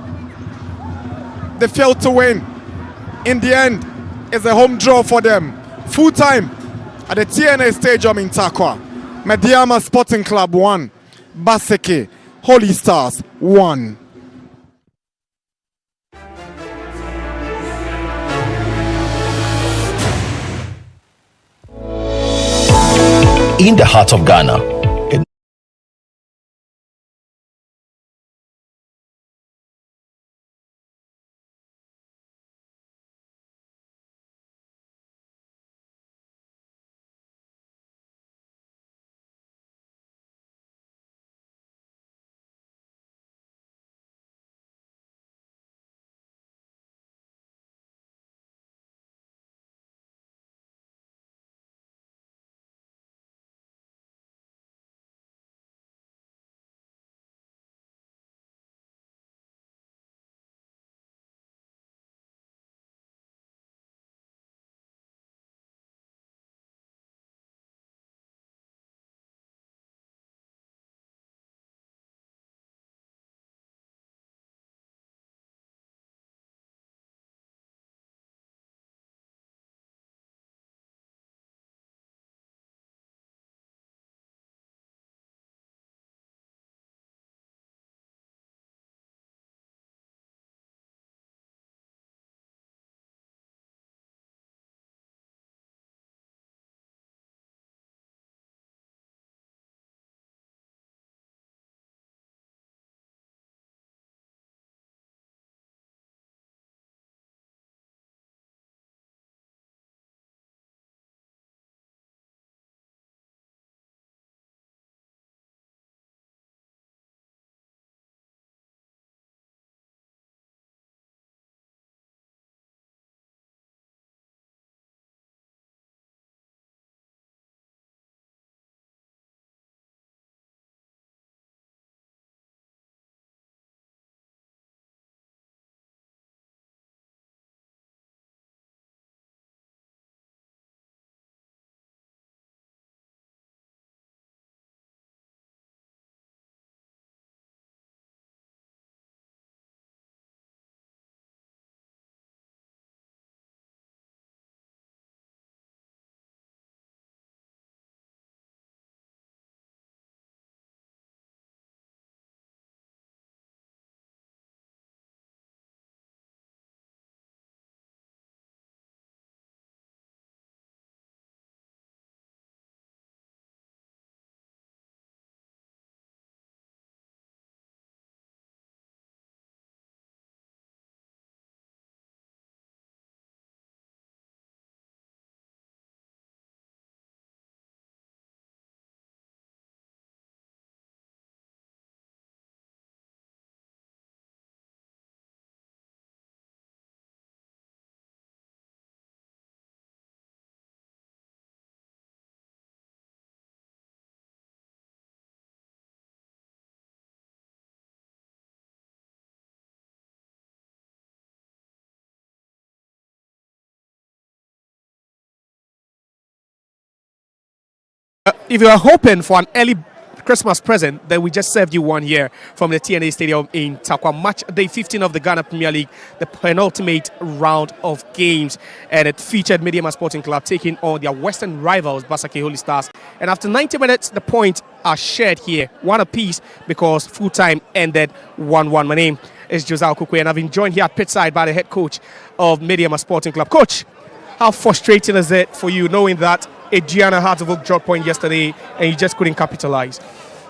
they failed to win. In the end, it's a home draw for them. Full time at the TNA Stadium in Takwa. Medeama Sporting Club 1, Basake Holy Stars 1. In the heart of Ghana, If you are hoping for an early Christmas present, then we just served you one here from the TNA Stadium in Takwa. Match day 15 of the Ghana Premier League, the penultimate round of games, and it featured Medeama Sporting Club taking on their Western rivals, Basake Holy Stars. And after 90 minutes, the points are shared here, one apiece, because full time ended 1-1. My name is Josiah Kukwe, and I've been joined here at pitchside by the head coach of Medeama Sporting Club. Coach, how frustrating is it for you knowing that Adriana had to book drop point yesterday and you just couldn't capitalize?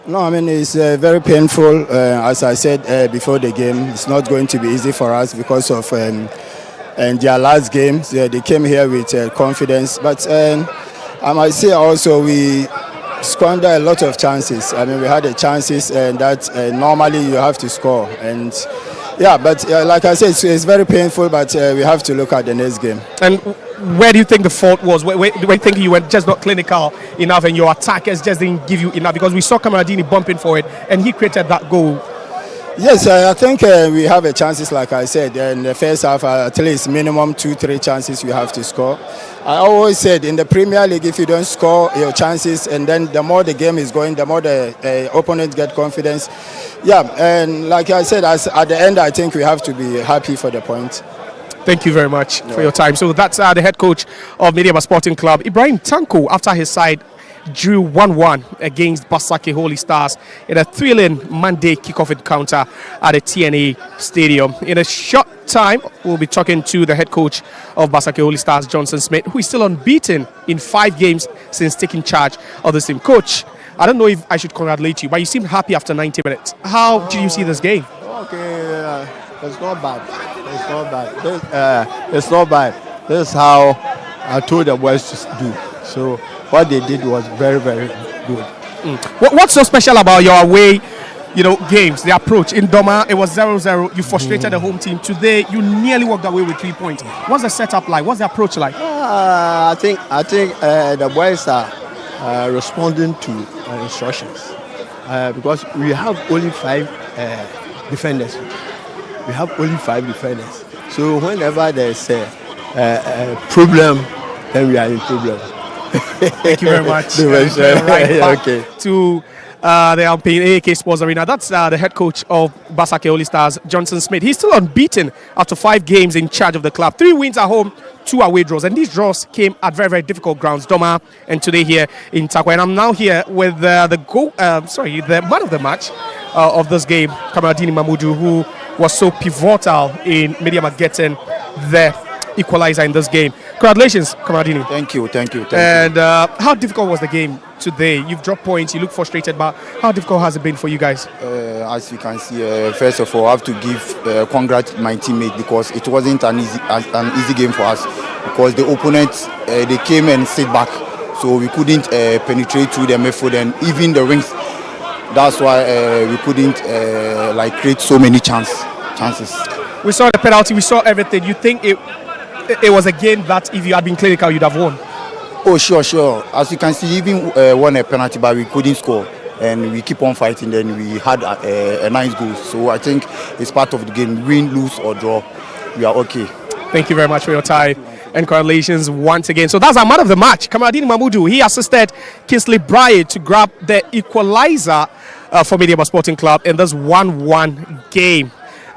No, I mean, it's very painful. As I said before the game, it's not going to be easy for us because of their last game. They came here with confidence. But I might say also we squandered a lot of chances. I mean, we had the chances that normally you have to score. And Yeah, but like I said, it's very painful, but we have to look at the next game. And where do you think the fault was? Where do you think you were just not clinical enough and your attackers just didn't give you enough? Because we saw Kamaradini bumping for it and he created that goal. Yes, I think we have a chances, like I said. In the first half, at least minimum 2-3 chances you have to score. I always said in the Premier League, if you don't score your chances, and then the more the game is going, the more the opponents get confidence. Yeah, and like I said, at the end, I think we have to be happy for the point. Thank you very much for your time. So that's the head coach of Medeama Sporting Club, Ibrahim Tanko, after his side drew 1-1 against Basake Holy Stars in a thrilling Monday kickoff encounter at the TNA Stadium. In a short time, we'll be talking to the head coach of Basake Holy Stars, Johnson Smith, who is still unbeaten in 5 games since taking charge of the team. Coach, I don't know if I should congratulate you, but you seemed happy after 90 minutes. How did you see this game? Okay, it's not bad. It's not bad. It's not bad. This is how I told the boys to do. So what they did was very, very good. What's so special about your away, games? The approach in Doma, it was 0-0. You frustrated the home team. Today, you nearly walked away with 3 points. What's the setup like? What's the approach like? I think the boys are responding to instructions because we have only 5 defenders. We have only 5 defenders. So whenever there's a problem, then we are in problem. Thank you very much. Okay. To the Alpine AAK Sports Arena. That's the head coach of Basake Holy Stars, Johnson Smith. He's still unbeaten after 5 games in charge of the club. 3 wins at home, 2 away draws. And these draws came at very, very difficult grounds. Doma and today here in Takwa. And I'm now here with the man of the match of this game, Kamaradini Mamudu, who was so pivotal in Medeama getting the equalizer in this game. Congratulations, Kamaradini. Thank you. And how difficult was the game today? You've dropped points, you look frustrated, but how difficult has it been for you guys? As you can see, first of all, I have to give congrats to my teammate because it wasn't an easy game for us because the opponents, they came and sit back. So we couldn't penetrate through the midfield and even the rings. That's why we couldn't create so many chances. We saw the penalty, we saw everything. You think it was a game that if you had been clinical, you'd have won? Oh, sure. As you can see, even won a penalty, but we couldn't score. And we keep on fighting, then we had a nice goal. So I think it's part of the game. Win, lose, or draw, we are okay. Thank you very much for your time. And congratulations once again. So that's our man of the match, Kamaradini Mamudu. He assisted Kingsley Bryant to grab the equalizer for Medeama Sporting Club in this 1-1 game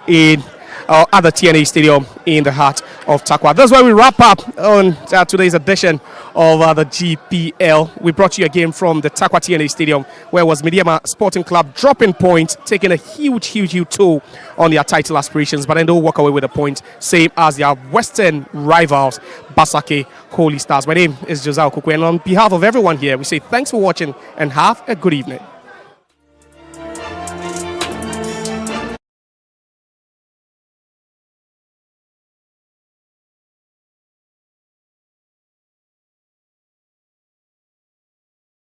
in at the TNA Stadium in the heart of Takwa. That's where we wrap up on today's edition of the GPL. We brought you a game from the Takwa TNA Stadium, where was Medeama Sporting Club dropping points, taking a huge toll on their title aspirations, but then they'll walk away with a point, same as their Western rivals, Basake Holy Stars. My name is Josiah Okukwe, and on behalf of everyone here, we say thanks for watching and have a good evening.